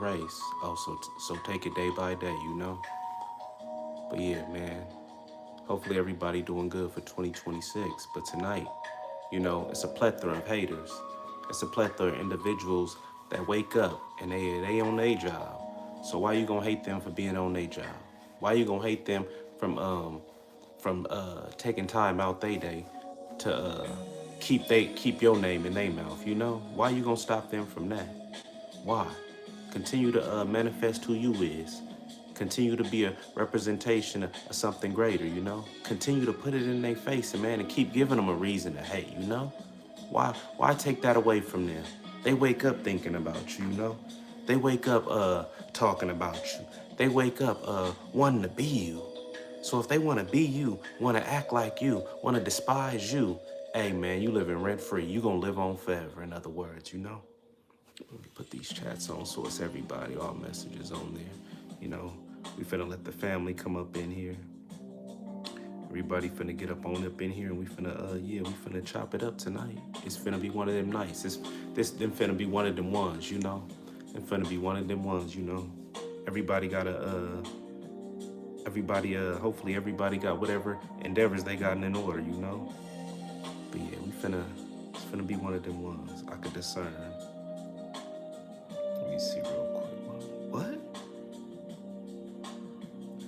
race. Oh, so take it day by day, you know? But yeah, man, hopefully everybody doing good for 2026. But tonight, you know, it's a plethora of haters. It's a plethora of individuals that wake up and they on their job. So why you gonna hate them for being on their job? Why you gonna hate them from taking time out they day to keep your name in their mouth? You know, why you gonna stop them from that? Why? Continue to manifest who you is. Continue to be a representation of something greater, you know? Continue to put it in their face, and man, and keep giving them a reason to hate, you know? Why take that away from them? They wake up thinking about you, you know? They wake up talking about you. They wake up wanting to be you. So if they want to be you, want to act like you, want to despise you, hey man, you living rent free. You gonna live on forever, in other words, you know? Let me put these chats on so it's everybody, all messages on there. You know, we finna let the family come up in here. Everybody finna get up on up in here and we finna chop it up tonight. It's finna be one of them nights. This finna be one of them ones, you know? It finna be one of them ones, you know? Everybody got hopefully everybody got whatever endeavors they got in order, you know? But yeah, it's finna be one of them ones I could discern. Let me see real quick. What?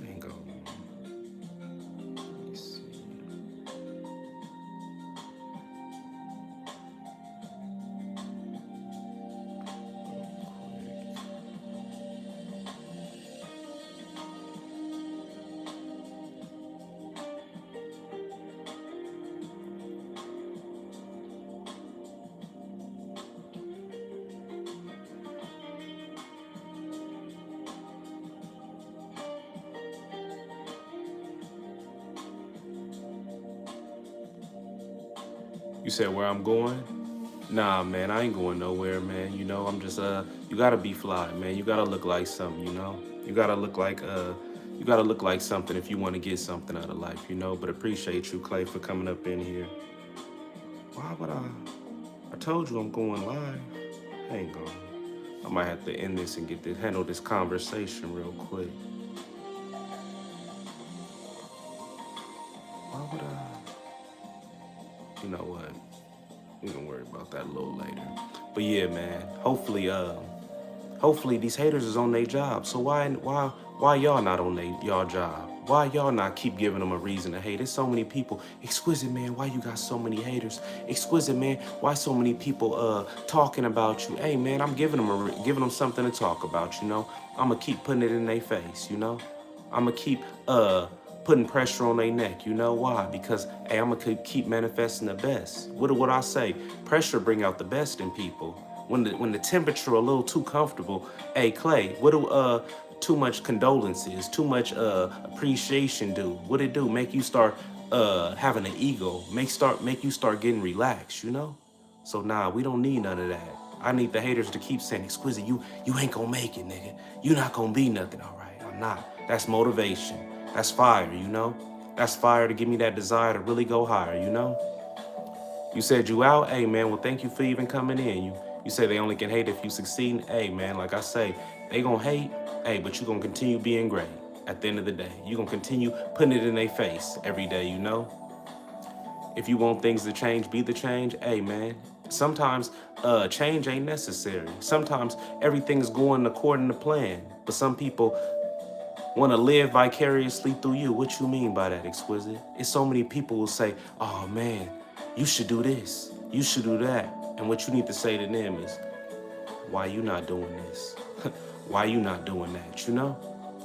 Ain't go. Let me see. You said where I'm going? Nah, man, I ain't going nowhere, man. You know, I'm just you gotta be fly, man. You gotta look like something, you know. You gotta look like something if you want to get something out of life, you know. But appreciate you, Clay, for coming up in here. Why would I? I told you I'm going live. I ain't going. I might have to end this and handle this conversation real quick. Why would I? You know what? We can worry about that a little later. But yeah, man. Hopefully these haters is on their job. So why y'all not on y'all job? Why y'all not keep giving them a reason to hate? There's so many people. Exquisite, man, why you got so many haters? Exquisite, man, why so many people talking about you? Hey, man, I'm giving them something to talk about, you know? I'm gonna keep putting it in their face, you know? I'm gonna keep putting pressure on their neck. You know why? Because hey, I'm gonna keep manifesting the best. What do I say? Pressure bring out the best in people. When the temperature a little too comfortable, hey Clay, what do too much condolences, too much appreciation do? What it do? Make you start having an ego. Make you start getting relaxed, you know? So nah, we don't need none of that. I need the haters to keep saying, Exquisite, you ain't gonna make it, nigga. You not gonna be nothing. All right, I'm not. That's motivation. That's fire, you know? That's fire to give me that desire to really go higher, you know? You said you out? Hey, man, well, thank you for even coming in. You say they only can hate if you succeed? Hey, man, like I say, they gonna hate, hey, but you gonna continue being great at the end of the day. You gonna continue putting it in their face every day, you know? If you want things to change, be the change. Hey, man, sometimes change ain't necessary. Sometimes everything's going according to plan, but some people want to live vicariously through you. What you mean by that, Exquisite? It's so many people will say, oh man, you should do this, you should do that. And what you need to say to them is, why you not doing this? Why you not doing that, you know?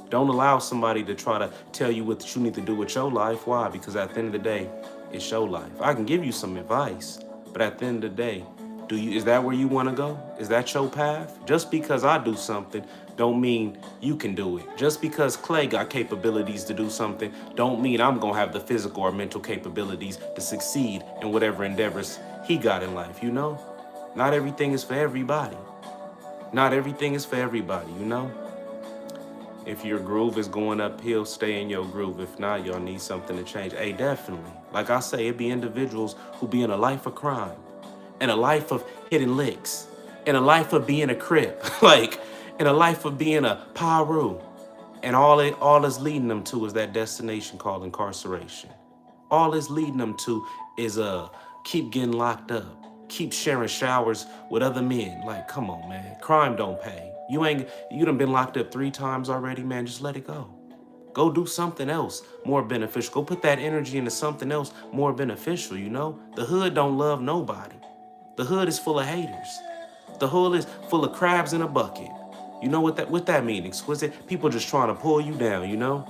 Don't allow somebody to try to tell you what you need to do with your life. Why? Because at the end of the day, it's your life. I can give you some advice, but at the end of the day, is that where you want to go? Is that your path? Just because I do something don't mean you can do it. Just because Clay got capabilities to do something don't mean I'm going to have the physical or mental capabilities to succeed in whatever endeavors he got in life, you know? Not everything is for everybody. Not everything is for everybody, you know? If your groove is going uphill, stay in your groove. If not, y'all need something to change. Hey, definitely. Like I say, it be individuals who be in a life of crime, and a life of hitting licks, and a life of being a crip, like, and a life of being a Paru. And all it's leading them to is that destination called incarceration. All it's leading them to is keep getting locked up, keep sharing showers with other men. Like, come on, man. Crime don't pay. You done been locked up 3 times already, man. Just let it go. Go do something else more beneficial. Go put that energy into something else more beneficial, you know? The hood don't love nobody. The hood is full of haters. The hood is full of crabs in a bucket. You know what that means, Exquisite? People just trying to pull you down, you know?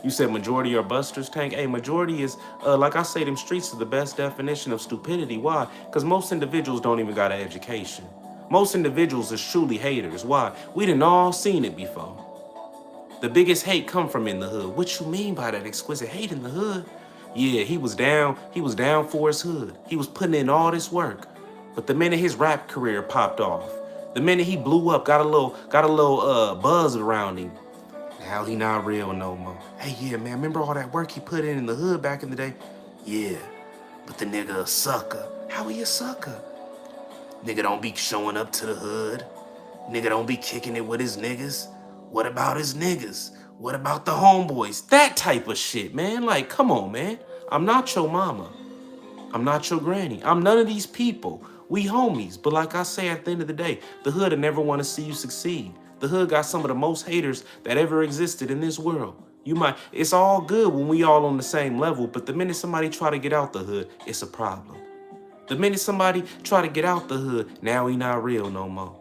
You said majority are busters, Tank? Hey, majority is, like I say, them streets are the best definition of stupidity. Why? Because most individuals don't even got an education. Most individuals is truly haters. Why? We done all seen it before. The biggest hate come from in the hood. What you mean by that, Exquisite? Hate in the hood? Yeah, he was down for his hood. He was putting in all this work. But the minute his rap career popped off, the minute he blew up, got a little buzz around him, now he not real no more. Hey, yeah, man, remember all that work he put in the hood back in the day? Yeah, but the nigga a sucker. How he a sucker? Nigga don't be showing up to the hood. Nigga don't be kicking it with his niggas. What about his niggas? What about the homeboys? That type of shit, man. Like, come on, man. I'm not your mama. I'm not your granny. I'm none of these people. We homies. But like I say, at the end of the day, the hood will never want to see you succeed. The hood got some of the most haters that ever existed in this world. It's all good when we all on the same level, but the minute somebody try to get out the hood, it's a problem. The minute somebody try to get out the hood, now he not real no more.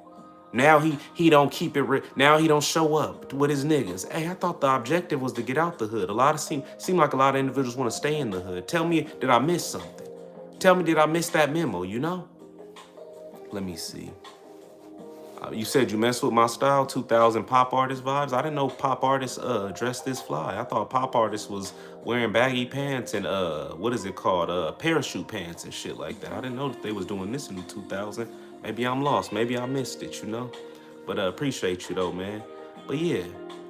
Now he don't keep it real. Now he don't show up with his niggas. Hey, I thought the objective was to get out the hood. Seem like a lot of individuals want to stay in the hood. Tell me, did I miss something? Tell me, did I miss that memo, you know? Let me see. You said you messed with my style, 2000 pop artist vibes. I didn't know pop artists dressed this fly. I thought pop artists was wearing baggy pants and what is it called? Parachute pants and shit like that. I didn't know that they was doing this in the 2000. Maybe I'm lost. Maybe I missed it, you know? But appreciate you though, man. But yeah,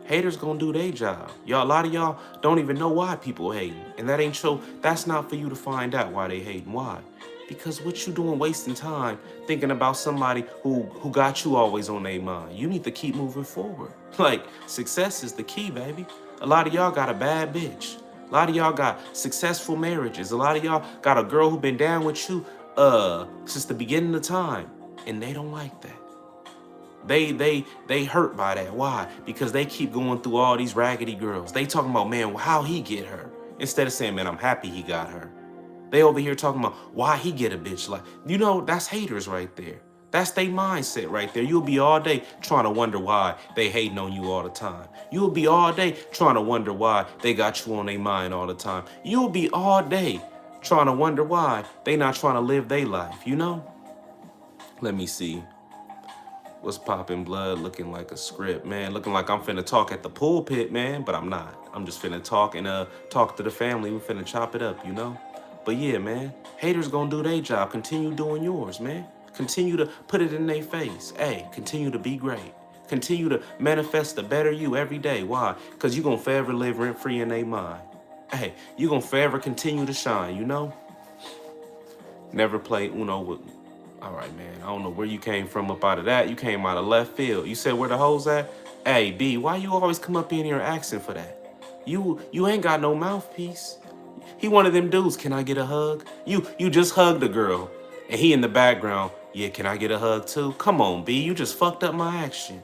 haters gonna do their job. Y'all, a lot of y'all don't even know why people hating. And that's not for you to find out why they hating. Why? Because what you doing wasting time thinking about somebody who got you always on their mind. You need to keep moving forward. Like, success is the key, baby. A lot of y'all got a bad bitch. A lot of y'all got successful marriages. A lot of y'all got a girl who been down with you since the beginning of time. And they don't like that. They hurt by that. Why? Because they keep going through all these raggedy girls. They talking about, man, how he get her. Instead of saying, man, I'm happy he got her. They over here talking about why he get a bitch like, you know, that's haters right there. That's their mindset right there. You'll be all day trying to wonder why they hating on you all the time. You'll be all day trying to wonder why they got you on their mind all the time. You'll be all day trying to wonder why they not trying to live their life, you know? Let me see. What's popping, blood? Looking like a script, man. Looking like I'm finna talk at the pulpit, man, but I'm not. I'm just finna talk and talk to the family. We finna chop it up, you know? But yeah, man, haters gonna do their job. Continue doing yours, man. Continue to put it in their face. Hey, continue to be great. Continue to manifest the better you every day. Why? Because you gonna forever live rent-free in their mind. Hey, you gonna forever continue to shine, you know? Never play Uno with... All right, man. I don't know where you came from up out of that. You came out of left field. You said where the hoes at? Hey, B, why you always come up in here asking for that? You ain't got no mouthpiece. He one of them dudes, can I get a hug? You just hugged a girl, and he in the background, yeah, can I get a hug too? Come on, B, you just fucked up my action.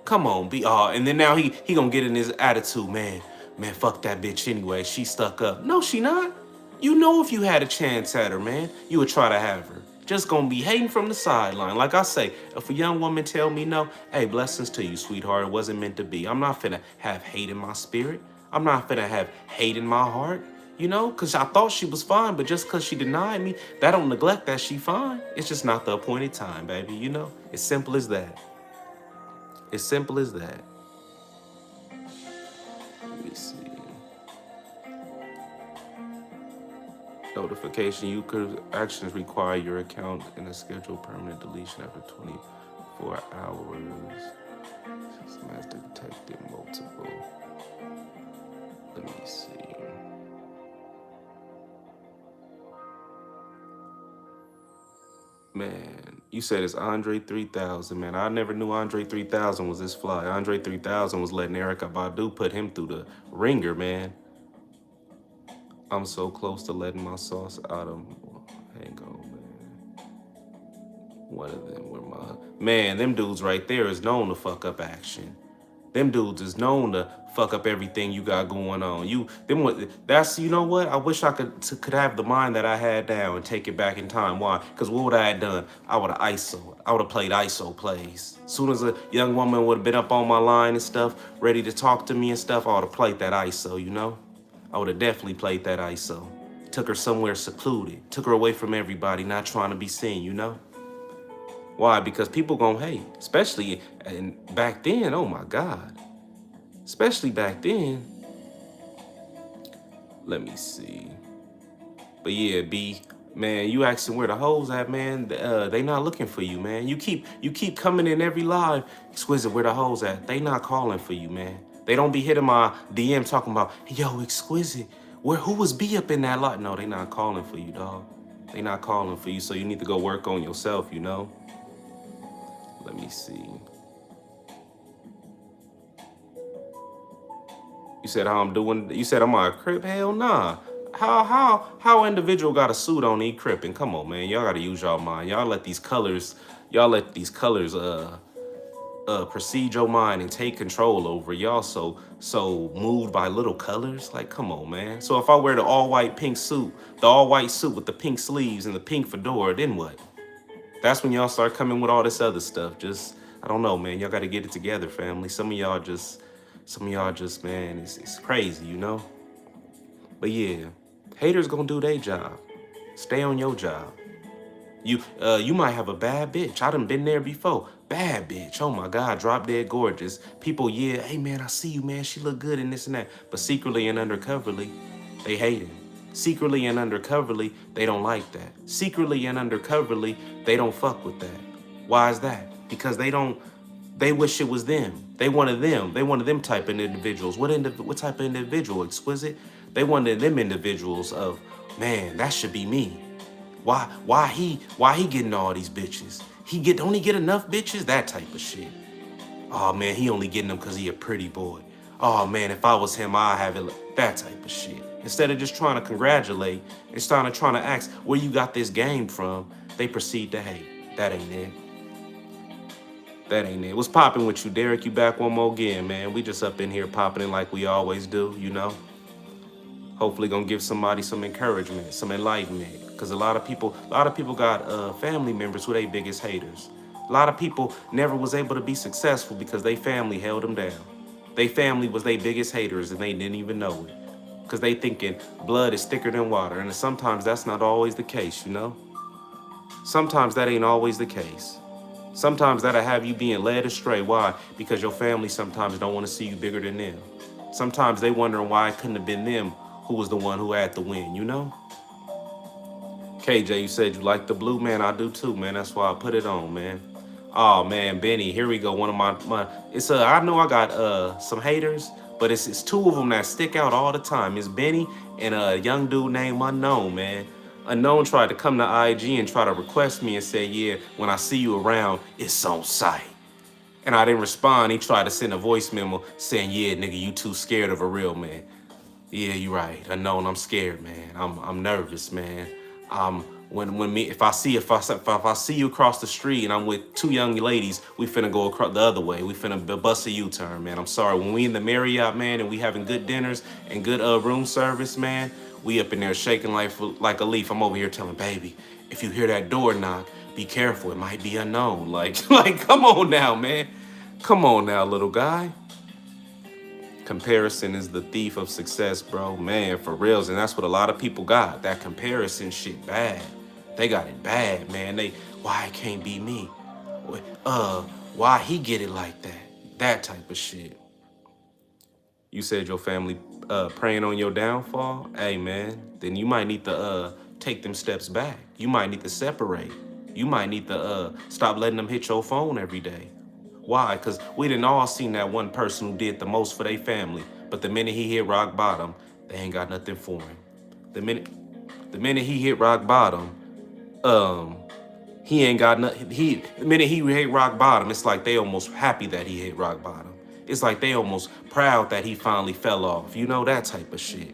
Come on, B. Oh, and then now he gonna get in his attitude, man, fuck that bitch anyway, she stuck up. No, she not. You know if you had a chance at her, man, you would try to have her. Just gonna be hating from the sideline. Like I say, if a young woman tell me no, hey, blessings to you, sweetheart, it wasn't meant to be. I'm not finna have hate in my spirit. I'm not finna have hate in my heart. You know, because I thought she was fine, but just because she denied me, that don't neglect that she fine. It's just not the appointed time, baby, you know? It's simple as that. It's simple as that. Let me see. Notification, you could actions require your account in a scheduled permanent deletion after 24 hours. System has detected multiple. Let me see. Man, You said it's Andre 3000, man. I never knew Andre 3000 was this fly. Andre 3000 was letting Erica Badu put him through the ringer, man. I'm so close to letting my sauce out of. Hang on, man. One of them were my man. Them dudes right there is known to fuck up action. Them dudes is known to fuck up everything you got going on. That's you know what? I wish I could have the mind that I had now and take it back in time. Why? Because what would I have done? I would have ISO. I would have played ISO plays. Soon as a young woman would have been up on my line and stuff, ready to talk to me and stuff, I would have played that ISO, you know? I would have definitely played that ISO. Took her somewhere secluded. Took her away from everybody, not trying to be seen, you know? Why? Because people gonna hate, especially and back then. Oh my God, especially back then. Let me see. But yeah, B, man, you asking where the hoes at, man? They not looking for you, man. You keep coming in every live, Exquisite. Where the hoes at? They not calling for you, man. They don't be hitting my DM talking about, yo, Exquisite. Who was B up in that lot? No, they not calling for you, dog. They not calling for you, so you need to go work on yourself, you know. Let me see. You said how I'm doing. You said I'm on a crip. Hell nah. How individual got a suit on e cripping? Come on, man. Y'all gotta use y'all mind. Y'all let these colors precede your mind and take control over y'all. So moved by little colors. Like, come on, man. So if I wear the all white pink suit, the all white suit with the pink sleeves and the pink fedora, then what? That's when y'all start coming with all this other stuff. Just, I don't know, man. Y'all got to get it together, family. Some of y'all just, man, it's crazy, you know? But yeah, haters gonna do their job. Stay on your job. You might have a bad bitch. I done been there before. Bad bitch. Oh my God, drop dead gorgeous. People, yeah, hey man, I see you, man. She look good and this and that. But secretly and undercoverly, they hate him. Secretly and undercoverly, they don't like that. Secretly and undercoverly, they don't fuck with that. Why is that? Because they wish it was them. They wanted them. They wanted them type of individuals. What type of individual? Exquisite? They wanted them individuals of, man, that should be me. Why he getting all these bitches? Don't he get enough bitches? That type of shit. Oh man, he only getting them because he a pretty boy. Oh man, if I was him, I'd have it. That type of shit. Instead of just trying to congratulate, instead of trying to ask where you got this game from, they proceed to hate. That ain't it. That ain't it. What's popping with you, Derek? You back one more again, man. We just up in here popping it like we always do, you know? Hopefully gonna give somebody some encouragement, some enlightenment. Because a lot of people got family members who they biggest haters. A lot of people never was able to be successful because they family held them down. They family was their biggest haters and they didn't even know it. Because they thinking blood is thicker than water. And sometimes that's not always the case, you know? Sometimes that ain't always the case. Sometimes that'll have you being led astray. Why? Because your family sometimes don't want to see you bigger than them. Sometimes they wondering why it couldn't have been them who was the one who had the win, you know? KJ, you said you like the blue, man. I do too, man. That's why I put it on, man. Oh man, Benny, here we go. One of my it's I know I got some haters, but it's two of them that stick out all the time. It's Benny and a young dude named Unknown, man. Unknown tried to come to IG and try to request me and say, yeah, when I see you around, it's on sight. And I didn't respond. He tried to send a voice memo saying, yeah, nigga, you too scared of a real man. Yeah, you're right. Unknown, I'm scared, man. I'm nervous, man. If I see you across the street and I'm with two young ladies, we finna go across the other way. We finna bust a U-turn, man. I'm sorry. When we in the Marriott, man, and we having good dinners and good room service, man, we up in there shaking like a leaf. I'm over here telling baby, if you hear that door knock, be careful. It might be Unknown. Like, come on now, man. Come on now, little guy. Comparison is the thief of success, bro. Man, for reals. And that's what a lot of people got. That comparison shit bad. They got it bad, man. Why it can't be me? Why he get it like that? That type of shit. You said your family praying on your downfall? Hey, man, then you might need to take them steps back. You might need to separate. You might need to stop letting them hit your phone every day. Why? Because we done all seen that one person who did the most for their family, but the minute he hit rock bottom, they ain't got nothing for him. The minute he hit rock bottom, He ain't got nothing. The minute he hit rock bottom, it's like they almost happy that he hit rock bottom. It's like they almost proud that he finally fell off. You know, that type of shit.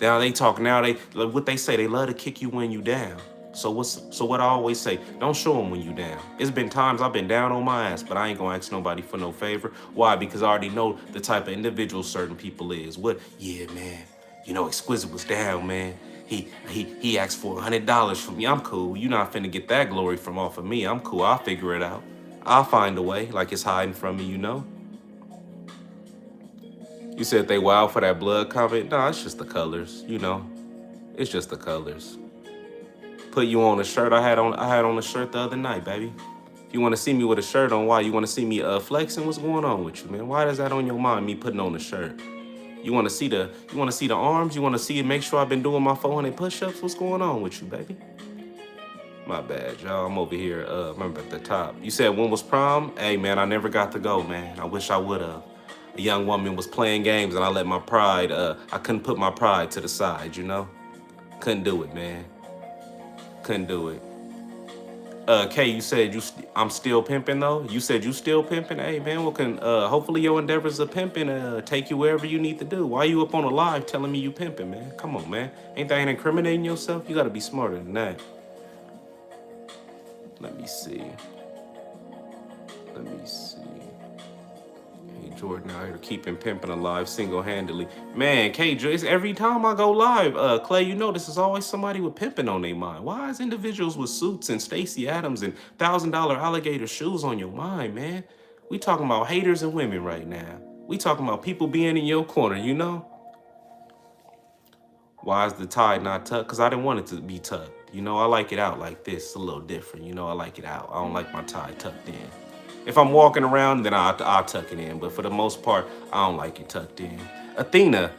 Now they talk. Now they like what they say. They love to kick you when you down. So what I always say, don't show them when you down. It's been times I've been down on my ass, but I ain't gonna ask nobody for no favor. Why? Because I already know the type of individual certain people is. What? Yeah, man. You know, Exquisite was down, man. He asked for $100 from me. I'm cool. You not finna get that glory from off of me. I'm cool. I'll figure it out. I'll find a way. Like it's hiding from me, you know. You said they wild for that blood comment. Nah, it's just the colors. You know, it's just the colors. Put you on a shirt. I had on a shirt the other night, baby. If you want to see me with a shirt on, why? You want to see me flexing? What's going on with you, man? Why is that on your mind? Me putting on a shirt. You want to see the arms? You want to see it? Make sure I've been doing my 400 push-ups. What's going on with you, baby? My bad, y'all. I'm over here. Remember at the top. You said when was prom? Hey, man, I never got to go, man. I wish I would have. A young woman was playing games, and I let my pride. I couldn't put my pride to the side, you know. Couldn't do it, man. Couldn't do it. Kay, you said I'm still pimping though. You said you still pimping. Hey man, well can hopefully your endeavors of pimping take you wherever you need to do. Why you up on a live telling me you pimping, man? Come on, man. Ain't that incriminating yourself? You gotta be smarter than that. Let me see. Let me see. Hey Jordan out here keeping pimping alive single-handedly. Man, K, it's every time I go live, Clay, you know this is always somebody with pimping on their mind. Why is individuals with suits and Stacey Adams and $1,000 alligator shoes on your mind, man? We talking about haters and women right now. We talking about people being in your corner, you know? Why is the tie not tucked? Because I didn't want it to be tucked. You know, I like it out like this. It's a little different. You know, I like it out. I don't like my tie tucked in. If I'm walking around, then I'll tuck it in. But for the most part, I don't like it tucked in. Athena,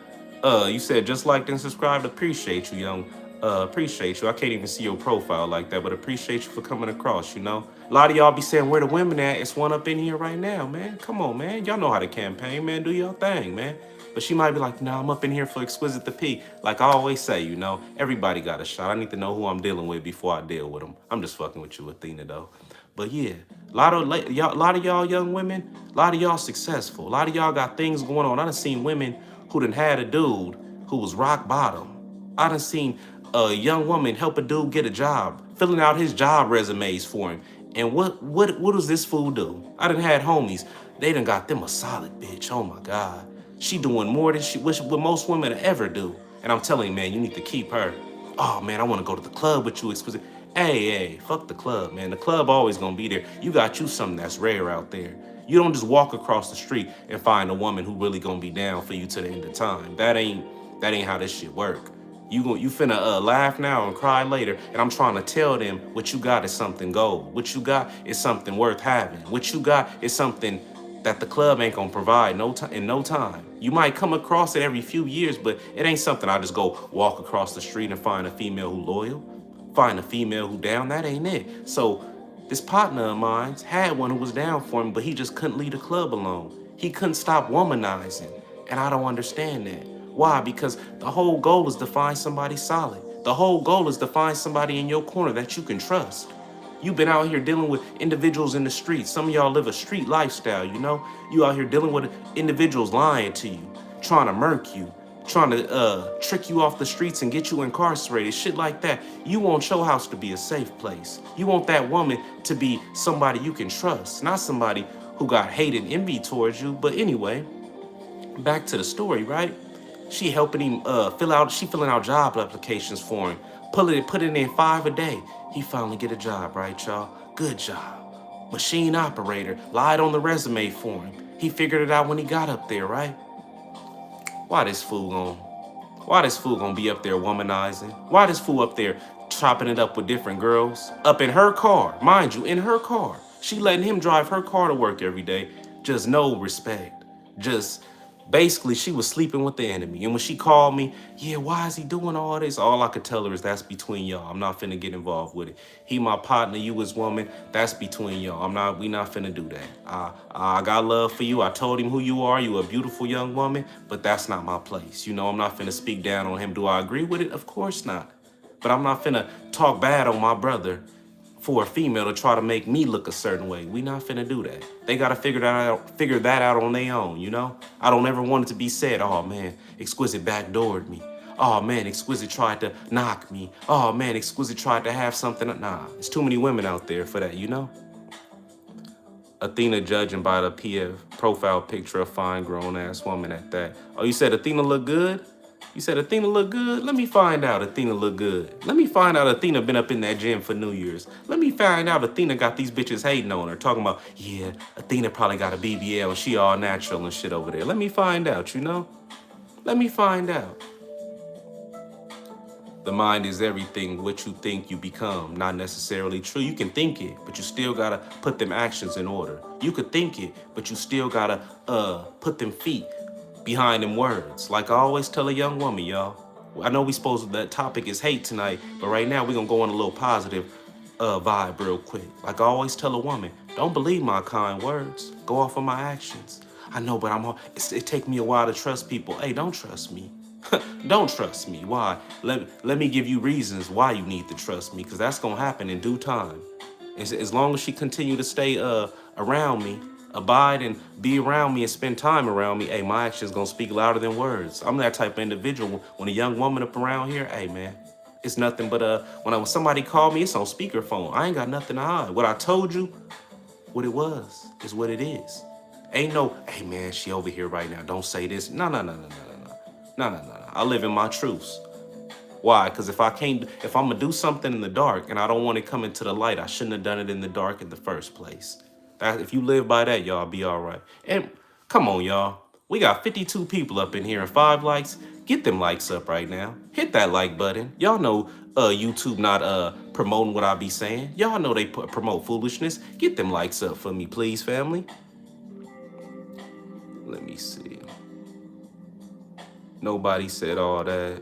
you said just liked and subscribed. Appreciate you, young. Appreciate you. I can't even see your profile like that, but appreciate you for coming across, you know. A lot of y'all be saying, where the women at? It's one up in here right now, man. Come on, man. Y'all know how to campaign, man. Do your thing, man. But she might be like, nah, I'm up in here for Exquisite the P. Like I always say, you know, everybody got a shot. I need to know who I'm dealing with before I deal with them. I'm just fucking with you, Athena, though. But yeah, a lot of y'all young women, a lot of y'all successful. A lot of y'all got things going on. I done seen women who done had a dude who was rock bottom. I done seen a young woman help a dude get a job, filling out his job resumes for him. And what does this fool do? I done had homies. They done got them a solid bitch. Oh my God. She doing more than what most women ever do. And I'm telling you, man, you need to keep her. Oh man, I want to go to the club with you, Exquisite. Hey, fuck the club, man. The club always gonna be there. You got you something that's rare out there. You don't just walk across the street and find a woman who really gonna be down for you to the end of time. That ain't how this shit work. You finna laugh now and cry later, and I'm trying to tell them what you got is something gold. What you got is something worth having. What you got is something that the club ain't gonna provide in no time. You might come across it every few years, but it ain't something I just go walk across the street and find a female who loyal, find a female who down. That ain't it. So this partner of mine had one who was down for him, but he just couldn't leave the club alone. He couldn't stop womanizing, and I don't understand that. Why? Because the whole goal is to find somebody solid. The whole goal is to find somebody in your corner that you can trust. You've been out here dealing with individuals in the streets. Some of y'all live a street lifestyle, you know? You out here dealing with individuals lying to you, trying to murk you, trying to trick you off the streets and get you incarcerated, shit like that. You want your house to be a safe place. You want that woman to be somebody you can trust, not somebody who got hate and envy towards you. But anyway, back to the story, right? She helping him filling out job applications for him, putting in 5 a day. He finally get a job, right, y'all? Good job. Machine operator, lied on the resume for him. He figured it out when he got up there, right? Why this fool gonna be up there womanizing? Why this fool up there chopping it up with different girls? Up in her car, mind you, in her car. She letting him drive her car to work every day. Just no respect. Just basically she was sleeping with the enemy. And when she called me, yeah, why is he doing all this? All I could tell her is that's between y'all. I'm not finna get involved with it. He my partner, you his woman. That's between y'all. We not finna do that. I got love for you. I told him who you are. You a beautiful young woman, but that's not my place. You know, I'm not finna speak down on him. Do I agree with it? Of course not. But I'm not finna talk bad on my brother for a female to try to make me look a certain way. We not finna do that. They gotta figure that out on their own, you know? I don't ever want it to be said, oh man, Exquisite backdoored me. Oh man, Exquisite tried to knock me. Oh man, Exquisite tried to have something. Nah, there's too many women out there for that, you know? Athena judging by the PF profile picture, a fine grown-ass woman at that. Oh, you said Athena look good? You said Athena look good? Let me find out Athena look good. Let me find out Athena been up in that gym for New Year's. Let me find out Athena got these bitches hating on her, talking about, yeah, Athena probably got a BBL and she all natural and shit over there. Let me find out, you know? Let me find out. The mind is everything. What you think you become, not necessarily true. You can think it, but you still gotta put them actions in order. You could think it, but you still gotta put them feet behind them words. Like I always tell a young woman, y'all. I know that topic is hate tonight, but right now we're gonna go on a little positive vibe real quick. Like I always tell a woman, don't believe my kind words. Go off of my actions. I know, but it take me a while to trust people. Hey, don't trust me. Don't trust me. Why? Let me give you reasons why you need to trust me, because that's gonna happen in due time. As long as she continue to stay around me, abide and be around me and spend time around me, hey, my actions gonna speak louder than words. I'm that type of individual. When a young woman up around here, hey man, it's nothing but when somebody call me, it's on speakerphone. I ain't got nothing to hide. What I told you, what it was, is what it is. Ain't no, hey man, she over here right now. Don't say this. No. No. I live in my truths. Why? Because if I'm gonna do something in the dark and I don't want it coming to the light, I shouldn't have done it in the dark in the first place. If you live by that, y'all be all right. And come on, y'all. We got 52 people up in here and 5 likes. Get them likes up right now. Hit that like button. Y'all know YouTube not promoting what I be saying. Y'all know they promote foolishness. Get them likes up for me, please, family. Let me see. Nobody said all that.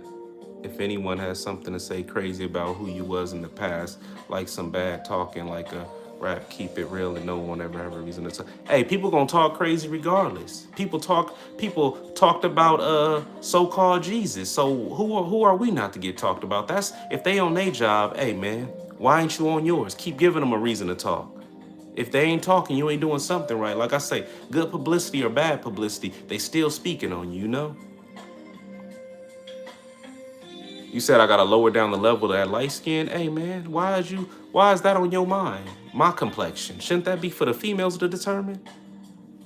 If anyone has something to say crazy about who you was in the past, like some bad talking, like a rap, keep it real, and no one ever have a reason to talk. Hey, people gonna talk crazy regardless. People talked about so-called Jesus. So who are we not to get talked about? That's if they on their job, hey man, why ain't you on yours? Keep giving them a reason to talk. If they ain't talking, you ain't doing something right. Like I say, good publicity or bad publicity, they still speaking on you, you know? You said I gotta lower down the level of that light skin. Hey man, why is that on your mind? My complexion. Shouldn't that be for the females to determine?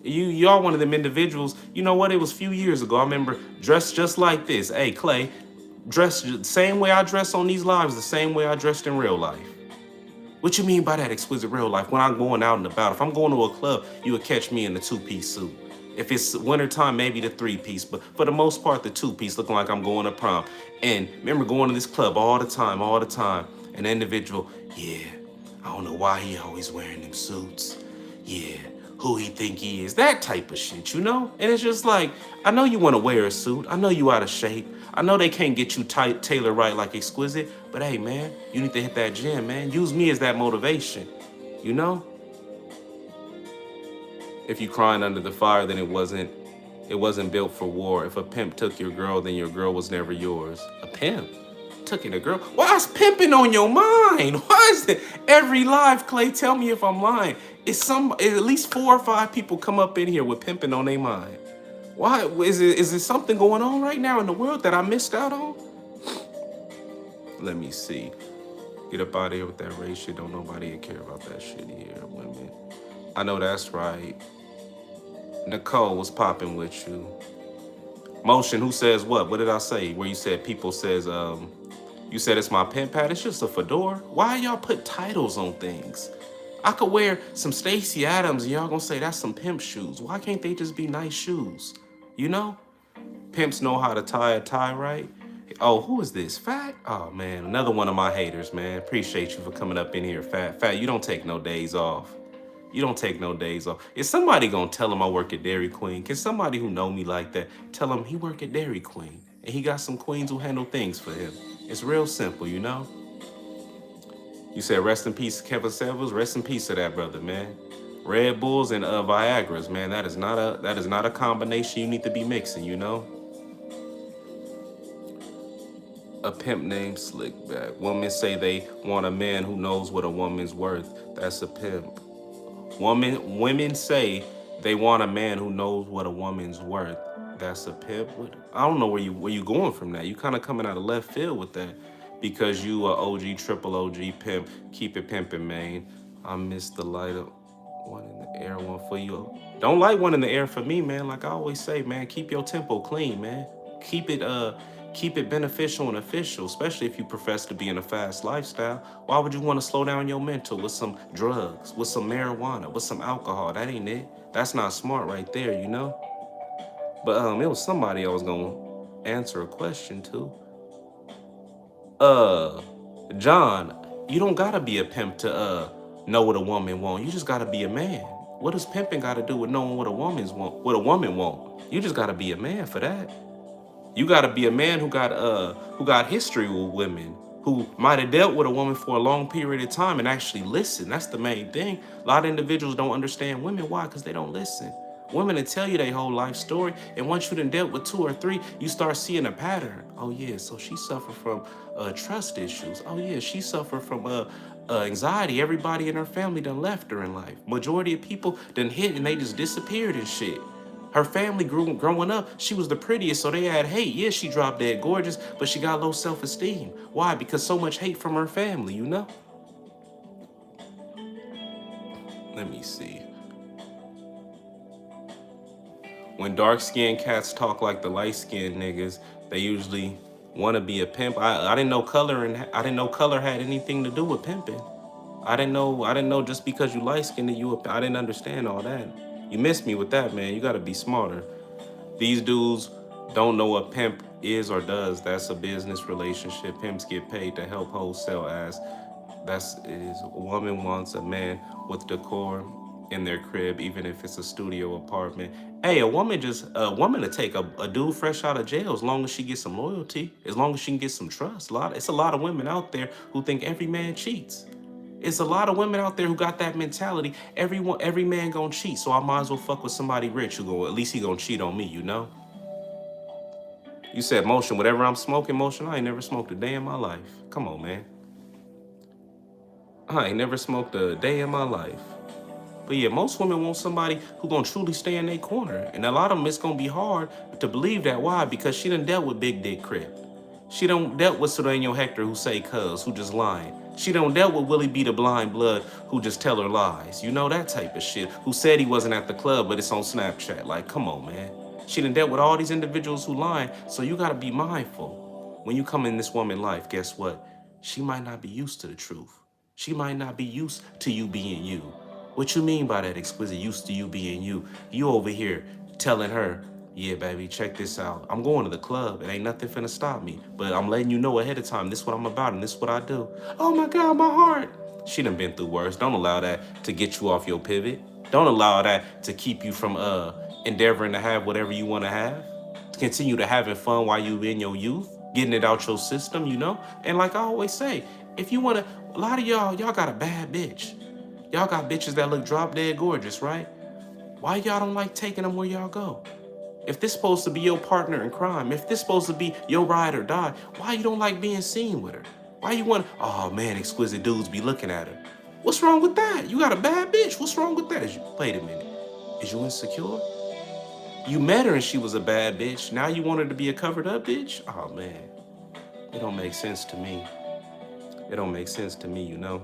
Y'all one of them individuals. You know what? It was a few years ago. I remember dressed just like this. Hey Clay, dressed the same way I dress on these lives, the same way I dressed in real life. What you mean by that, Exquisite real life? When I'm going out and about, if I'm going to a club, you would catch me in the 2-piece suit. If it's wintertime, maybe the 3-piece, but for the most part, the 2-piece, looking like I'm going to prom. And remember going to this club all the time. An individual, yeah, I don't know why he always wearing them suits. Yeah, who he think he is, that type of shit, you know? And it's just like, I know you want to wear a suit. I know you out of shape. I know they can't get you tailored right like Exquisite, but hey, man, you need to hit that gym, man. Use me as that motivation, you know? If you crying under the fire, then it wasn't built for war. If a pimp took your girl, then your girl was never yours. A pimp took it, a girl? Why is pimping on your mind? Why is it every live, Clay? Tell me if I'm lying. At least 4 or 5 people come up in here with pimping on their mind. Why is there something going on right now in the world that I missed out on? Let me see. Get up out of here with that race shit. Don't nobody care about that shit here, women. I know that's right. Nicole, what's popping with you? Motion, who says what? What did I say? Where you said people says, you said it's my pimp pad. It's just a fedora. Why y'all put titles on things? I could wear some Stacey Adams and y'all gonna say that's some pimp shoes. Why can't they just be nice shoes? You know? Pimps know how to tie a tie right. Oh, who is this? Fat? Oh man, another one of my haters, man. Appreciate you for coming up in here, Fat. Fat, you don't take no days off. You don't take no days off. Is somebody gonna tell him I work at Dairy Queen? Can somebody who know me like that tell him he work at Dairy Queen and he got some queens who handle things for him? It's real simple, you know? You said rest in peace, Kevin Samuels. Rest in peace to that brother, man. Red Bulls and Viagra's, man. That is not a combination you need to be mixing, you know? A pimp named Slickback. Women say they want a man who knows what a woman's worth. That's a pimp. Women say they want a man who knows what a woman's worth. That's a pimp. I don't know where you going from that. You kind of coming out of left field with that, because you a OG triple OG pimp. Keep it pimping, man. I miss the light up. One in the air, one for you. Don't light one in the air for me, man. Like I always say, man, keep your tempo clean, man. Keep it beneficial and official, especially if you profess to be in a fast lifestyle. Why would you want to slow down your mental with some drugs, with some marijuana, with some alcohol? That ain't it. That's not smart right there, you know? But it was somebody I was gonna answer a question to. John, you don't gotta be a pimp to know what a woman want. You just gotta be a man. What does pimping gotta do with knowing what a woman want? You just gotta be a man for that. You gotta be a man who got history with women, who might have dealt with a woman for a long period of time and actually listen. That's the main thing. A lot of individuals don't understand women. Why? Because they don't listen. Women will tell you their whole life story, and once you done dealt with 2 or 3, you start seeing a pattern. Oh yeah, so she suffered from trust issues. Oh yeah, she suffered from anxiety. Everybody in her family done left her in life. Majority of people done hit and they just disappeared and shit. Her family growing up, she was the prettiest, so they had hate. Yeah, she dropped dead gorgeous, but she got low self-esteem. Why? Because so much hate from her family, you know? Let me see. When dark-skinned cats talk like the light-skinned niggas, they usually want to be a pimp. I didn't know color had anything to do with pimping. I didn't know just because you light-skinned that I didn't understand all that. You missed me with that, man. You got to be smarter. These dudes don't know what pimp is or does. That's a business relationship. Pimps get paid to help wholesale ass. That's it is. A woman wants a man with decor in their crib, even if it's a studio apartment. Hey, a woman to take a dude fresh out of jail as long as she gets some loyalty, as long as she can get some trust. It's a lot of women out there who think every man cheats. It's a lot of women out there who got that mentality. Every man gonna cheat, so I might as well fuck with somebody rich who at least he gonna cheat on me, you know? You said Motion, whatever I'm smoking, Motion, I ain't never smoked a day in my life. Come on, man. I ain't never smoked a day in my life. But yeah, most women want somebody who gonna truly stay in their corner. And a lot of them, it's gonna be hard to believe that. Why? Because she done dealt with Big Dick Crip. She done dealt with Sudaniel Hector, who say cuz, who just lying. She done dealt with Willie B. the Blind Blood, who just tell her lies. You know, that type of shit. Who said he wasn't at the club, but it's on Snapchat. Like, come on, man. She done dealt with all these individuals who lying, so you gotta be mindful. When you come in this woman's life, guess what? She might not be used to the truth. She might not be used to you being you. What you mean by that, Exquisite? Used to you being you? You over here telling her, yeah, baby, check this out. I'm going to the club. It ain't nothing finna stop me. But I'm letting you know ahead of time, this is what I'm about and this is what I do. Oh my God, my heart. She done been through worse. Don't allow that to get you off your pivot. Don't allow that to keep you from endeavoring to have whatever you want to have. To continue to having fun while you in your youth, getting it out your system, you know? And like I always say, if you want to, a lot of y'all got a bad bitch. Y'all got bitches that look drop dead gorgeous, right? Why y'all don't like taking them where y'all go? If this supposed to be your partner in crime, if this supposed to be your ride or die, why you don't like being seen with her? Why you want, oh man, exquisite dudes be looking at her. What's wrong with that? You got a bad bitch. What's wrong with that? Wait a minute. Is you insecure? You met her and she was a bad bitch. Now you want her to be a covered up bitch? Oh man, it don't make sense to me. It don't make sense to me, you know?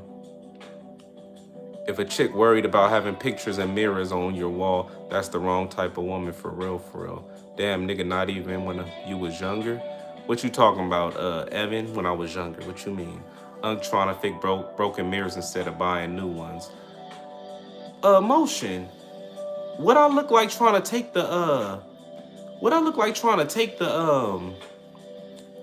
If a chick worried about having pictures and mirrors on your wall, that's the wrong type of woman for real, for real. Damn, nigga, not even when you was younger? What you talking about, Evan, when I was younger? What you mean? Trying to fix broken mirrors instead of buying new ones. Motion. What I look like trying to take the,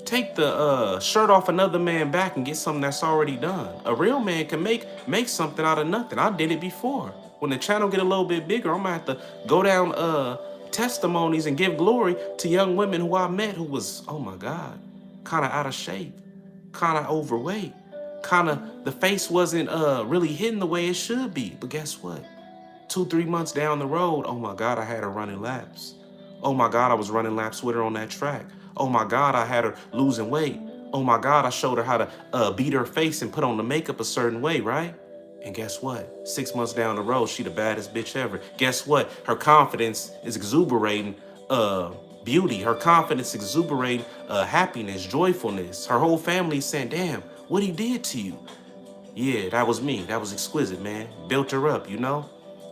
take the shirt off another man's back and get something that's already done. A real man can make something out of nothing. I did it before. When the channel get a little bit bigger, I'm gonna have to go down testimonies and give glory to young women who I met who was, oh my God, kind of out of shape, kind of overweight, kind of the face wasn't really hidden the way it should be. But guess what? 2-3 months down the road, oh my God, I had her running laps. Oh my God, I was running laps with her on that track. Oh my God, I had her losing weight. Oh my God, I showed her how to beat her face and put on the makeup a certain way, right? And guess what? 6 months down the road, she the baddest bitch ever. Guess what? Her confidence is exuberating beauty. Her confidence exuberating happiness, joyfulness. Her whole family is saying, damn, what he did to you. Yeah, that was me. That was exquisite, man. Built her up, you know?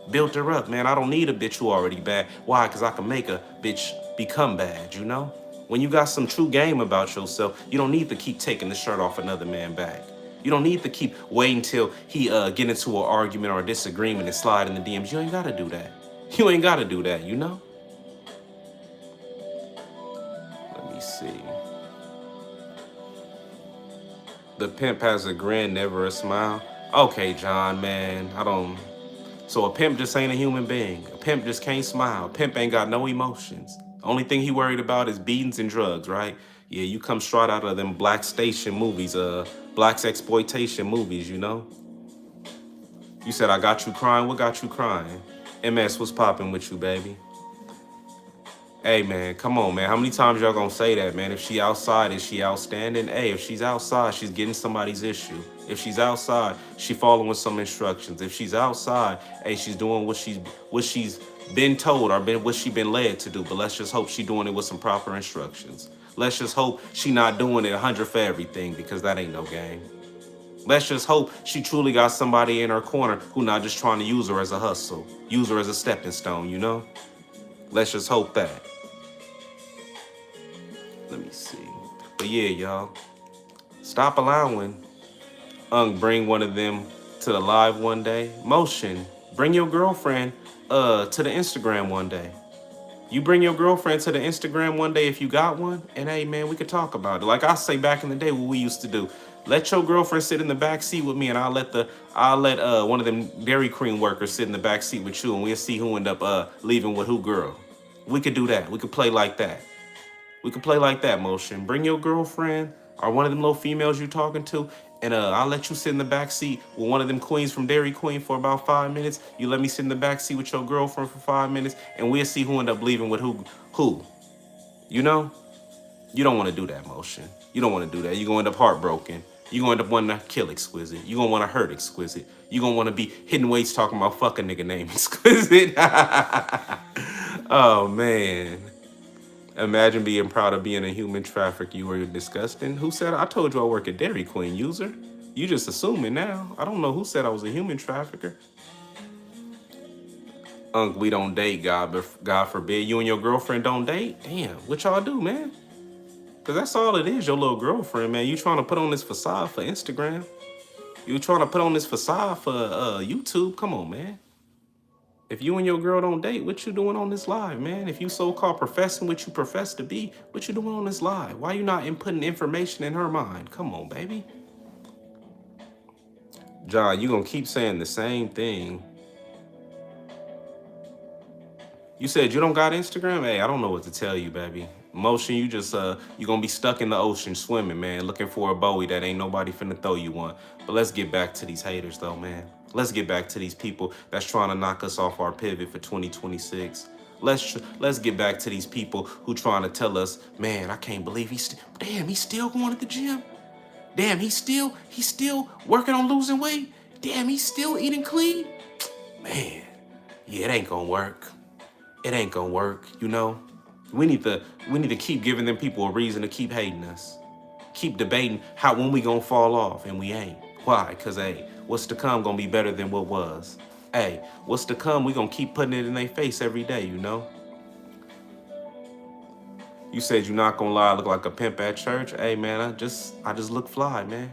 Built her up, man. I don't need a bitch who already bad. Why? Because I can make a bitch become bad, you know? When you got some true game about yourself, you don't need to keep taking the shirt off another man back. You don't need to keep waiting till he get into an argument or a disagreement and slide in the DMs. You ain't got to do that. You ain't got to do that, you know? Let me see. The pimp has a grin, never a smile. Okay, John, man. So a pimp just ain't a human being. A pimp just can't smile. A pimp ain't got no emotions. Only thing he worried about is beatings and drugs, right? Yeah, you come straight out of them black station movies, blacks exploitation movies, you know? You said I got you crying. What got you crying? MS, what's popping with you, baby? Hey, man, come on, man. How many times y'all gonna say that, man? If she outside, is she outstanding? Hey, if she's outside, she's getting somebody's issue. If she's outside, she following some instructions. If she's outside, hey, she's doing what she's been told or what she been led to do. But let's just hope she doing it with some proper instructions. Let's just hope she not doing it 100 for everything, because that ain't no game. Let's just hope she truly got somebody in her corner who not just trying to use her as a hustle, use her as a stepping stone, you know? Let's just hope that. Let me see. But yeah, y'all, stop allowing bring one of them to the live one day. Motion, bring your girlfriend to the Instagram one day. You bring your girlfriend to the Instagram one day if you got one, and hey, man, we could talk about it. Like I say back in the day, what we used to do. Let your girlfriend sit in the back seat with me, and I'll let one of them Dairy Queen workers sit in the back seat with you, and we'll see who end up leaving with who girl. We could do that. We could play like that. We could play like that, Motion. Bring your girlfriend or one of them little females you talking to, and I'll let you sit in the back seat with one of them queens from Dairy Queen for about 5 minutes. You let me sit in the back seat with your girlfriend for 5 minutes, and we'll see who end up leaving with who. You know? You don't want to do that, Motion. You don't want to do that. You're going to end up heartbroken. You're going to end up wanting to kill Exquisite. You're going to want to hurt Exquisite. You're going to want to be hitting weights talking about fuck a nigga named Exquisite. Oh, man. Imagine being proud of being a human trafficker. You were disgusting. Who said? I told you I work at Dairy Queen, user. You just assuming now. I don't know who said I was a human trafficker. We don't date, God forbid. You and your girlfriend don't date? Damn, what y'all do, man? Because that's all it is, your little girlfriend, man. You trying to put on this facade for Instagram. You trying to put on this facade for YouTube. Come on, man. If you and your girl don't date, what you doing on this live, man? If you so-called professing what you profess to be, what you doing on this live? Why you not inputting information in her mind? Come on, baby. John, you gonna keep saying the same thing. You said you don't got Instagram? Hey, I don't know what to tell you, baby. Motion, you just you gonna be stuck in the ocean swimming, man, looking for a Bowie that ain't nobody finna throw you one. But let's get back to these haters though, man. Let's get back to these people that's trying to knock us off our pivot for 2026. Let's get back to these people who trying to tell us, man, I can't believe he's still going to the gym. Damn, he's still working on losing weight. Damn, he's still eating clean. Man, yeah, it ain't gonna work. It ain't gonna work, you know? We need to keep giving them people a reason to keep hating us. Keep debating when we gonna fall off, and we ain't. Why? Because, hey, what's to come gonna be better than what was. Hey, what's to come, we gonna keep putting it in their face every day, you know? You said you're not gonna lie, I look like a pimp at church. Hey, man, I just look fly, man.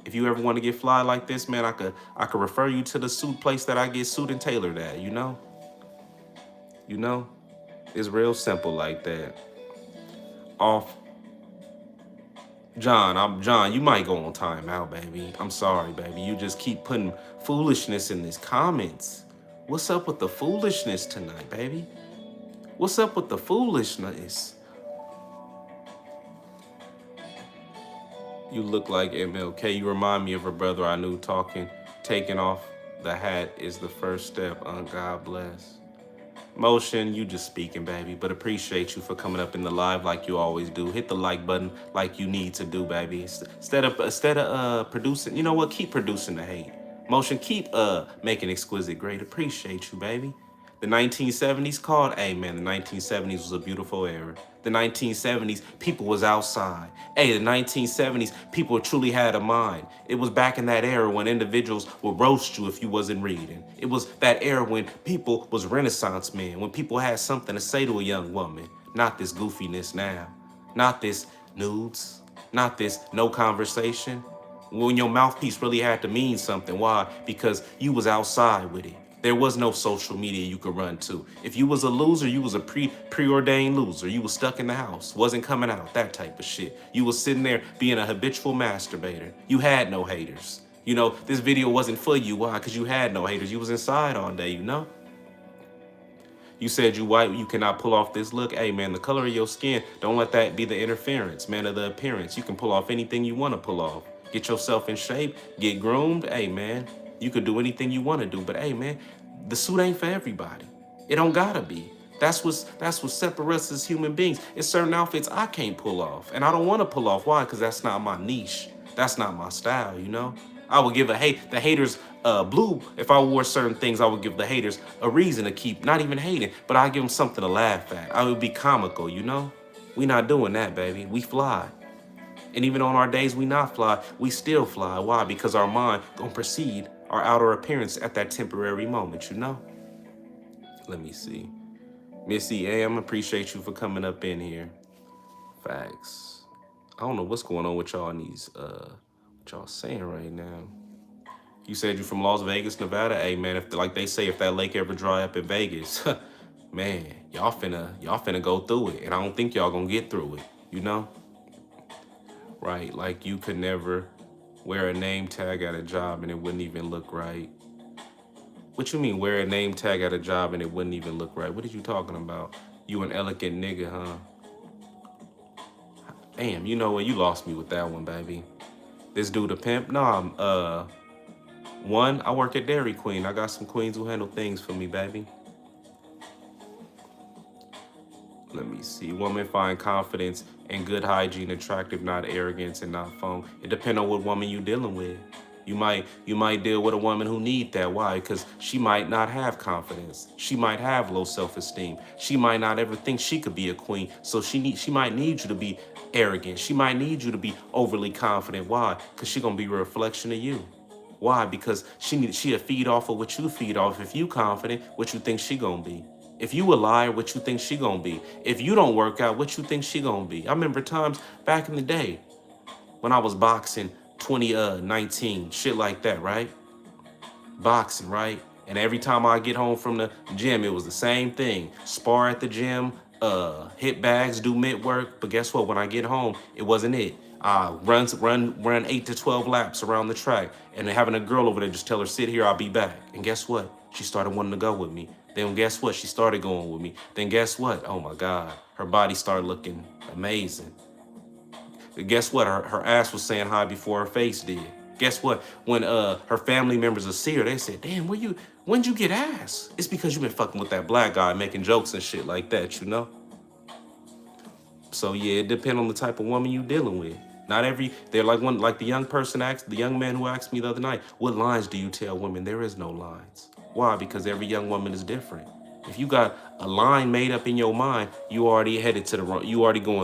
If you ever want to get fly like this, man, I could refer you to the suit place that I get suit and tailored at, you know? You know? It's real simple like that. John, you might go on timeout, baby. I'm sorry, baby. You just keep putting foolishness in these comments. What's up with the foolishness tonight, baby? What's up with the foolishness? You look like MLK. You remind me of a brother I knew taking off the hat is the first step. God bless. Motion, you just speaking, baby. But appreciate you for coming up in the live like you always do. Hit the like button like you need to do, baby. Instead of producing, you know what? Keep producing the hate. Motion, keep making exquisite great. Appreciate you, baby. The 1970s called, hey man, the 1970s was a beautiful era. The 1970s, people was outside. Hey, the 1970s, people truly had a mind. It was back in that era when individuals would roast you if you wasn't reading. It was that era when people was Renaissance men, when people had something to say to a young woman. Not this goofiness now. Not this nudes. Not this no conversation. When your mouthpiece really had to mean something. Why? Because you was outside with it. There was no social media you could run to. If you was a loser, you was a preordained loser. You was stuck in the house, wasn't coming out, that type of shit. You was sitting there being a habitual masturbator. You had no haters. You know, this video wasn't for you. Why? Because you had no haters. You was inside all day, you know? You said you white, you cannot pull off this look. Hey, man, the color of your skin, don't let that be the interference, man, of the appearance. You can pull off anything you want to pull off. Get yourself in shape, get groomed. Hey, man, you could do anything you want to do. But, hey, man, the suit ain't for everybody. It don't gotta be. That's what separates us as human beings. It's certain outfits I can't pull off. And I don't want to pull off. Why? Because that's not my niche. That's not my style, you know? I would give the haters blue. If I wore certain things, I would give the haters a reason to keep not even hating, but I give them something to laugh at. I would be comical, you know? We not doing that, baby. We fly. And even on our days we not fly, we still fly. Why? Because our mind gonna precede our outer appearance at that temporary moment, you know? Let me see. Missy AM, appreciate you for coming up in here. Facts. I don't know what's going on with y'all in these, what y'all saying right now. You said you from Las Vegas, Nevada. Hey man, if like they say, if that lake ever dry up in Vegas, man, y'all finna go through it. And I don't think y'all gonna get through it, you know? Right, like you could never wear a name tag at a job and it wouldn't even look right. What you mean wear a name tag at a job and it wouldn't even look right? What are you talking about? You an elegant nigga, huh? Damn, you know what? You lost me with that one, baby. This dude a pimp? No, one, I work at Dairy Queen. I got some queens who handle things for me, baby. Let me see. Women find confidence and good hygiene attractive, not arrogance and not phone. It depends on what woman you dealing with. You might deal with a woman who need that. Why? Because she might not have confidence. She might have low self-esteem. She might not ever think she could be a queen. So she might need you to be arrogant. She might need you to be overly confident. Why? Because she gonna be a reflection of you. Why? Because she'll feed off of what you feed off. If you confident, what you think she gonna be? If you a liar, what you think she gonna be? If you don't work out, what you think she gonna be? I remember times back in the day when I was boxing, 2019, shit like that, right? Boxing, right? And every time I get home from the gym, it was the same thing. Spar at the gym, hit bags, do mitt work. But guess what? When I get home, it wasn't it. Run 8 to 12 laps around the track, and having a girl over there just tell her, sit here, I'll be back. And guess what? She started wanting to go with me. Then guess what? She started going with me. Then guess what? Oh my God, her body started looking amazing. Guess what? Her ass was saying hi before her face did. Guess what? When her family members will see her, they said, damn, when'd you get ass? It's because you've been fucking with that black guy making jokes and shit like that, you know? So yeah, it depends on the type of woman you dealing with. They're like the young man who asked me the other night, what lines do you tell women? There is no lines. Why? Because every young woman is different. If you got a line made up in your mind, you already going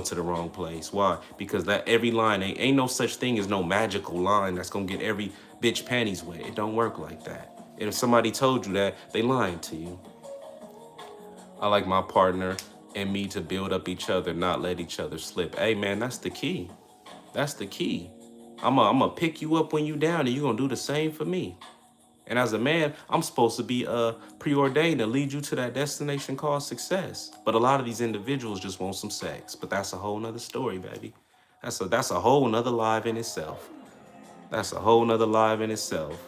to the wrong place. Why? Because that every line ain't no such thing as no magical line that's gonna get every bitch panties wet. It don't work like that. And if somebody told you that, they lying to you. I like my partner and me to build up each other, not let each other slip. Hey man, that's the key. That's the key. I'm gonna pick you up when you down and you're gonna do the same for me. And as a man, I'm supposed to be preordained to lead you to that destination called success. But a lot of these individuals just want some sex. But that's a whole nother story, baby. That's a whole nother live in itself. That's a whole nother live in itself.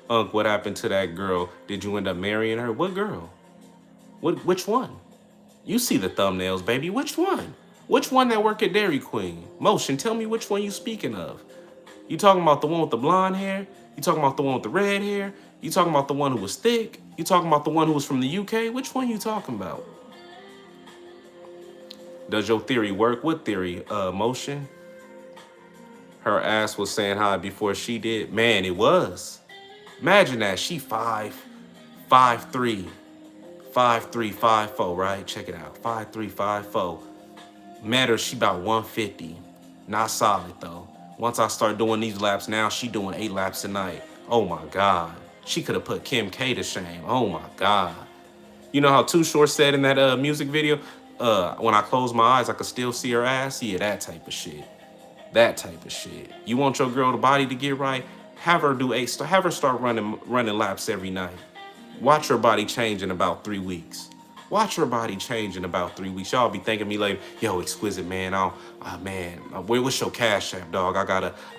Unc, what happened to that girl? Did you end up marrying her? What girl? Which one? You see the thumbnails, baby. Which one? Which one that work at Dairy Queen? Motion, tell me which one you speaking of. You talking about the one with the blonde hair? You talking about the one with the red hair? You talking about the one who was thick? You talking about the one who was from the UK? Which one you talking about? Does your theory work? What theory? Motion? Her ass was saying hi before she did. Man, it was. Imagine that. She 5'3", 5'3", 5'4", right? Check it out. 5'3", 5'4". Met her, she about 150. Not solid though. Once I start doing these laps now, she doing 8 laps a night. Oh my God. She could have put Kim K to shame. Oh my God. You know how Too Short said in that music video, when I close my eyes, I could still see her ass? Yeah, that type of shit. That type of shit. You want your girl body to get right? Have her do 8. Have her start running laps every night. Watch her body change in about 3 weeks. Watch her body change in about 3 weeks. Y'all be thanking me later. Yo, Exquisite, man. What's your cash app, dog? I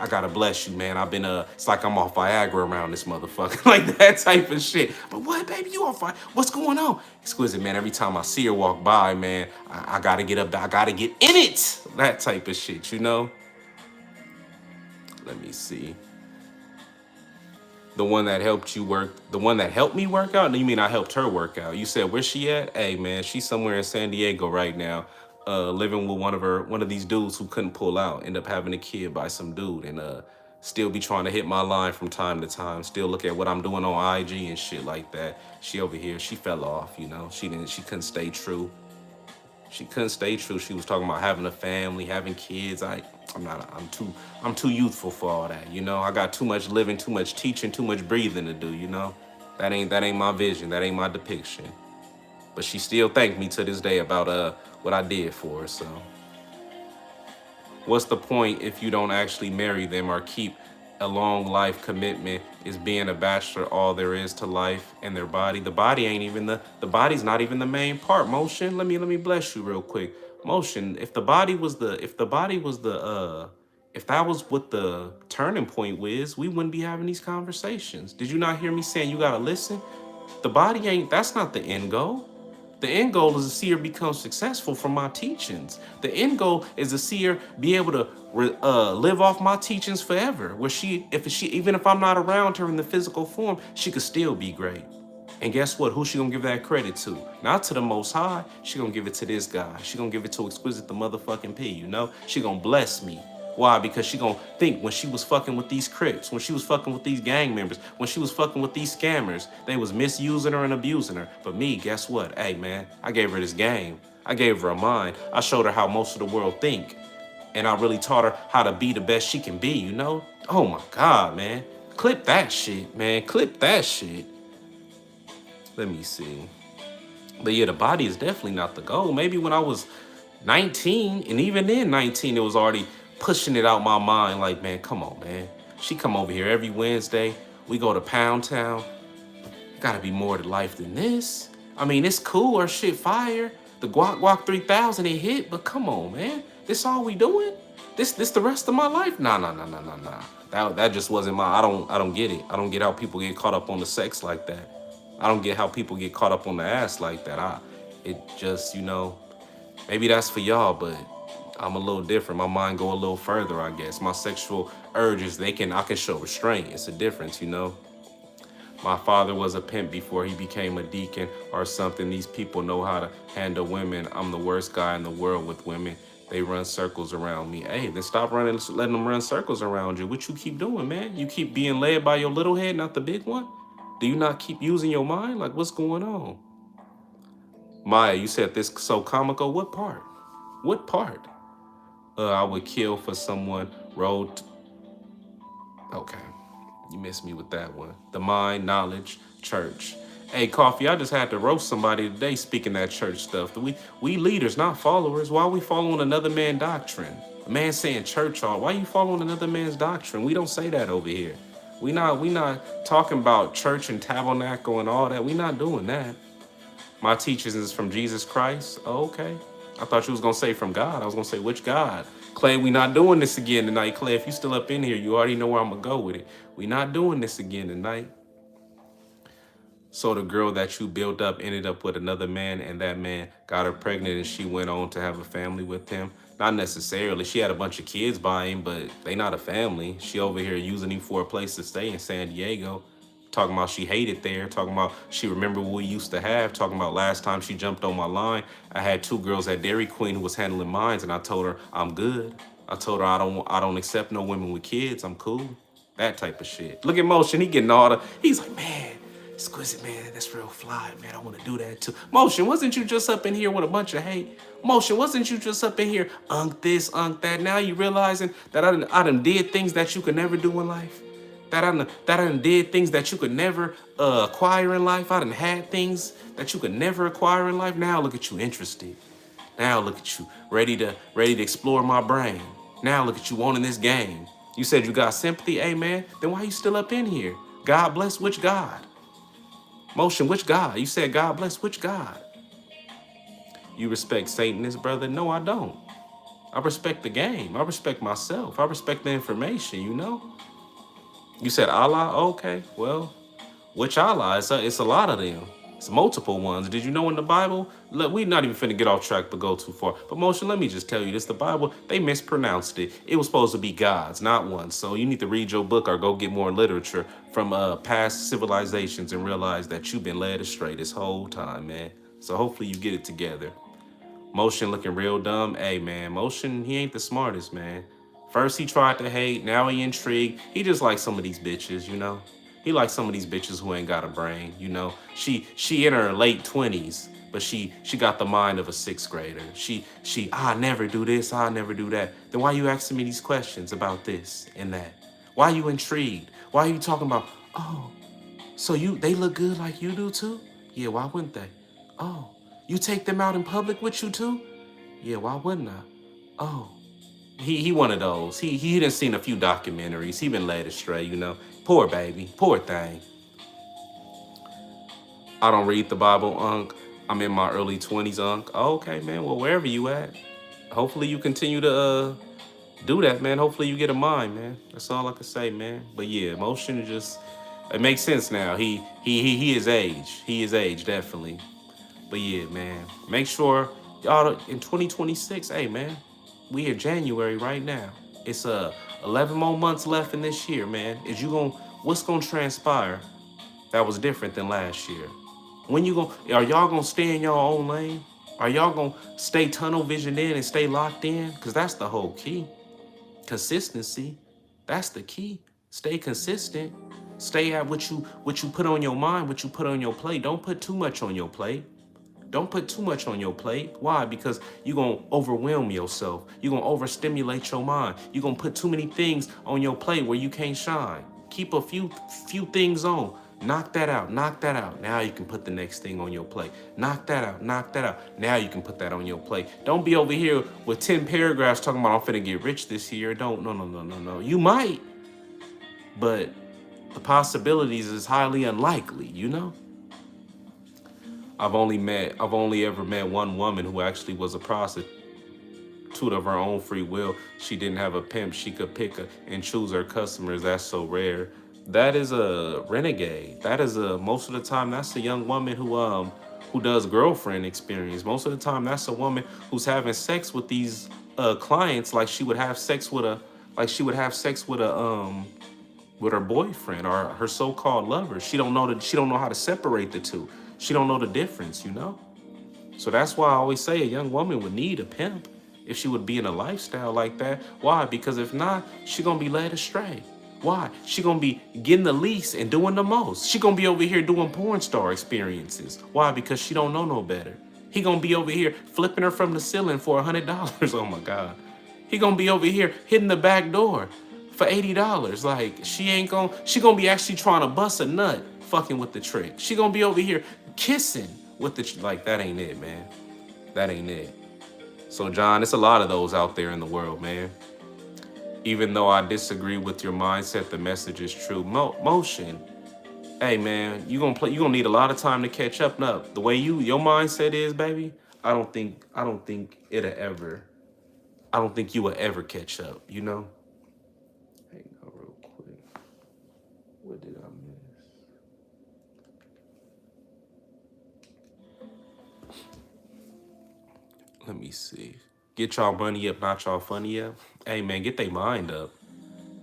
gotta bless you, man. I've been it's like I'm off Viagra around this motherfucker. Like that type of shit. But what, baby? You off Viagra? What's going on? Exquisite, man. Every time I see her walk by, man, I gotta get up. I gotta get in it. That type of shit, you know? Let me see. The one that helped you work, the one that helped me work out? No, you mean I helped her work out? You said, where's she at? Hey man, she's somewhere in San Diego right now, living with one of these dudes who couldn't pull out, end up having a kid by some dude, and still be trying to hit my line from time to time, still look at what I'm doing on IG and shit like that. She over here, she fell off, you know. She couldn't stay true. She couldn't stay true. She was talking about having a family, having kids. I'm too youthful for all that, you know. I got too much living, too much teaching, too much breathing to do, you know. That ain't my vision. That ain't my depiction. But she still thanked me to this day about what I did for her. So what's the point if you don't actually marry them or keep a long life commitment? Is being a bachelor all there is to life and their body? The body ain't even the body's not even the main part. Motion, let me bless you real quick. Motion, if the body was the if that was what the turning point was, we wouldn't be having these conversations. Did you not hear me saying you gotta listen? The body ain't, that's not the end goal. The end goal is to see her become successful from my teachings. The end goal is to see her be able to live off my teachings forever. Where even if I'm not around her in the physical form, she could still be great. And guess what? Who she gonna give that credit to? Not to the Most High. She gonna give it to this guy. She gonna give it to Exquisite the motherfucking P. You know? She gonna bless me. Why? Because she gonna think when she was fucking with these Crips, when she was fucking with these gang members, when she was fucking with these scammers, they was misusing her and abusing her. But me, guess what? Hey man, I gave her this game. I gave her a mind. I showed her how most of the world think. And I really taught her how to be the best she can be, you know? Oh my God, man. Clip that shit, man. Clip that shit. Let me see. But yeah, the body is definitely not the goal. Maybe when I was 19, and even then 19, it was already pushing it out my mind like, man, come on, man. She come over here every Wednesday. We go to Pound Town. Gotta be more to life than this. I mean, it's cool, her shit fire. The Guac 3000, it hit, but come on, man. This all we doing? This the rest of my life? Nah. That just wasn't my, I don't get it. I don't get how people get caught up on the sex like that. I don't get how people get caught up on the ass like that. It just, you know, maybe that's for y'all, but I'm a little different. My mind go a little further, I guess. My sexual urges, I can show restraint. It's a difference, you know. My father was a pimp before he became a deacon or something. These people know how to handle women. I'm the worst guy in the world with women. They run circles around me. Hey, then stop letting them run circles around you. What you keep doing, man? You keep being led by your little head, not the big one? Do you not keep using your mind? Like, what's going on? Maya, you said this so comical. What part? What part? I would kill for someone. Okay. You missed me with that one. The mind, knowledge, church. Hey, Coffee, I just had to roast somebody today speaking that church stuff. We leaders, not followers. Why are we following another man's doctrine? A man saying church all. Why are you following another man's doctrine? We don't say that over here. We not talking about church and tabernacle and all that. We not doing that. My teachings is from Jesus Christ. Oh, okay. I thought you was going to say from God. I was going to say, which God? Clay, we not doing this again tonight. Clay, if you still up in here, you already know where I'm going to go with it. We not doing this again tonight. So the girl that you built up ended up with another man, and that man got her pregnant, and she went on to have a family with him. Not necessarily. She had a bunch of kids by him, but they not a family. She over here using him for a place to stay in San Diego. Talking about she hated there. Talking about she remember what we used to have. Talking about last time she jumped on my line, I had 2 girls at Dairy Queen who was handling mines, and I told her I'm good. I told her I don't accept no women with kids. I'm cool. That type of shit. Look at Motion. He getting all the. He's like, man, Exquisite, man, that's real fly, man. I want to do that too. Motion, wasn't you just up in here with a bunch of hate? Motion, wasn't you just up in here, this, that? Now you realizing that I done did things that you could never do in life? That I done did things that you could never acquire in life? I done had things that you could never acquire in life? Now look at you interested. Now look at you, ready to explore my brain. Now look at you wanting this game. You said you got sympathy, hey man, then why you still up in here? God bless which God? Motion, which God? You said God bless which God? You respect Satanist, brother? No, I don't. I respect the game. I respect myself. I respect the information, you know? You said Allah? Okay, well, which Allah? It's a lot of them. It's multiple ones. Did you know in the Bible? Look, we not even finna get off track but go too far. But Motion, let me just tell you this. The Bible, they mispronounced it. It was supposed to be gods, not one. So you need to read your book or go get more literature from past civilizations and realize that you've been led astray this whole time, man. So hopefully you get it together. Motion looking real dumb. Hey, man, Motion, he ain't the smartest, man. First he tried to hate, now he intrigued. He just like some of these bitches, you know? He like some of these bitches who ain't got a brain, you know? She in her late 20s, but she got the mind of a 6th grader. I never do this, I never do that. Then why you asking me these questions about this and that? Why you intrigued? Why are you talking about, oh, so they look good like you do too? Yeah, why wouldn't they? Oh, you take them out in public with you too? Yeah, why wouldn't I? Oh, he one of those. He done seen a few documentaries. He been led astray, you know. Poor baby, poor thing. I don't read the Bible, Unc. I'm in my early 20s, Unc. Oh, okay, man. Well, wherever you at, hopefully you continue to do that, man. Hopefully you get a mind, man. That's all I can say, man. But yeah, Motion just it makes sense now. He is age. He is age, definitely. But yeah, man. Make sure y'all in 2026, hey man, we in January right now. It's 11 more months left in this year, man. What's gonna transpire that was different than last year? Are y'all gonna stay in your own lane? Are y'all gonna stay tunnel visioned in and stay locked in? Because that's the whole key. Consistency. That's the key. Stay consistent. Stay at what you put on your mind, what you put on your plate. Don't put too much on your plate. Don't put too much on your plate. Why? Because you're going to overwhelm yourself. You're going to overstimulate your mind. You're going to put too many things on your plate where you can't shine. Keep a few things on. Knock that out. Knock that out. Now you can put the next thing on your plate. Knock that out. Knock that out. Now you can put that on your plate. Don't be over here with 10 paragraphs talking about I'm finna get rich this year. Don't. No. You might, but the possibilities is highly unlikely, you know? I've only ever met one woman who actually was a prostitute of her own free will. She didn't have a pimp. She could pick and choose her customers. That's so rare. That is a renegade. That is most of the time that's a young woman who does girlfriend experience. Most of the time that's a woman who's having sex with these clients like she would have sex with with her boyfriend or her so-called lover. She don't know how to separate the two. She don't know the difference, you know? So that's why I always say a young woman would need a pimp if she would be in a lifestyle like that. Why? Because if not, she gonna be led astray. Why? She gonna be getting the least and doing the most. She gonna be over here doing porn star experiences. Why? Because she don't know no better. He gonna be over here flipping her from the ceiling for $100. Oh my God. He gonna be over here hitting the back door for $80. Like she gonna be actually trying to bust a nut fucking with the trick. She gonna be over here kissing with like that ain't it, man. That ain't it. So John, it's a lot of those out there in the world, man. Even though I disagree with your mindset, the message is true. Motion. Hey man, you gonna need a lot of time to catch up. No, the way your mindset is, baby, I don't think you will ever catch up, you know? Hang on real quick. What did I miss? Let me see. Get y'all money up, not y'all funny up. Hey man, get their mind up.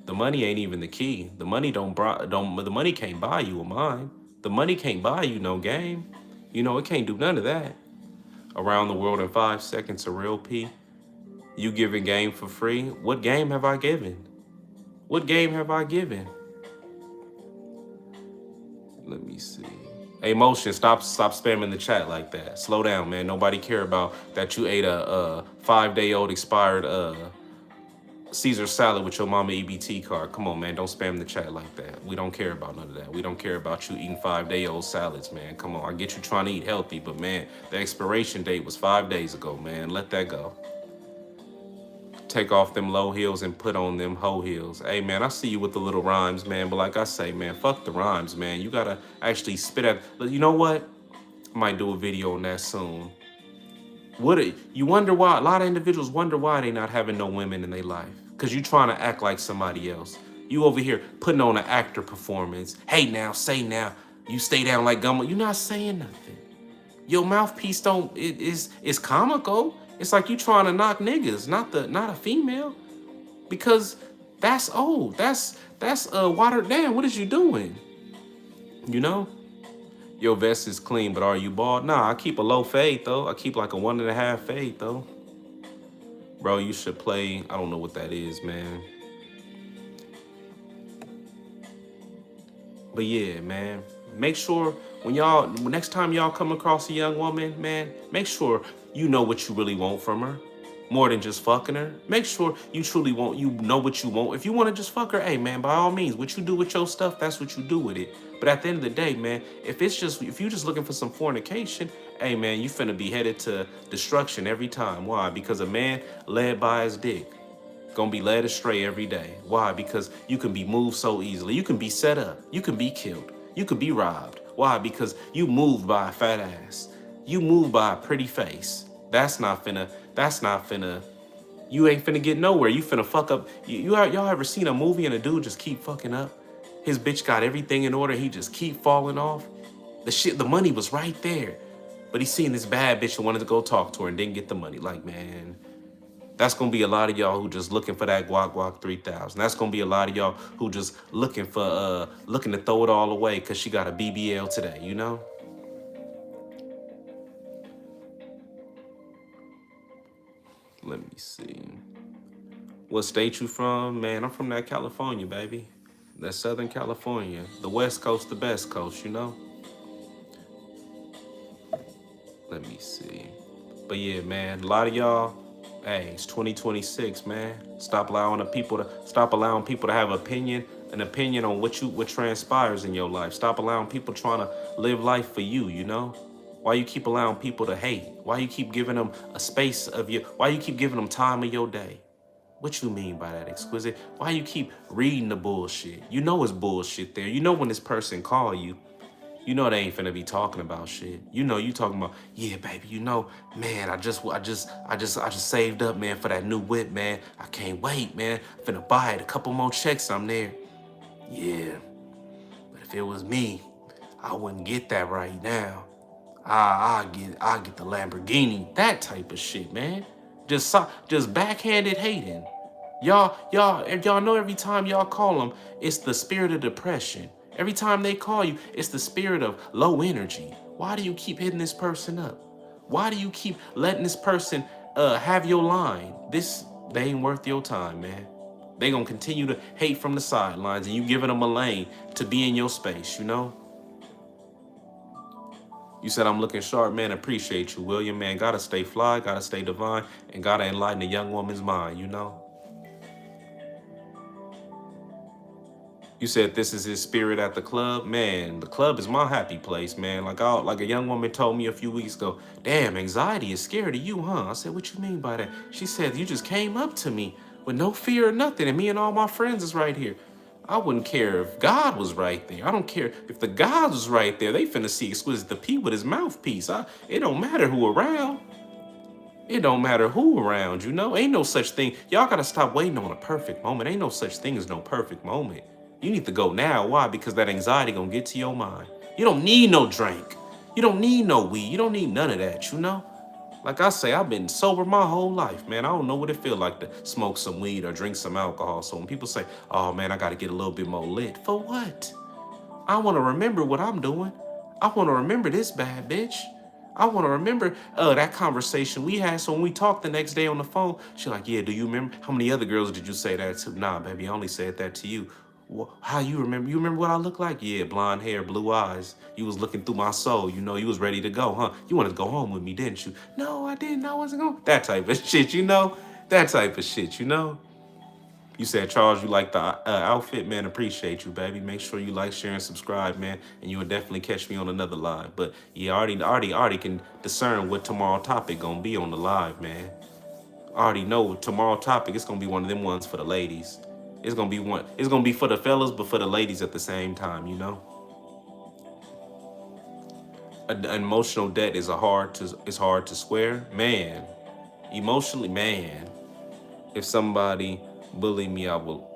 The money ain't even the key. The money don't the money can't buy you a mind. The money can't buy you no game. You know, it can't do none of that. Around the world in 5 seconds, a real P. You giving game for free? What game have I given? What game have I given? Let me see. Hey, Motion, stop spamming the chat like that. Slow down, man. Nobody care about that you ate a 5-day-old expired Caesar salad with your mama EBT card. Come on, man. Don't spam the chat like that. We don't care about none of that. We don't care about you eating 5-day-old salads, man. Come on. I get you trying to eat healthy, but man, the expiration date was 5 days ago, man. Let that go. Take off them low heels and put on them hoe heels. Hey, man, I see you with the little rhymes, man. But like I say, man, fuck the rhymes, man. You gotta actually spit at. You know what? I might do a video on that soon. You wonder why? A lot of individuals wonder why they not having no women in their life. Cause you trying to act like somebody else. You over here putting on an actor performance. Hey, now, say now. You stay down like Gummo. You not saying nothing. Your mouthpiece don't. It's comical. It's like you trying to knock niggas, not a female, because that's old. That's watered down. What is you doing? You know, your vest is clean, but are you bald? Nah, I keep a low fade though. I keep like a 1.5 fade though. Bro, you should play. I don't know what that is, man. But yeah, man. Make sure next time y'all come across a young woman, man, make sure you know what you really want from her. More than just fucking her. Make sure you truly know what you want. If you want to just fuck her, hey man, by all means, what you do with your stuff, that's what you do with it. But at the end of the day, man, if you just looking for some fornication, hey man, you finna be headed to destruction every time. Why? Because a man led by his dick gonna be led astray every day. Why? Because you can be moved so easily. You can be set up. You can be killed. You could be robbed. Why? Because you moved by a fat ass. You moved by a pretty face. That's not finna. You ain't finna get nowhere. You finna fuck up. Y'all ever seen a movie and a dude just keep fucking up? His bitch got everything in order. He just keep falling off. The money was right there. But he seen this bad bitch and wanted to go talk to her and didn't get the money. Like, man, that's going to be a lot of y'all who just looking for that guac 3000. That's going to be a lot of y'all who just looking to throw it all away because she got a BBL today, you know? Let me see. What state you from? Man, I'm from that California, baby. That Southern California. The West Coast, the best coast, you know? Let me see. But yeah, man, a lot of y'all, hey, it's 2026, man. Stop allowing people to have an opinion on what transpires in your life. Stop allowing people trying to live life for you, you know? Why you keep allowing people to hate? Why you keep giving them why you keep giving them time of your day? What you mean by that, Exquisite? Why you keep reading the bullshit? You know it's bullshit there. You know when this person call you, you know they ain't finna be talking about shit. You know you talking about, yeah, baby, you know, man, I just saved up, man, for that new whip, man. I can't wait, man. I'm finna buy it. A couple more checks, I'm there. Yeah, but if it was me, I wouldn't get that right now. I get the Lamborghini, that type of shit, man. Just backhanded hating. Y'all know every time y'all call them, it's the spirit of depression. Every time they call you, it's the spirit of low energy. Why do you keep hitting this person up? Why do you keep letting this person have your line? They ain't worth your time, man. They gonna continue to hate from the sidelines and you giving them a lane to be in your space, you know? You said I'm looking sharp, man. Appreciate you, William, man. Gotta stay fly, gotta stay divine, and gotta enlighten a young woman's mind, you know? You said this is his spirit at the club. Man, the club is my happy place, man. Like a young woman told me a few weeks ago, damn, anxiety is scared of you, huh? I said, what you mean by that? She said, you just came up to me with no fear or nothing, and me and all my friends is right here. I wouldn't care if God was right there. I don't care if the God was right there. They finna see Exquisite the P with his mouthpiece. It don't matter who around. It don't matter who around, you know? Ain't no such thing. Y'all gotta stop waiting on a perfect moment. Ain't no such thing as no perfect moment. You need to go now. Why? Because that anxiety gonna get to your mind. You don't need no drink. You don't need no weed. You don't need none of that, you know? Like I say, I've been sober my whole life, man. I don't know what it feel like to smoke some weed or drink some alcohol. So when people say, "Oh man, I got to get a little bit more lit," for what? I want to remember what I'm doing. I want to remember this bad bitch. I want to remember that conversation we had. So when we talked the next day on the phone, she like, "Yeah, do you remember how many other girls did you say that to?" Nah, baby, I only said that to you. How you remember? You remember what I look like? Yeah, blonde hair, blue eyes. You was looking through my soul. You know, you was ready to go, huh? You wanted to go home with me, didn't you? No, I didn't. I wasn't going. That type of shit, you know? That type of shit, you know? You said, Charles, you like the outfit, man. Appreciate you, baby. Make sure you like, share, and subscribe, man. And you will definitely catch me on another live. But yeah, already can discern what tomorrow topic gonna be on the live, man. I already know tomorrow topic. It's gonna be one of them ones for the ladies. It's gonna be one. It's gonna be for the fellas, but for the ladies at the same time. You know, an emotional debt is hard to square, man. Emotionally, man. If somebody bully me, I will.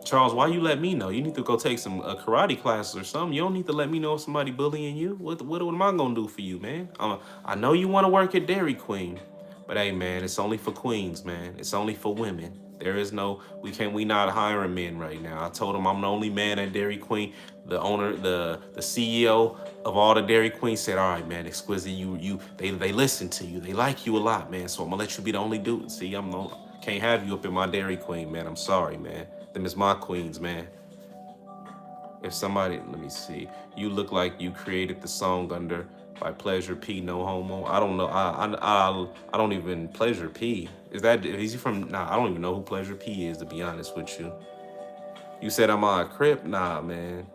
Charles, why you let me know? You need to go take some karate classes or something. You don't need to let me know if somebody bullying you. What am I gonna do for you, man? I know you want to work at Dairy Queen, but hey, man, it's only for queens, man. It's only for women. There is no, we not hiring men right now. I told him I'm the only man at Dairy Queen. The owner, the CEO of all the Dairy Queen said, "All right, man, Exquisite, they listen to you. They like you a lot, man. So I'm gonna let you be the only dude. See, can't have you up in my Dairy Queen, man. I'm sorry, man. Them is my queens, man. If somebody, let me see, you look like you created the song under by Pleasure P, No Homo. I don't know. I don't even Pleasure P. Is he from? Nah, I don't even know who Pleasure P is, to be honest with you. You said I'm on a Crip? Nah, man.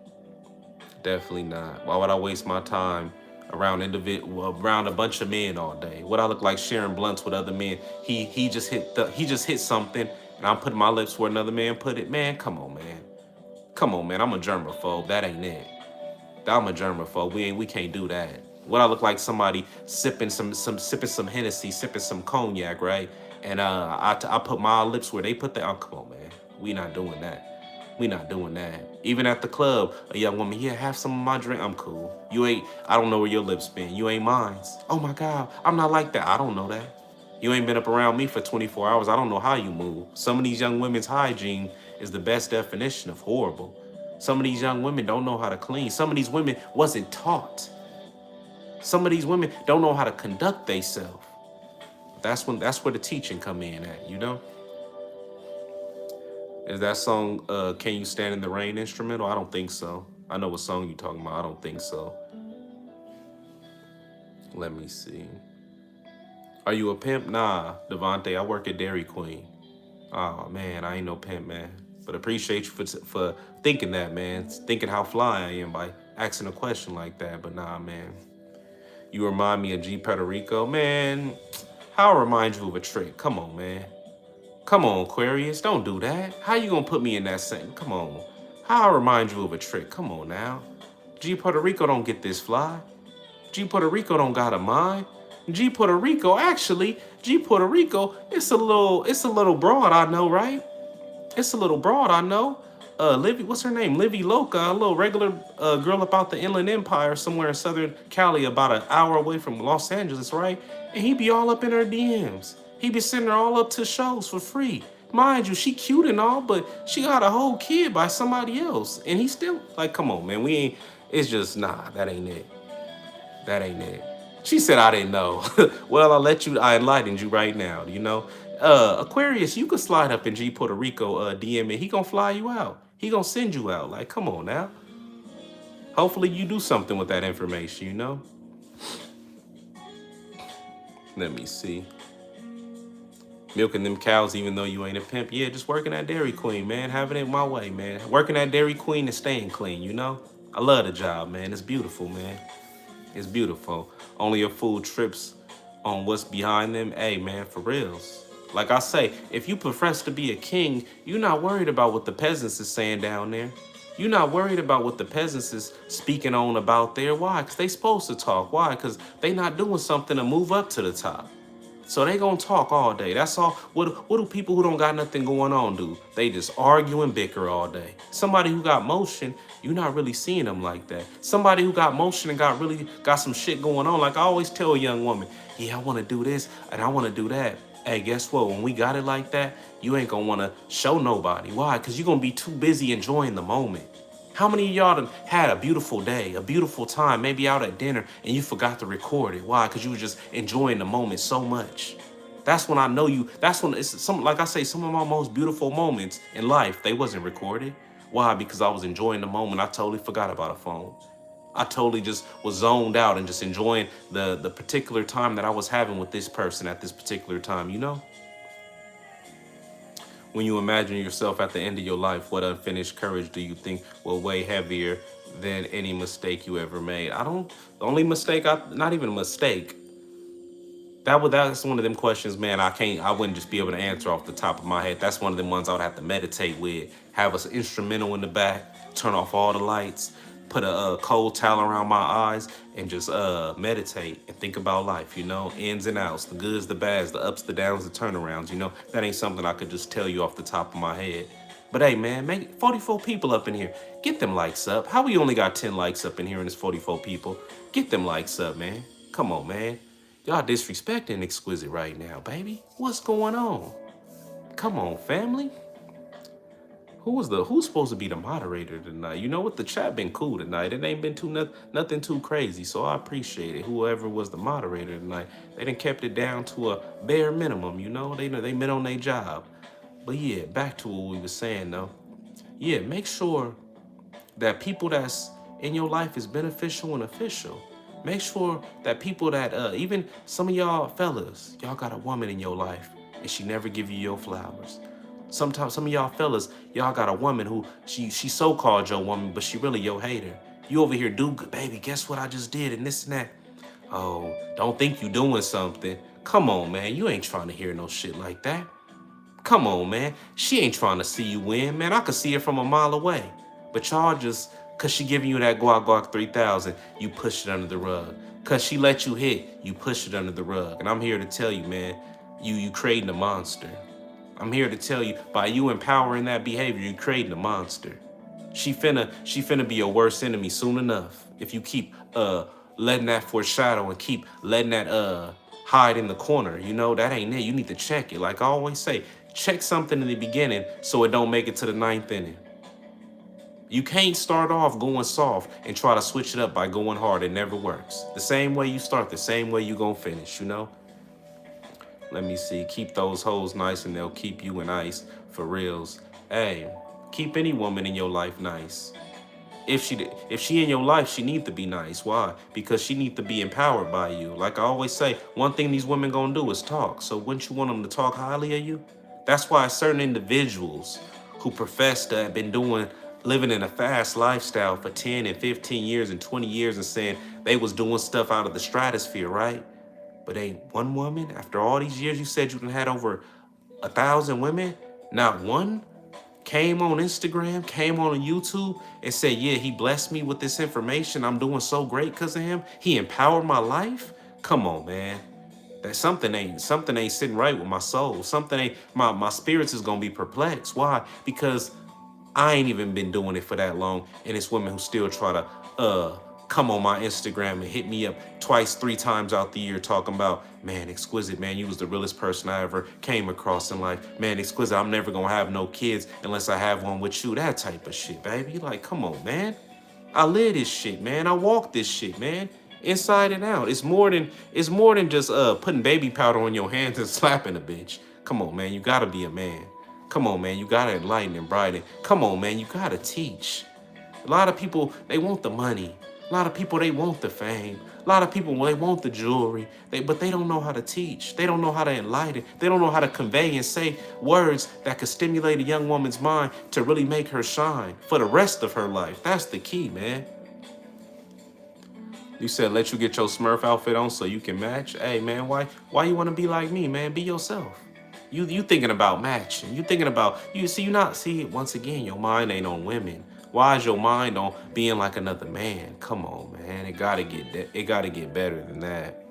Definitely not. Why would I waste my time around a bunch of men all day? What I look like sharing blunts with other men? He just hit something, and I'm putting my lips where another man put it. Man, come on, man. Come on, man. I'm a germaphobe. That ain't it. I'm a germaphobe. We can't do that. What I look like somebody sipping some Hennessy, sipping some cognac, right? And I put my lips where they put that. Oh, come on, man. We not doing that. We not doing that. Even at the club, a young woman, yeah, have some of my drink. I'm cool. You ain't, I don't know where your lips been. You ain't mine. Oh my God, I'm not like that. I don't know that. You ain't been up around me for 24 hours. I don't know how you move. Some of these young women's hygiene is the best definition of horrible. Some of these young women don't know how to clean. Some of these women wasn't taught. Some of these women don't know how to conduct themselves. That's where the teaching come in at, you know? Is that song Can You Stand in the Rain instrumental? I don't think so. I know what song you talking about. I don't think so. Let me see. Are you a pimp? Nah, Devontae, I work at Dairy Queen. Oh man, I ain't no pimp, man. But appreciate you for thinking that, man. Thinking how fly I am by asking a question like that. But nah, man. You remind me of G Puerto Rico. Man, how I remind you of a trick? Come on, man. Come on, Aquarius. Don't do that. How you gonna put me in that sentence? Come on. How I remind you of a trick? Come on now. G Puerto Rico don't get this fly. G Puerto Rico don't got a mind. G Puerto Rico, actually, G Puerto Rico, it's a little broad, I know, right? It's a little broad, I know. Livy, what's her name? Livy Loca, a little regular girl about the Inland Empire somewhere in Southern Cali, about an hour away from Los Angeles, right? And he be all up in her DMs. He be sending her all up to shows for free. Mind you, she cute and all, but she got a whole kid by somebody else. And he still, like, come on, man, we ain't, it's just, nah, that ain't it. That ain't it. She said, I didn't know. Well, I enlightened you right now, you know? Aquarius, you could slide up in G Puerto Rico DM and he gonna fly you out. He gonna send you out. Like, come on now. Hopefully you do something with that information, you know? Let me see. Milking them cows even though you ain't a pimp. Yeah, just working at Dairy Queen, man. Having it my way, man. Working at Dairy Queen and staying clean, you know? I love the job, man. It's beautiful, man. It's beautiful. Only a fool trips on what's behind them. Hey, man, for reals. Like I say, if you profess to be a king, you're not worried about what the peasants is saying down there. You're not worried about what the peasants is speaking on about there. Why? Because they supposed to talk. Why? Because they not doing something to move up to the top. So they gonna talk all day. That's all. What do people who don't got nothing going on do? They just argue and bicker all day. Somebody who got motion, you're not really seeing them like that. Somebody who got motion and got some shit going on. Like I always tell a young woman, yeah, I want to do this and I want to do that. Hey, guess what? When we got it like that, you ain't gonna want to show nobody. Why? Because you're gonna be too busy enjoying the moment. How many of y'all done had a beautiful day, a beautiful time, maybe out at dinner, and you forgot to record it? Why? Because you were just enjoying the moment so much. That's when I know you. That's when it's some, like I say, some of my most beautiful moments in life, they wasn't recorded. Why? Because I was enjoying the moment. I totally forgot about a phone. I totally just was zoned out and just enjoying the particular time that I was having with this person at this particular time, you know? When you imagine yourself at the end of your life, what unfinished courage do you think will weigh heavier than any mistake you ever made? The only mistake, not even a mistake. That's one of them questions, man, I wouldn't just be able to answer off the top of my head. That's one of them ones I would have to meditate with. Have an instrumental in the back, turn off all the lights, put a cold towel around my eyes, and just meditate and think about life, you know, ins and outs, the goods, the bads, the ups, the downs, the turnarounds, you know. That ain't something I could just tell you off the top of my head. But hey, man, make 44 people up in here. Get them likes up. How we only got 10 likes up in here and it's 44 people? Get them likes up, man. Come on, man. Y'all disrespecting Exquisite right now, baby. What's going on? Come on, family. Who's supposed to be the moderator tonight? You know what? The chat been cool tonight. It ain't been nothing too crazy, so I appreciate it. Whoever was the moderator tonight, they done kept it down to a bare minimum. You know, they been on their job. But yeah, back to what we was saying though. Yeah, make sure that people that's in your life is beneficial and official. Make sure that people that even some of y'all fellas, y'all got a woman in your life and she never give you your flowers. Sometimes some of y'all fellas, y'all got a woman who she so-called your woman, but she really your hater. You over here do good, baby. Guess what I just did and this and that. Oh, don't think you doing something. Come on, man. You ain't trying to hear no shit like that. Come on, man. She ain't trying to see you win, man. I could see it from a mile away. But y'all just, cause she giving you that Guac Guac 3000, you push it under the rug. Cause she let you hit, you push it under the rug. And I'm here to tell you, man, you creating a monster. I'm here to tell you, by you empowering that behavior, you creating a monster. She finna be your worst enemy soon enough. If you keep letting that foreshadow and keep letting that hide in the corner, you know, that ain't it. You need to check it. Like I always say, check something in the beginning so it don't make it to the 9th inning. You can't start off going soft and try to switch it up by going hard. It never works. The same way you start, the same way you gonna finish, you know? Let me see. Keep those hoes nice and they'll keep you in ice for reals. Hey, keep any woman in your life nice. If she in your life, she need to be nice. Why? Because she need to be empowered by you. Like I always say, one thing these women gonna do is talk. So wouldn't you want them to talk highly of you? That's why certain individuals who profess to have been living in a fast lifestyle for 10 and 15 years and 20 years and saying they was doing stuff out of the stratosphere, right? But ain't one woman, after all these years you said you done had over 1,000 women, not one came on Instagram, came on YouTube and said, yeah, he blessed me with this information. I'm doing so great because of him. He empowered my life. Come on, man. That something ain't sitting right with my soul. Something ain't, my spirits is gonna be perplexed. Why? Because I ain't even been doing it for that long. And it's women who still try to come on my Instagram and hit me up twice, 3 times out the year talking about, man, Exquisite, man, you was the realest person I ever came across in life. Man, Exquisite, I'm never gonna have no kids unless I have one with you. That type of shit, baby. Like, come on, man. I live this shit, man. I walk this shit, man. Inside and out. It's more than just putting baby powder on your hands and slapping a bitch. Come on, man. You gotta be a man. Come on, man. You gotta enlighten and brighten. Come on, man. You gotta teach. A lot of people, they want the money. A lot of people, they want the fame. A lot of people, they want the jewelry, but they don't know how to teach. They don't know how to enlighten. They don't know how to convey and say words that could stimulate a young woman's mind to really make her shine for the rest of her life. That's the key, man. You said let you get your Smurf outfit on so you can match. Hey, man, why you want to be like me, man? Be yourself. You thinking about matching. You thinking about, once again, your mind ain't on women. Why is your mind on being like another man? Come on, man. It gotta get better than that.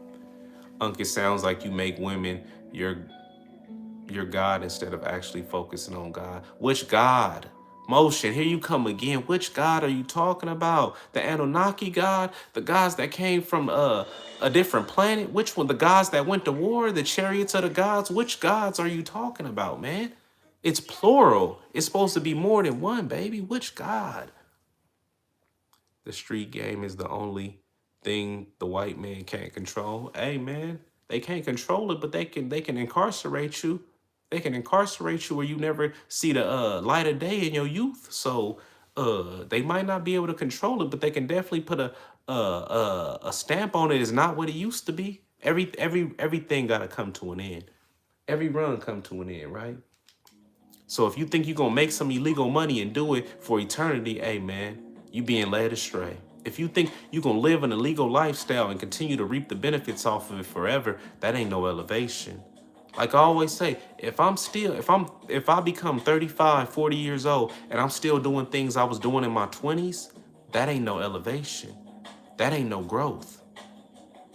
It sounds like you make women your God instead of actually focusing on God. Which God? Motion, here you come again. Which God are you talking about? The Anunnaki God? The gods that came from a different planet? Which one? The gods that went to war? The chariots of the gods? Which gods are you talking about, man? It's plural. It's supposed to be more than one, baby. Which God? The street game is the only thing the white man can't control. Hey, man, they can't control it, but they can incarcerate you. They can incarcerate you where you never see the light of day in your youth. So they might not be able to control it, but they can definitely put a stamp on it. It's not what it used to be. Everything got to come to an end. Every run come to an end, right? So if you think you're gonna make some illegal money and do it for eternity, hey man, you being led astray. If you think you're gonna live an illegal lifestyle and continue to reap the benefits off of it forever, that ain't no elevation. Like I always say, if I become 35, 40 years old and I'm still doing things I was doing in my 20s, that ain't no elevation. That ain't no growth.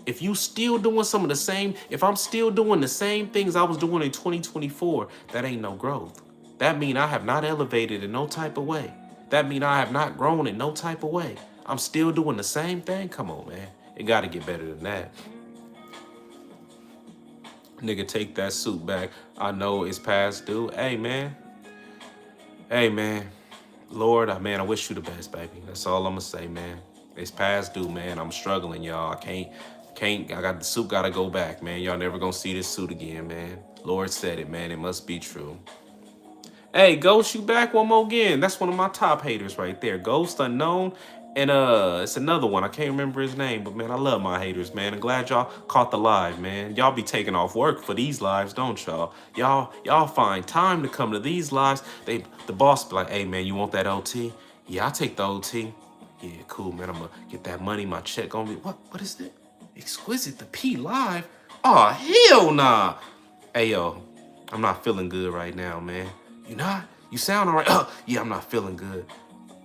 If you still doing some of the same, if I'm still doing the same things I was doing in 2024, that ain't no growth. That mean I have not elevated in no type of way. That mean I have not grown in no type of way. I'm still doing the same thing. Come on, man. It got to get better than that. Nigga, take that suit back. I know it's past due. Hey, man. Hey, man. Lord, man, I wish you the best, baby. That's all I'm going to say, man. It's past due, man. I'm struggling, y'all. I got the suit got to go back, man. Y'all never going to see this suit again, man. Lord said it, man. It must be true. Hey, Ghost, you back one more again. That's one of my top haters right there. Ghost Unknown. And it's another one. I can't remember his name, but man, I love my haters, man. I'm glad y'all caught the live, man. Y'all be taking off work for these lives, don't y'all? Y'all find time to come to these lives. The boss be like, hey man, you want that OT? Yeah, I'll take the OT. Yeah, cool, man. I'm gonna get that money, my check on me. What is that? Exquisite the P live? Oh, hell nah. Hey yo, I'm not feeling good right now, man. You not? You sound all right. Oh, yeah, I'm not feeling good.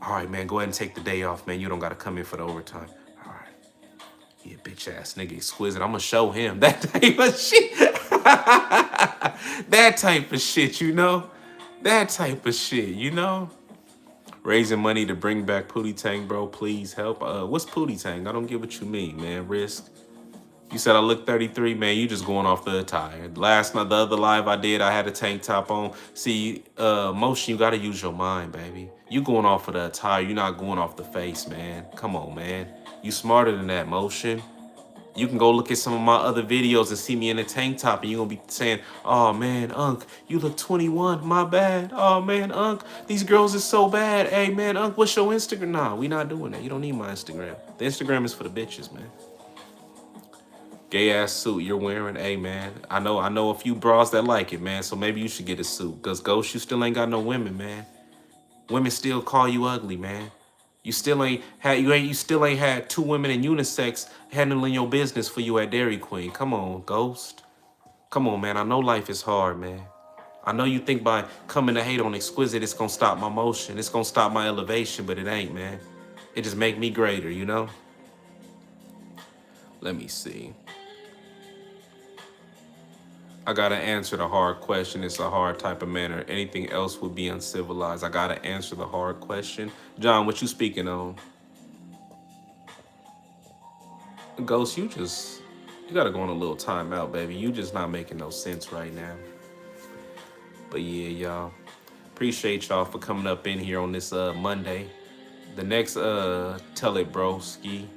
All right, man, go ahead and take the day off, man. You don't got to come in for the overtime. All right. Yeah, bitch ass nigga Exquisite. I'm going to show him that type of shit. That type of shit, you know? That type of shit, you know? Raising money to bring back Pootie Tang, bro. Please help. What's Pootie Tang? I don't get what you mean, man. Risk. You said I look 33, man. You just going off the attire. Last night, the other live I did, I had a tank top on. See, Motion, you gotta use your mind, baby. You going off of the attire. You're not going off the face, man. Come on, man. You smarter than that, Motion. You can go look at some of my other videos and see me in a tank top, and you're gonna be saying, oh man, Unc, you look 21, my bad. Oh man, Unc, these girls is so bad. Hey man, Unc, what's your Instagram? Nah, we not doing that. You don't need my Instagram. The Instagram is for the bitches, man. Gay ass suit you're wearing. Hey man, I know a few bras that like it, man. So maybe you should get a suit. Cause Ghost, you still ain't got no women, man. Women still call you ugly, man. You still ain't had two women in unisex handling your business for you at Dairy Queen. Come on, Ghost. Come on, man. I know life is hard, man. I know you think by coming to hate on Exquisite, it's gonna stop my motion. It's gonna stop my elevation, but it ain't, man. It just make me greater, you know? Let me see. I gotta answer the hard question. It's a hard type of manner. Anything else would be uncivilized. I gotta answer the hard question. John, what you speaking on? Ghost, you gotta go on a little timeout, baby. You just not making no sense right now. But yeah, y'all. Appreciate y'all for coming up in here on this Monday. The next tell it broski.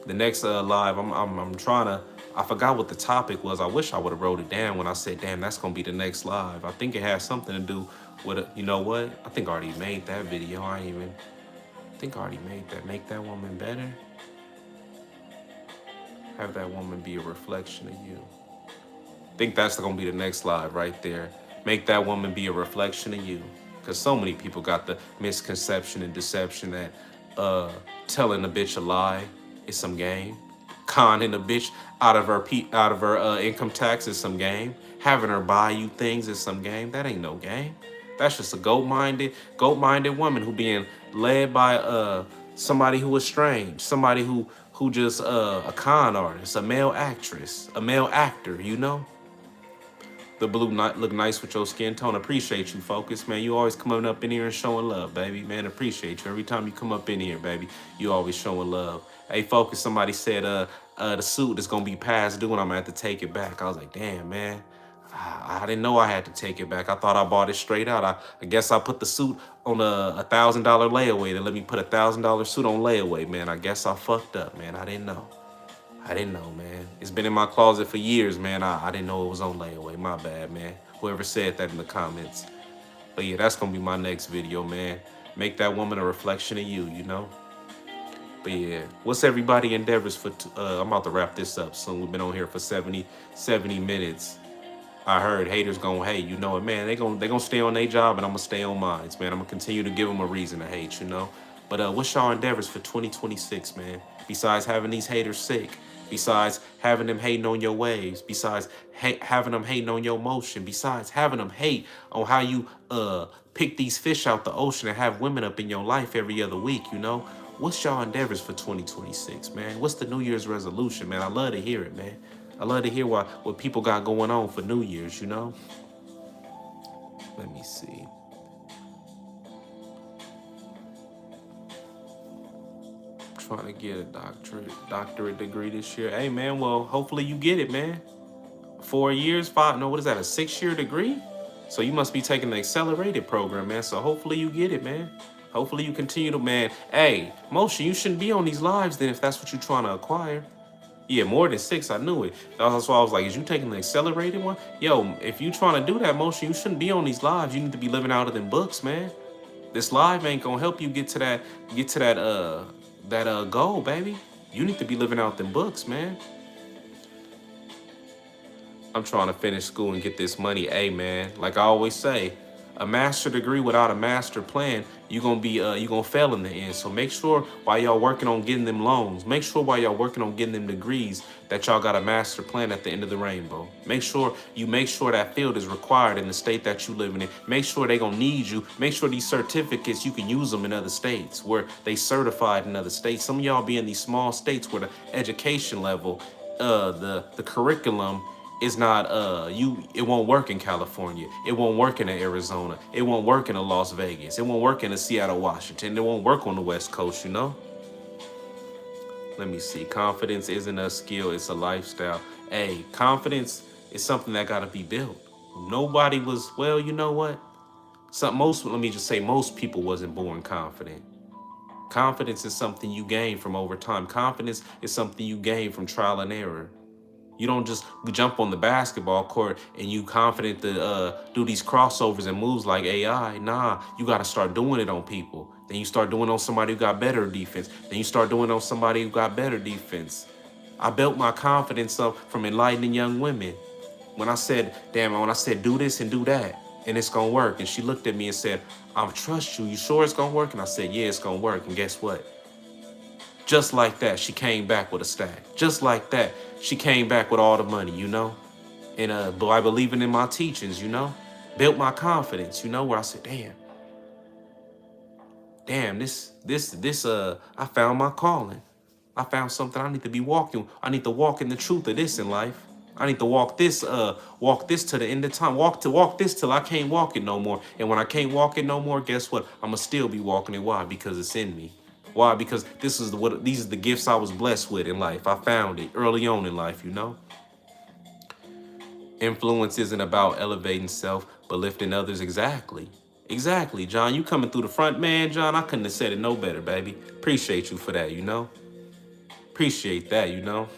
The next live, I'm trying to. I forgot what the topic was. I wish I would have wrote it down when I said, "Damn, that's gonna be the next live." I think it has something to do with you know what? I think I already made that video. I think I already made that. Make that woman better. Have that woman be a reflection of you. I think that's gonna be the next live right there. Make that woman be a reflection of you. Cause so many people got the misconception and deception that telling a bitch a lie is some game. Conning a bitch out of her income tax is some game. Having her buy you things is some game. That ain't no game. That's just a goat-minded woman who being led by somebody who is strange, somebody who who just a con artist, a male actress, a male actor, you know? The blue look nice with your skin tone. Appreciate you, Focus, man. You always coming up in here and showing love, baby. Man, appreciate you. Every time you come up in here, baby, you always showing love. Hey, Focus, somebody said the suit is gonna be past due and I'm gonna have to take it back. I was like, damn, man. I didn't know I had to take it back. I thought I bought it straight out. I guess I put the suit on a $1,000 layaway. They let me put $1,000 suit on layaway, man. I guess I fucked up, man. I didn't know. I didn't know, man. It's been in my closet for years, man. I didn't know it was on layaway. My bad, man. Whoever said that in the comments. But yeah, that's gonna be my next video, man. Make that woman a reflection of you, you know? But yeah, what's everybody endeavors for, I'm about to wrap this up soon. We've been on here for 70 minutes. I heard haters gonna hate, you know it, man. They gonna stay on their job and I'm gonna stay on mine, man. I'm gonna continue to give them a reason to hate, you know? But what's y'all endeavors for 2026, man? Besides having these haters sick, besides having them hating on your waves, besides having them hating on your motion, besides having them hate on how you pick these fish out the ocean and have women up in your life every other week, you know? What's y'all endeavors for 2026, man? What's the New Year's resolution, man? I love to hear it, man. I love to hear what people got going on for New Year's, you know? Let me see. Trying to get a doctorate degree this year. Hey, man, well, hopefully you get it, man. 4 years, what is that, a 6-year degree? So you must be taking the accelerated program, man. So hopefully you get it, man. Hopefully you continue to, man. Hey, Motion, you shouldn't be on these lives then if that's what you're trying to acquire. Yeah, more than 6, I knew it. That's why I was like, is you taking the accelerated one? Yo, if you trying to do that, Motion, you shouldn't be on these lives. You need to be living out of them books, man. This live ain't gonna help you get to that goal, baby. You need to be living out them books, man. I'm trying to finish school and get this money. Hey, man, like I always say, a master degree without a master plan, you're gonna fail in the end. So make sure while y'all working on getting them loans, make sure while y'all working on getting them degrees that y'all got a master plan at the end of the rainbow. Make sure that field is required in the state that you living in. Make sure they gonna need you. Make sure these certificates, you can use them in other states where they certified in other states. Some of y'all be in these small states where the education level, the curriculum is not it won't work in California. It won't work in Arizona. It won't work in Las Vegas. It won't work in Seattle, Washington. It won't work on the West Coast, you know? Let me see. Confidence isn't a skill, it's a lifestyle. Hey, confidence is something that gotta be built. Nobody was, well, you know what? Let me just say most people wasn't born confident. Confidence is something you gain from over time. Confidence is something you gain from trial and error. You don't just jump on the basketball court and you confident to do these crossovers and moves like AI. Nah, you got to start doing it on people. Then you start doing it on somebody who got better defense. Then you start doing it on somebody who got better defense. I built my confidence up from enlightening young women. When I said do this and do that and it's going to work. And she looked at me and said, I trust you. You sure it's going to work? And I said, yeah, it's going to work. And guess what? Just like that, she came back with a stack. Just like that, she came back with all the money, you know? And by believing in my teachings, you know? Built my confidence, you know, where I said, damn, I found my calling. I found something I need to be walking. I need to walk in the truth of this in life. I need to walk this to the end of time. Walk this till I can't walk it no more. And when I can't walk it no more, guess what? I'ma still be walking it. Why? Because it's in me. Why? Because these are the gifts I was blessed with in life. I found it early on in life, you know? Influence isn't about elevating self, but lifting others. Exactly. Exactly, John. You coming through the front, man, John. I couldn't have said it no better, baby. Appreciate you for that, you know? Appreciate that, you know?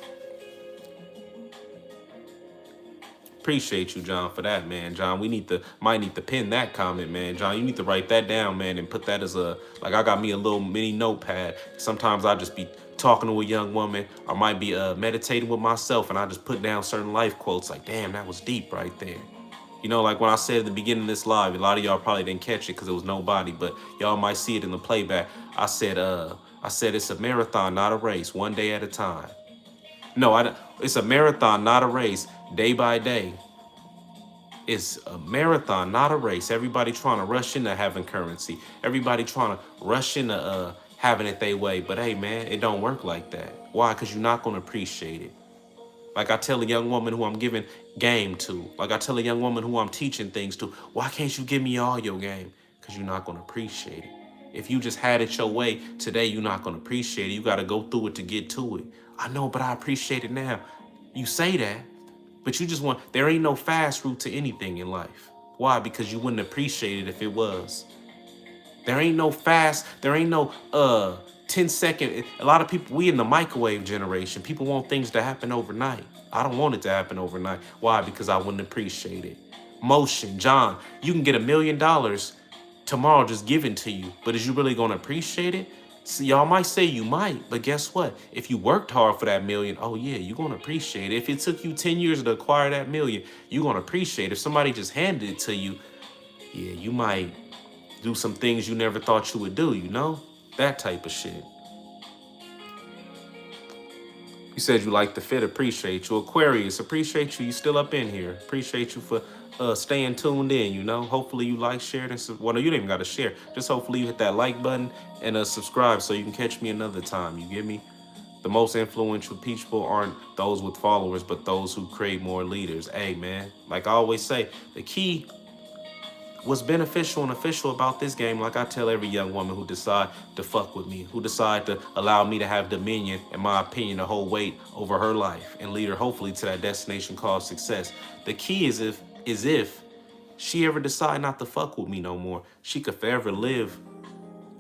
Appreciate you, John, for that, man. John, we might need to pin that comment, man. John, you need to write that down, man, and put that as I got me a little mini notepad. Sometimes I just be talking to a young woman. I might be meditating with myself, and I just put down certain life quotes like, damn, that was deep right there. You know, like when I said at the beginning of this live, a lot of y'all probably didn't catch it because it was nobody, but y'all might see it in the playback. I said it's a marathon, not a race, one day at a time. No, it's a marathon, not a race, day by day. It's a marathon, not a race. Everybody trying to rush into having currency. Everybody trying to rush into having it their way. But hey, man, it don't work like that. Why? Because you're not going to appreciate it. Like I tell a young woman who I'm giving game to, like I tell a young woman who I'm teaching things to, why can't you give me all your game? Because you're not going to appreciate it. If you just had it your way today, you're not going to appreciate it. You got to go through it to get to it. I know, but I appreciate it now. You say that, but you just want, there ain't no fast route to anything in life. Why? Because you wouldn't appreciate it if it was. There ain't no fast, there ain't no 10-second. A lot of people, we in the microwave generation. People want things to happen overnight. I don't want it to happen overnight. Why? Because I wouldn't appreciate it. Motion, John, you can get $1 million tomorrow just given to you, but is you really gonna appreciate it? See, y'all might say you might, but guess what? If you worked hard for that million, oh yeah, you're gonna appreciate it. If it took you 10 years to acquire that million, you're gonna appreciate it. If somebody just handed it to you, yeah, you might do some things you never thought you would do, you know? That type of shit. You said you like the fit, appreciate you. Aquarius, appreciate you. You still up in here. Appreciate you for staying tuned in, you know? Hopefully you like, shared, and well, no, you don't even got to share. Just hopefully you hit that like button and subscribe so you can catch me another time. You get me? The most influential people aren't those with followers, but those who create more leaders. Hey, man, like I always say, the key, what's beneficial and official about this game, like I tell every young woman who decide to fuck with me, who decide to allow me to have dominion, in my opinion, to hold weight over her life and lead her hopefully to that destination called success. The key is if she ever decide not to fuck with me no more, she could forever live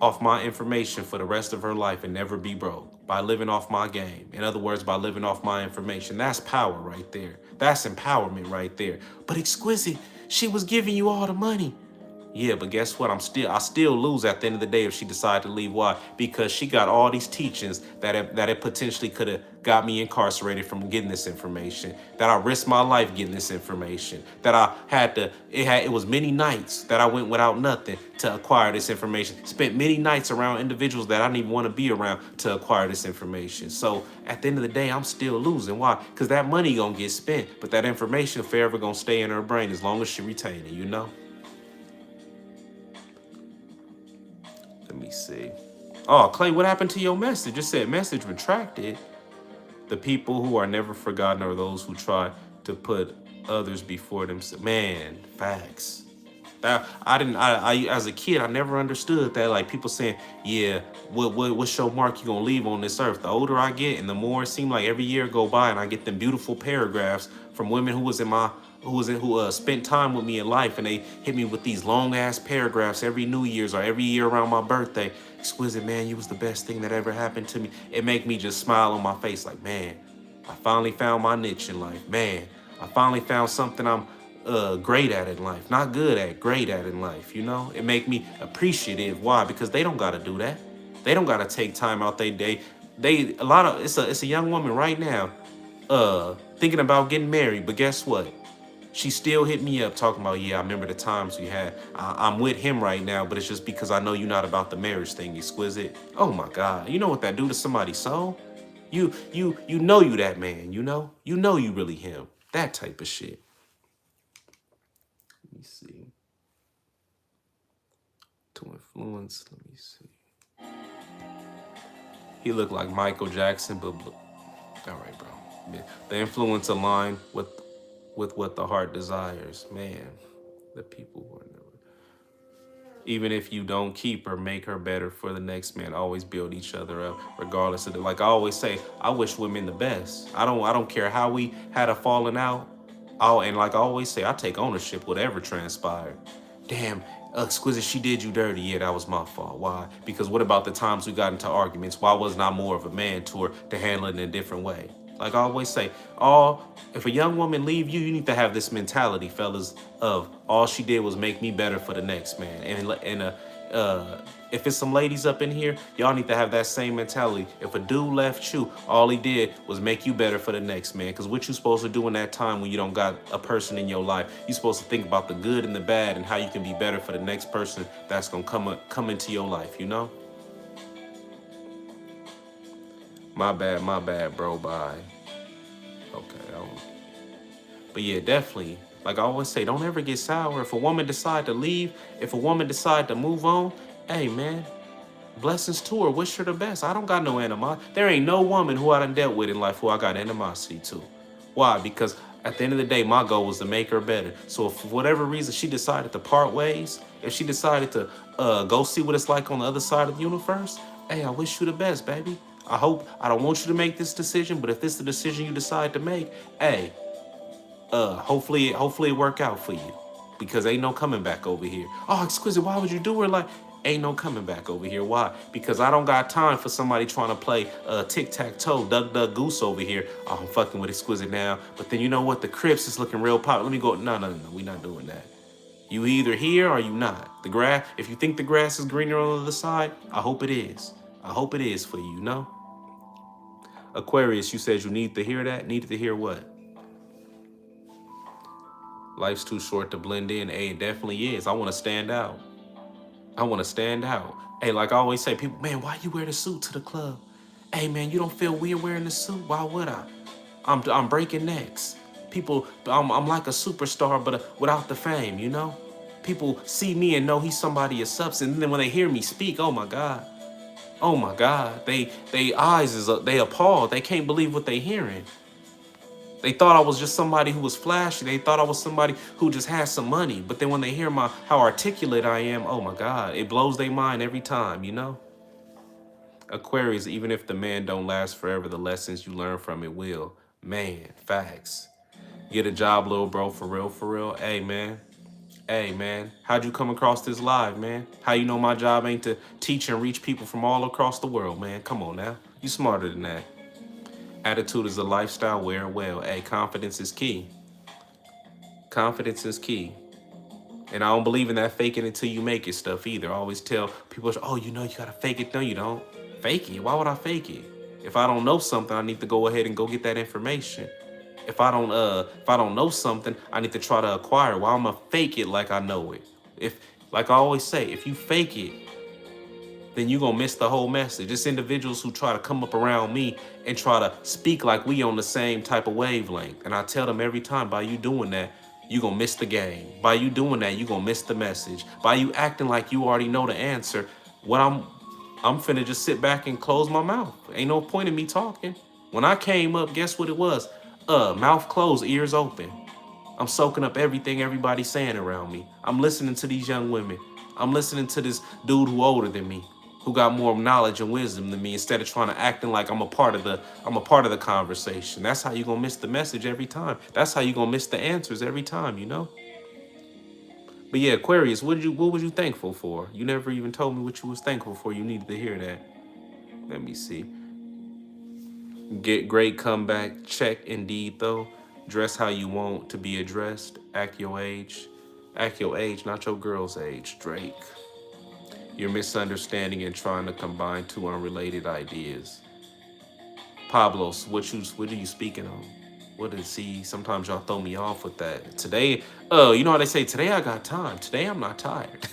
off my information for the rest of her life and never be broke by living off my game. In other words, by living off my information. That's power right there. That's empowerment right there. But Exquisite, she was giving you all the money. Yeah, but guess what? I still lose at the end of the day if she decided to leave. Why? Because she got all these teachings that it potentially could have got me incarcerated from getting this information. That I risked my life getting this information. That I had to. It was many nights that I went without nothing to acquire this information. Spent many nights around individuals that I didn't even want to be around to acquire this information. So at the end of the day, I'm still losing. Why? Because that money gonna get spent, but that information forever gonna stay in her brain as long as she retain it. You know. Let me see. Oh, Clay, what happened to your message? It said message retracted. The people who are never forgotten are those who try to put others before themselves. Man, facts. I as a kid, I never understood that. Like people saying, yeah, what's your mark you gonna leave on this earth? The older I get and the more it seemed like every year go by and I get them beautiful paragraphs from women who spent time with me in life, and they hit me with these long ass paragraphs every New Year's or every year around my birthday. Exquisite, man, you was the best thing that ever happened to me. It make me just smile on my face like, man, I finally found my niche in life. Man, I finally found something I'm great at in life. Not good at, great at in life, you know? It make me appreciative. Why? Because they don't gotta do that. They don't gotta take time out their day. It's a young woman right now thinking about getting married, but guess what? She still hit me up talking about, yeah, I remember the times we had. I'm with him right now, but it's just because I know you're not about the marriage thing, Exquisite. Oh my God. You know what that do to somebody's soul? You know you that man, you know? You know you really him. That type of shit. Let me see. To influence, let me see. He looked like Michael Jackson, but all right, bro. Yeah. The influence aligned with what the heart desires. Man, the people who are never. Even if you don't keep her, make her better for the next man. Always build each other up, regardless of like I always say, I wish women the best. I don't care how we had a falling out. And like I always say, I take ownership, whatever transpired. Damn, Exquisite, she did you dirty. Yeah, that was my fault. Why? Because what about the times we got into arguments? Why wasn't I more of a man to her to handle it in a different way? Like I always say, if a young woman leave you, you need to have this mentality, fellas, of all she did was make me better for the next man. And if it's some ladies up in here, y'all need to have that same mentality. If a dude left you, all he did was make you better for the next man. Because what you supposed to do in that time when you don't got a person in your life, you supposed to think about the good and the bad and how you can be better for the next person that's going to come into your life, you know? My bad, bro, bye. Okay, but yeah, definitely. Like I always say, don't ever get sour. If a woman decide to leave, if a woman decide to move on, hey, man, Blessings to her. Wish her the best. I don't got no animosity. There ain't no woman who I done dealt with in life who I got animosity to. Why? Because at the end of the day, my goal was to make her better. So if for whatever reason she decided to part ways, if she decided to go see what it's like on the other side of the universe, hey, I wish you the best, baby. I don't want you to make this decision, but if this is the decision you decide to make, hey, hopefully it work out for you, because ain't no coming back over here. Oh, exquisite, why would you do her like? Ain't no coming back over here. Why? Because I don't got time for somebody trying to play tic-tac-toe, duck, goose over here. Oh, I'm fucking with exquisite now. But then you know what? The Crips is looking real pop. Let me go. No. We not doing that. You either here or you not. The grass, if you think the grass is greener on the other side, I hope it is. I hope it is for you, you know? Aquarius, you said you need to hear that? Needed to hear what? Life's too short to blend in. Hey, it definitely is. I want to stand out. I want to stand out. Hey, like I always say, people, man, why you wear the suit to the club? Hey, man, you don't feel weird wearing the suit? Why would I? I'm breaking necks. People, I'm like a superstar, but without the fame, you know? People see me and know he's somebody of substance. And then when they hear me speak, oh my God. Oh my God. They eyes is they appalled. They can't believe what they hearing. They thought I was just somebody who was flashy. They thought I was somebody who just had some money. But then when they hear how articulate I am, oh my God, it blows their mind every time, you know? Aquarius, even if the man don't last forever, the lessons you learn from it will. Man, facts. Get a job, little bro, for real, for real. Hey, man. Hey, man. How'd you come across this live, man? How you know my job ain't to teach and reach people from all across the world, man? Come on now. You smarter than that. Attitude is a lifestyle, wear it well. Hey, confidence is key. Confidence is key. And I don't believe in that faking until you make it stuff either. I always tell people, oh, you know, you gotta fake it. No, you don't. Fake it. Why would I fake it? If I don't know something, I need to go ahead and go get that information. If I don't know something, I need to try to acquire. Why I'm gonna fake it like I know it? If, like I always say, if you fake it, then you're gonna miss the whole message. It's individuals who try to come up around me and try to speak like we on the same type of wavelength. And I tell them every time, by you doing that, you're gonna miss the game. By you doing that, you're gonna miss the message. By you acting like you already know the answer, what I'm finna just sit back and close my mouth. Ain't no point in me talking. When I came up, guess what it was? Mouth closed, ears open. I'm soaking up everything everybody's saying around me. I'm listening to these young women. I'm listening to this dude who older than me, who got more knowledge and wisdom than me, instead of trying to acting like I'm a part of the conversation. That's how you're gonna miss the message every time. That's how you're gonna miss the answers every time, you know? But yeah, Aquarius, what was you thankful for? You never even told me what you was thankful for. You needed to hear that. Let me see. Get great comeback. Check indeed though. Dress how you want to be addressed. Act your age. Act your age, not your girl's age. Drake. You're misunderstanding and trying to combine two unrelated ideas. Pablos, what are you speaking on? What is he? Sometimes y'all throw me off with that. Today, you know how they say, today I got time. Today I'm not tired.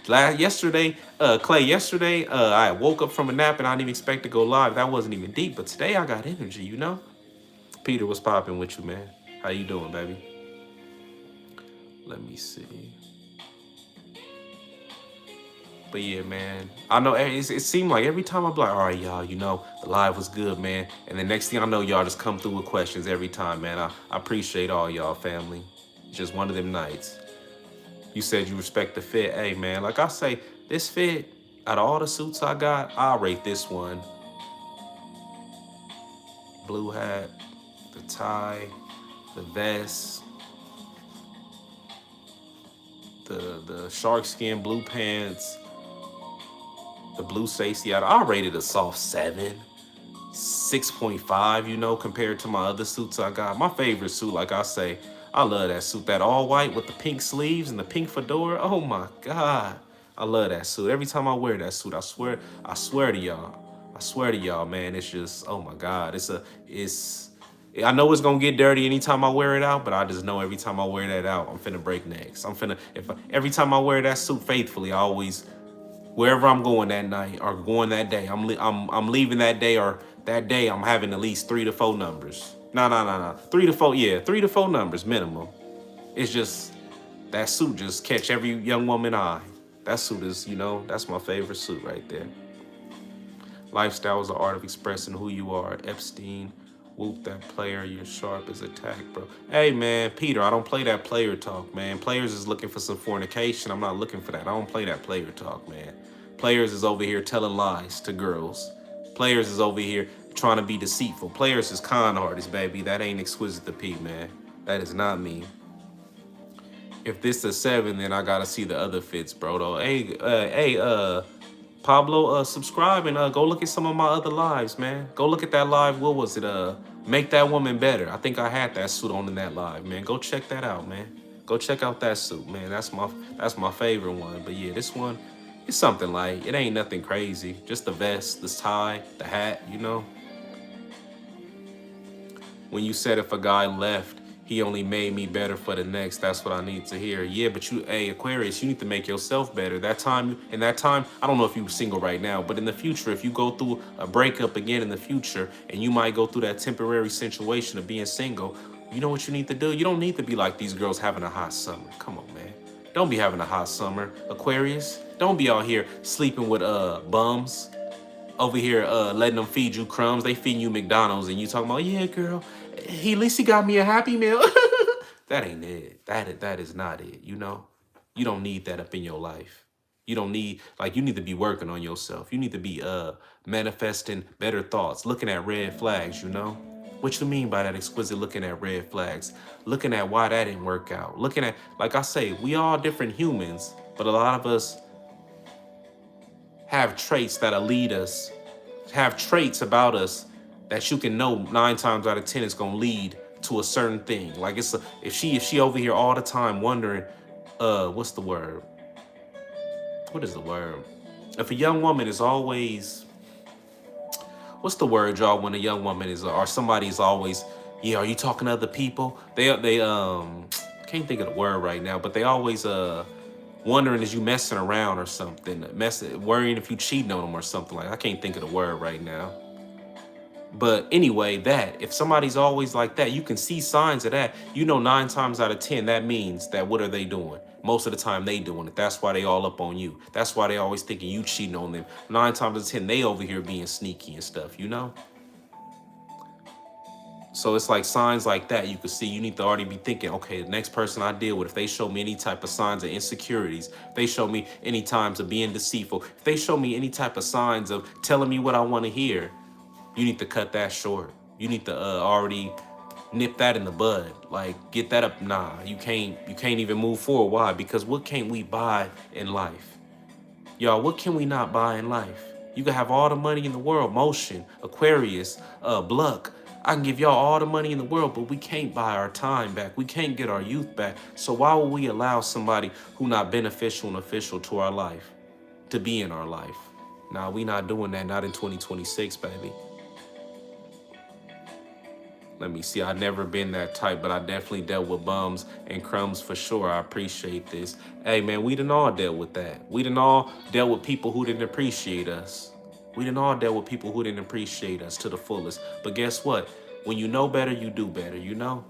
Yesterday, Clay, I woke up from a nap and I didn't even expect to go live. That wasn't even deep, but today I got energy, you know? Peter, what's popping with you, man? How you doing, baby? Let me see. But yeah, man, I know it seemed like every time I'm like, all right, y'all, you know, the live was good, man. And the next thing I know, y'all just come through with questions every time, man. I appreciate all y'all, family. It's just one of them nights. You said you respect the fit. Hey, man, like I say, this fit, out of all the suits I got, I'll rate this one. Blue hat, the tie, the vest, the shark skin blue pants, the blue safety. I rated a soft 7, 6.5, you know, compared to my other suits I got. My favorite suit, like I say, I love that suit. That all white with the pink sleeves and the pink fedora. Oh my God. I love that suit. Every time I wear that suit, I swear to y'all. I swear to y'all, man, it's just, oh my God. I know it's gonna get dirty anytime I wear it out, but I just know every time I wear that out, I'm finna break necks. Every time I wear that suit faithfully, I always, wherever I'm going that night or going that day, I'm leaving that day, or that day I'm having at least 3 to 4 numbers. No. 3 to 4, yeah, 3 to 4 numbers minimum. It's just, that suit just catch every young woman eye. That suit is, you know, that's my favorite suit right there. Lifestyle is the art of expressing who you are. Epstein, whoop that player, you're sharp as attack, bro. Hey, man, Peter, I don't play that player talk, man. Players is looking for some fornication. I'm not looking for that. I don't play that player talk, man. Players is over here telling lies to girls. Players is over here trying to be deceitful. Players is con artists, baby. That ain't Exquisite the P, man. That is not me. If this is 7, then I gotta see the other fits, bro. Though, Pablo, subscribe and go look at some of my other lives, man. Go look at that live. What was it? Make That Woman Better. I think I had that suit on in that live, man. Go check that out, man. Go check out that suit, man. That's my favorite one. But yeah, this one, it's something like it ain't nothing crazy. Just the vest, the tie, the hat, you know. When you said if a guy left, he only made me better for the next, that's what I need to hear. Yeah, but you, hey, Aquarius, you need to make yourself better. That time, I don't know if you're single right now, but in the future, if you go through a breakup again in the future, and you might go through that temporary situation of being single, you know what you need to do? You don't need to be like these girls having a hot summer. Come on, man. Don't be having a hot summer, Aquarius. Don't be out here sleeping with bums. Over here letting them feed you crumbs. They feeding you McDonald's and you talking about, yeah, girl, at least he got me a Happy Meal. That ain't it. That is not it, you know? You don't need that up in your life. You don't need, like, you need to be working on yourself. You need to be manifesting better thoughts, looking at red flags, you know? What you mean by that, Exquisite, looking at red flags? Looking at why that didn't work out. Looking at, like I say, we all different humans, but a lot of us have traits that'll lead us, have traits about us that you can know 9 times out of 10 is gonna lead to a certain thing. Like if she over here all the time wondering, what's the word? What is the word? If a young woman is always, what's the word, y'all? When a young woman is, or somebody's always, yeah, are you talking to other people? They can't think of the word right now, but they always wondering is you messing around or something, worrying if you cheating on them or something like. I can't think of the word right now. But anyway, that if somebody's always like that, you can see signs of that. You know, 9 times out of 10, that means that what are they doing? Most of the time they doing it. That's why they all up on you. That's why they always thinking you cheating on them. 9 times out of 10, they over here being sneaky and stuff, you know? So it's like signs like that you can see. You need to already be thinking, okay, the next person I deal with, if they show me any type of signs of insecurities, if they show me any times of being deceitful, if they show me any type of signs of telling me what I want to hear, you need to cut that short. You need to already nip that in the bud. Like, get that up. Nah, you can't even move forward. Why? Because what can't we buy in life? Y'all, what can we not buy in life? You can have all the money in the world, Motion, Aquarius, Bluck. I can give y'all all the money in the world, but we can't buy our time back. We can't get our youth back. So why would we allow somebody who not beneficial and official to our life to be in our life? Nah, we not doing that. Not in 2026, baby. Let me see. I've never been that type, but I definitely dealt with bums and crumbs for sure. I appreciate this. Hey, man, we done all dealt with that. We done all dealt with people who didn't appreciate us. We done all dealt with people who didn't appreciate us to the fullest. But guess what? When you know better, you do better, you know?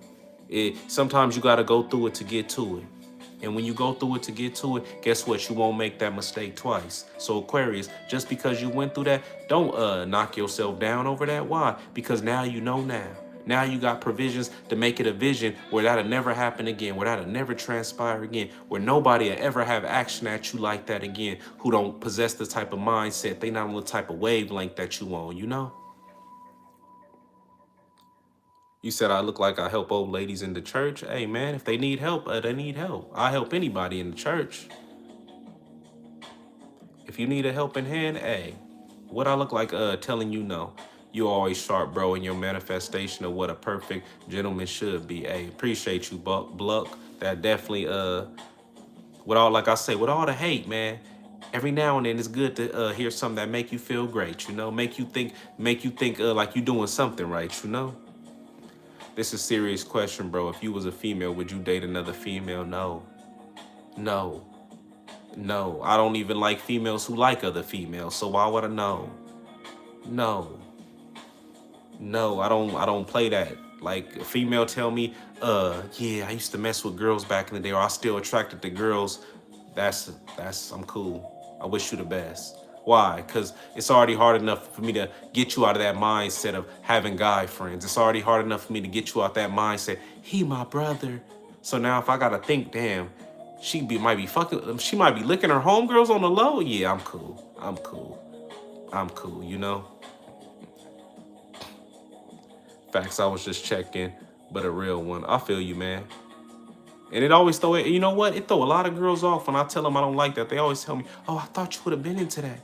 Sometimes you got to go through it to get to it. And when you go through it to get to it, guess what? You won't make that mistake twice. So Aquarius, just because you went through that, don't knock yourself down over that. Why? Because now you know now. Now you got provisions to make it a vision where that'll never happen again, where that'll never transpire again, where nobody will ever have action at you like that again, who don't possess the type of mindset, they not on the type of wavelength that you on, you know? You said I look like I help old ladies in the church. Hey, man, if they need help, they need help. I help anybody in the church. If you need a helping hand, hey, what I look like telling you no. You always sharp, bro, in your manifestation of what a perfect gentleman should be. Hey, appreciate you, Bluck. That definitely, with all, like I say, with all the hate, man, every now and then it's good to hear something that make you feel great, you know, make you think like you doing something right, you know. This is a serious question, bro. If you was a female, would you date another female? No. No. No. I don't even like females who like other females, so why would I know? No. No, I don't play that. Like, a female tell me, yeah, I used to mess with girls back in the day, or I still attracted to girls. That's I'm cool. I wish you the best. Why? Because it's already hard enough for me to get you out of that mindset of having guy friends. It's already hard enough for me to get you out that mindset. He my brother. So now if I gotta think, damn, might be fucking. She might be licking her homegirls on the low. Yeah, I'm cool. I'm cool. I'm cool. You know. Facts. I was just checking, but a real one. I feel you, man. And it always throw it. You know what? It throw a lot of girls off when I tell them I don't like that. They always tell me, "Oh, I thought you would have been into that."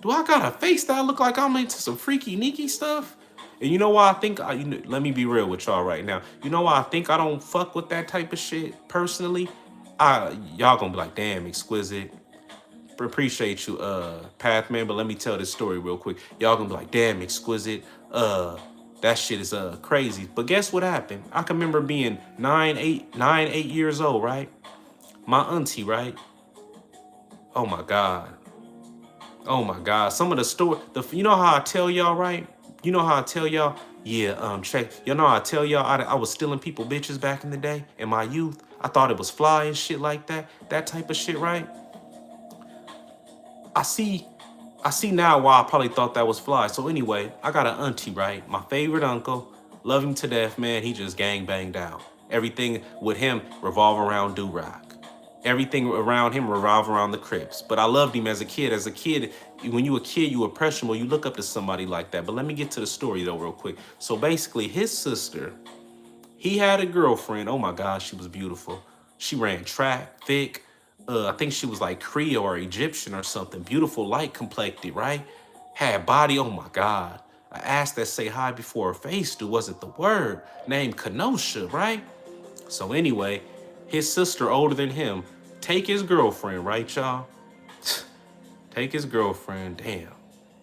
Do I got a face that I look like I'm into some freaky, neaky stuff? And you know why I think, let me be real with y'all right now. You know why I think I don't fuck with that type of shit personally? Y'all gonna be like, damn, Exquisite. Appreciate you, Pathman, but let me tell this story real quick. Y'all gonna be like, damn, Exquisite. That shit is crazy. But guess what happened? I can remember being 8 years old, right? My auntie, right? Oh my God. Oh my God. Some of the story, you know how I tell y'all, right? You know how I tell y'all, yeah, check. You know how I tell y'all I was stealing people bitches back in the day in my youth. I thought it was fly and shit like that. That type of shit, right? I see now why I probably thought that was fly. So anyway, I got an auntie, right? My favorite uncle. Love him to death, man. He just gang banged out. Everything with him revolve around do-rag. Everything around him revolve around the Crips. But I loved him as a kid. As a kid, when you a kid, you impressionable. You look up to somebody like that. But let me get to the story though real quick. So basically, his sister, he had a girlfriend. Oh my gosh, she was beautiful. She ran track, thick. I think she was like Creole or Egyptian or something. Beautiful, light complected, right? Had body. Oh my God. I asked that say hi before her face do wasn't the word. Named Kenosha, right? So anyway, his sister older than him. Take his girlfriend, right, y'all? Take his girlfriend. Damn.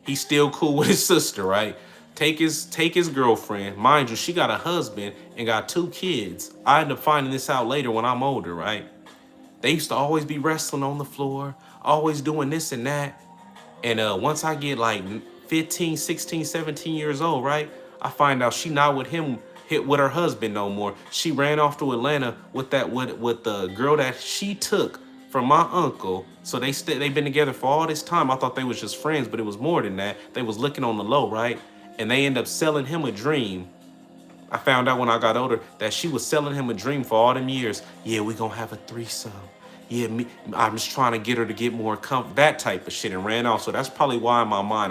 He's still cool with his sister, right? Take his girlfriend. Mind you, she got a husband and got 2 kids. I end up finding this out later when I'm older, right? They used to always be wrestling on the floor, always doing this and that. And once I get like 15, 16, 17 years old, right? I find out she not with him, hit with her husband no more. She ran off to Atlanta with the girl that she took from my uncle. So they've been together for all this time. I thought they was just friends, but it was more than that. They was looking on the low, right? And they end up selling him a dream. I found out when I got older that she was selling him a dream for all them years. Yeah, we gonna have a threesome. Yeah, I'm just trying to get her to get more comfort, that type of shit, and ran off. So that's probably why in my mind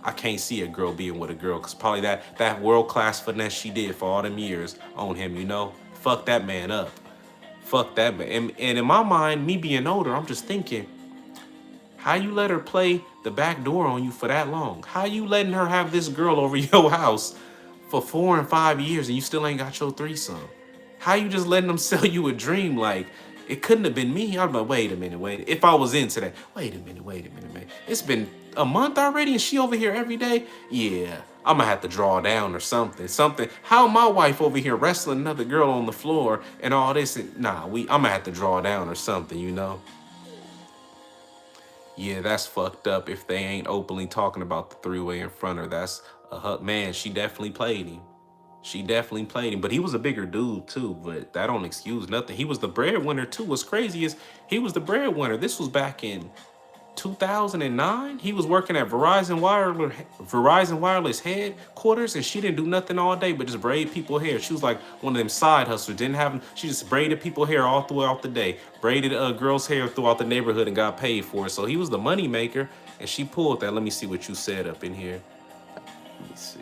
I can't see a girl being with a girl, because probably that world-class finesse she did for all them years on him, you know? Fuck that man up. Fuck that man. And in my mind, me being older, I'm just thinking, how you let her play the back door on you for that long? How you letting her have this girl over your house for 4 and 5 years and you still ain't got your threesome? How you just letting them sell you a dream like it couldn't have been me? I'm like, wait a minute, wait. If I was into that, wait a minute, man. It's been a month already and she over here every day? Yeah, I'm gonna have to draw down or something. How my wife over here wrestling another girl on the floor and all this? And, I'm gonna have to draw down or something, you know? Yeah, that's fucked up if they ain't openly talking about the 3-way in front of her. That's man, she definitely played him. She definitely played him, but he was a bigger dude too, but that don't excuse nothing. He was the breadwinner too. What's crazy is he was the breadwinner. This was back in 2009. He was working at Verizon Wireless headquarters, and she didn't do nothing all day but just braid people hair. She was like one of them side hustlers. She just braided people hair all throughout the day. Braided girls' hair throughout the neighborhood and got paid for it. So he was the money maker, and she pulled that. Let me see what you said up in here. Let me see.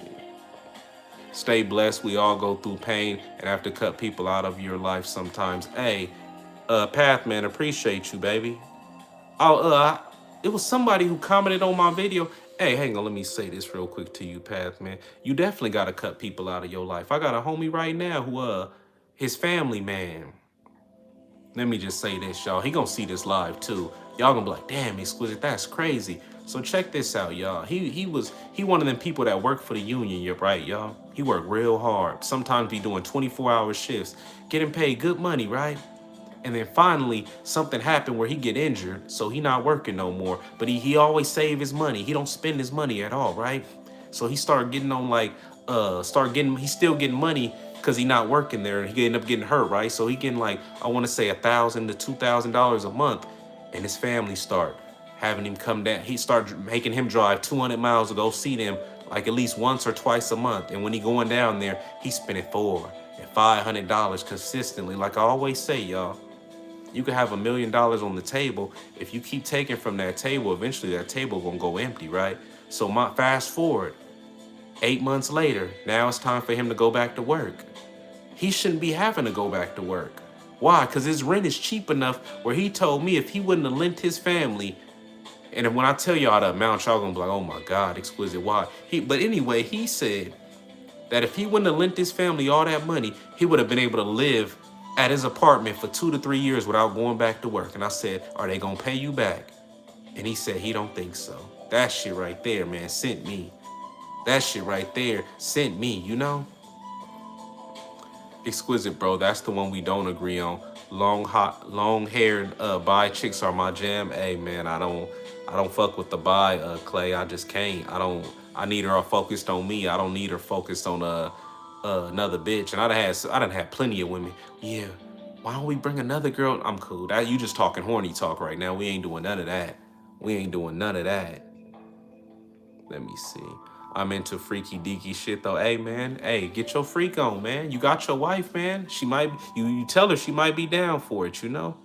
Stay blessed. We all go through pain and have to cut people out of your life sometimes. Hey, Pathman, appreciate you, baby. It was somebody who commented on my video. Hey, hang on, let me say this real quick to you, Pathman. You definitely gotta cut people out of your life. I got a homie right now who his family man. Let me just say this, y'all. He gonna see this live too. Y'all gonna be like, damn, Exquisite, that's crazy. So check this out, y'all. He one of them people that work for the union, you're right, y'all. He worked real hard. Sometimes be doing 24-hour shifts, getting paid good money, right? And then finally, something happened where he get injured, so he not working no more. But he always save his money. He don't spend his money at all, right? So he started getting on like, he's still getting money because he not working there. And he ended up getting hurt, right? So he getting like, I want to say $1,000 to $2,000 a month. And his family start having him come down. He started making him drive 200 miles to go see them like at least once or twice a month. And when he going down there, he spending $400 and $500 consistently. Like I always say, y'all, you could have $1 million on the table. If you keep taking from that table, eventually that table gonna go empty, right? So fast forward, 8 months later, now it's time for him to go back to work. He shouldn't be having to go back to work. Why? Because his rent is cheap enough where he told me if he wouldn't have lent his family, and when I tell y'all the amount, y'all gonna be like, oh my God, Exquisite, why? But anyway, he said that if he wouldn't have lent his family all that money, he would have been able to live at his apartment for 2 to 3 years without going back to work. And I said, are they gonna pay you back? And he said he don't think so. That shit right there, man, sent me. That shit right there sent me, you know? Exquisite, bro. That's the one we don't agree on. Long-haired bi chicks are my jam. Hey, man, I don't fuck with the bi, Clay. I just can't. I need her all focused on me. I don't need her focused on another bitch. And I done had plenty of women. Yeah, why don't we bring another girl? I'm cool. That you just talking horny talk right now. We ain't doing none of that. We ain't doing none of that. Let me see. I'm into freaky deaky shit though. Hey man, hey, get your freak on, man. You got your wife, man. She might you tell her she might be down for it, you know?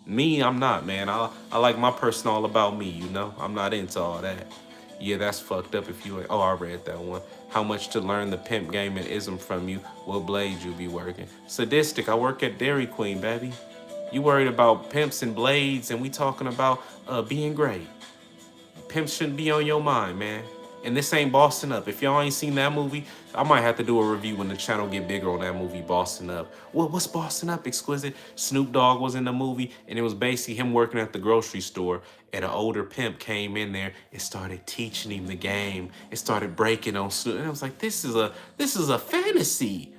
Me, I'm not, man. I like my person all about me, you know? I'm not into all that. Yeah, that's fucked up if you ain't. Oh, I read that one. How much to learn the pimp game and ism from you? What blade you be working? Sadistic, I work at Dairy Queen, baby. You worried about pimps and blades and we talking about being great. Pimps shouldn't be on your mind, man. And this ain't Bossing Up. If y'all ain't seen that movie, I might have to do a review when the channel get bigger on that movie, Bossing Up. Well, what's Bossing Up, Exquisite? Snoop Dogg was in the movie, and it was basically him working at the grocery store, and an older pimp came in there and started teaching him the game. It started breaking on Snoop, and I was like, this is a fantasy.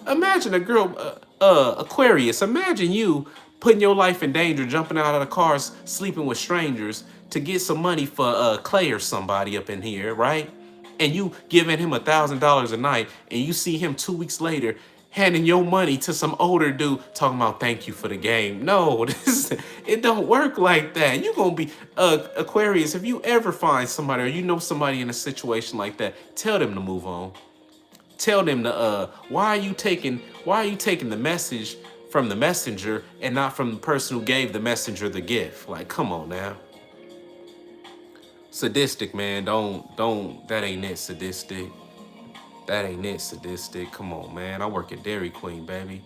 Imagine a girl, Aquarius. Imagine you putting your life in danger, jumping out of the cars, sleeping with strangers to get some money for Clay or somebody up in here, right? And you giving him $1,000 a night, and you see him 2 weeks later handing your money to some older dude talking about thank you for the game. No, it don't work like that. You gonna be Aquarius. If you ever find somebody or you know somebody in a situation like that, tell them to move on. Tell them to why are you taking the message from the messenger and not from the person who gave the messenger the gift? Like, come on now. Sadistic, man. Don't that ain't it, sadistic. That ain't it, sadistic. Come on, man. I work at Dairy Queen, baby.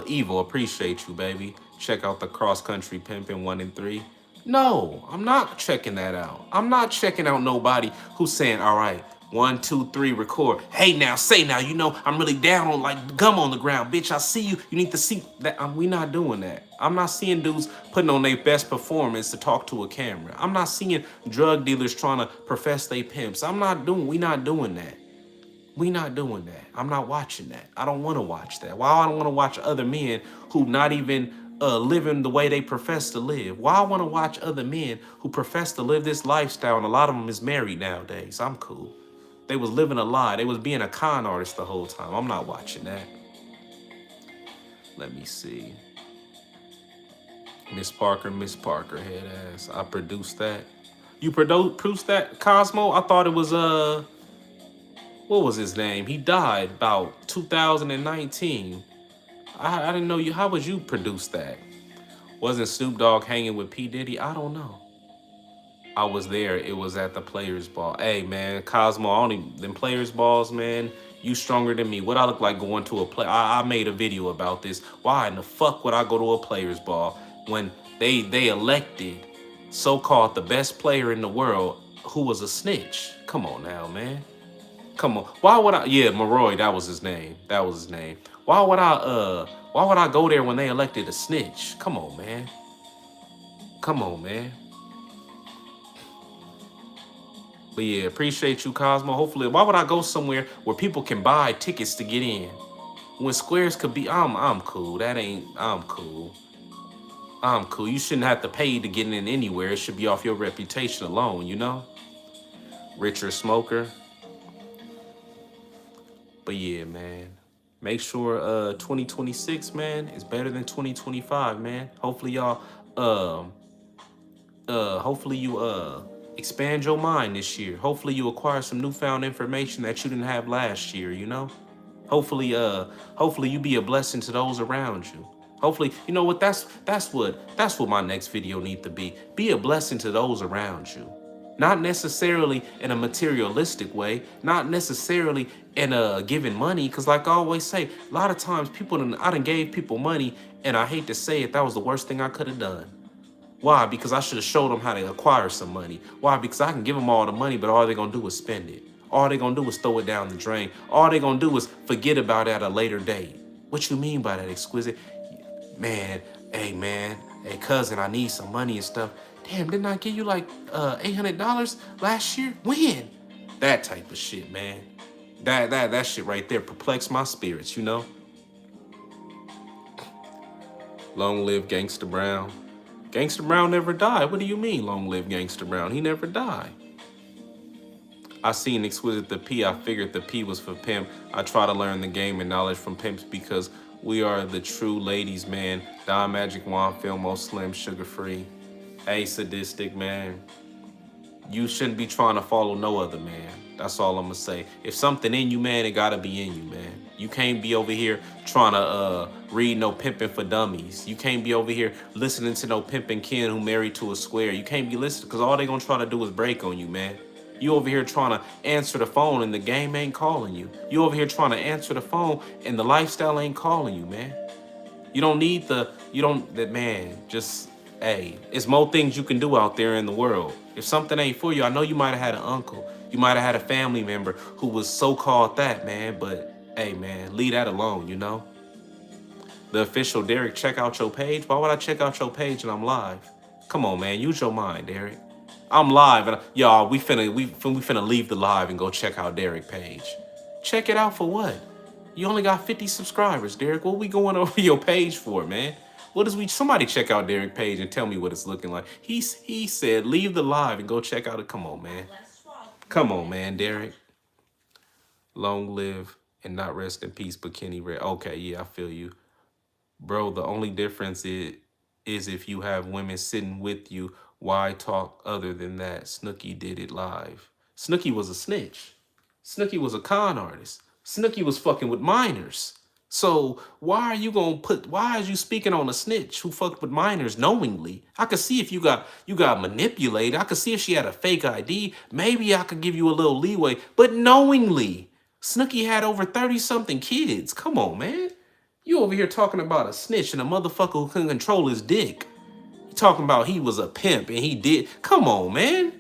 Evil, appreciate you, baby. Check out the cross country pimpin' 1 and 3. No, I'm not checking that out. I'm not checking out nobody who's saying, all right, 1, 2, 3, record. Hey now, say now, you know, I'm really down on like gum on the ground. Bitch, I see you. You need to see that. We not doing that. I'm not seeing dudes putting on their best performance to talk to a camera. I'm not seeing drug dealers trying to profess they pimps. We not doing that. We not doing that. I'm not watching that. I don't want to watch that. Why I don't want to watch other men who not even living the way they profess to live? Why I want to watch other men who profess to live this lifestyle, and a lot of them is married nowadays. I'm cool. They was living a lie. They was being a con artist the whole time. I'm not watching that. Let me see. Miss Parker, head ass. I produced that. You produced that, Cosmo? I thought it was what was his name? He died about 2019. I didn't know you. How would you produce that? Wasn't Snoop Dogg hanging with P. Diddy? I don't know. I was there. It was at the Players Ball. Hey, man, Cosmo, them Players Balls, man, you stronger than me. What I look like going to a play? I made a video about this. Why in the fuck would I go to a Players Ball when they elected so-called the best player in the world who was a snitch? Come on now, man. Come on. Why would I? Yeah, Maroy, that was his name. Why would I go there when they elected a snitch? Come on, man. Come on, man. But yeah, appreciate you, Cosmo. Hopefully, why would I go somewhere where people can buy tickets to get in? When squares could be, I'm cool. I'm cool. I'm cool. You shouldn't have to pay to get in anywhere. It should be off your reputation alone, you know? Richard Smoker. But yeah, man. Make sure 2026, man, is better than 2025, man. Hopefully y'all Hopefully you expand your mind this year. Hopefully you acquire some newfound information that you didn't have last year, you know? Hopefully hopefully you be a blessing to those around you. Hopefully, you know what, that's what my next video need to be. Be a blessing to those around you. Not necessarily in a materialistic way, not necessarily in a giving money, because like I always say, a lot of times I done gave people money, and I hate to say it, that was the worst thing I could have done. Why? Because I should have showed them how to acquire some money. Why? Because I can give them all the money, but all they're going to do is spend it. All they're going to do is throw it down the drain. All they're going to do is forget about it at a later date. What you mean by that, Exquisite? Man, hey, cousin, I need some money and stuff. Damn, didn't I give you like $800 last year? When? That type of shit, man. That shit right there perplexed my spirits, you know? Long live Gangsta Brown. Gangsta Brown never died. What do you mean, long live Gangsta Brown? He never died. I seen Exquisite the P. I figured the P was for pimp. I try to learn the game and knowledge from pimps because we are the true ladies, man. Don Magic Juan, Filmo, Slim, Sugar Free. Hey, sadistic, man. You shouldn't be trying to follow no other man. That's all I'm gonna say. If something in you, man, it gotta be in you, man. You can't be over here trying to read no Pimpin' for Dummies. You can't be over here listening to no Pimpin' Ken who married to a square. You can't be listening because all they gonna try to do is break on you, man. You over here trying to answer the phone and the game ain't calling you. You over here trying to answer the phone and the lifestyle ain't calling you, man. You don't need man, just, hey, it's more things you can do out there in the world. If something ain't for you, I know you might have had an uncle. You might have had a family member who was so-called that, man, but hey, man, leave that alone, you know? The official Derek, check out your page. Why would I check out your page and I'm live? Come on, man, use your mind, Derek. I'm live, and y'all, we finna leave the live and go check out Derek page. Check it out for what? You only got 50 subscribers, Derek. What we going over your page for, man? Somebody check out Derek page and tell me what it's looking like. He said leave the live and go check out it. Come on, man. Come on, man, Derek. Long live and not rest in peace, Bikini Red. Okay, yeah, I feel you. Bro, the only difference is if you have women sitting with you, why talk other than that? Snooki did it live. Snooki was a snitch. Snooki was a con artist. Snooki was fucking with minors. So why is you speaking on a snitch who fucked with minors knowingly? I could see if you got manipulated. I could see if she had a fake ID. Maybe I could give you a little leeway, but knowingly. Snooki had over 30-something kids. Come on, man. You over here talking about a snitch and a motherfucker who couldn't control his dick. You talking about he was a pimp and he did. Come on, man.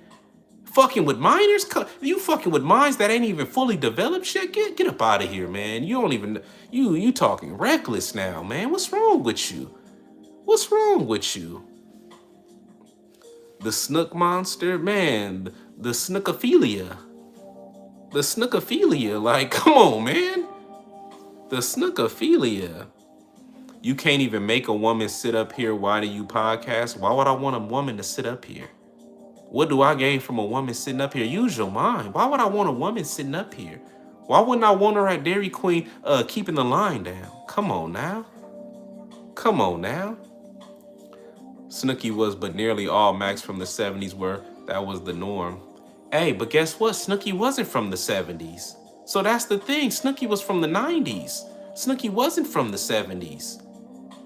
Fucking with minors? You fucking with minds that ain't even fully developed shit? Get up out of here, man. You don't even, you talking reckless now, man. What's wrong with you? What's wrong with you? The snook monster? Man, the snookophilia. The snookophilia, like, come on, man. The snookophilia. You can't even make a woman sit up here. Why do you podcast? Why would I want a woman to sit up here? What do I gain from a woman sitting up here? Use your mind. Why would I want a woman sitting up here? Why wouldn't I want her at Dairy Queen keeping the line down? Come on now. Come on now. Snooki was, but nearly all Max from the 70s were. That was the norm. Hey, but guess what? Snooki wasn't from the 70s. So that's the thing. Snooki was from the 90s. Snooki wasn't from the 70s.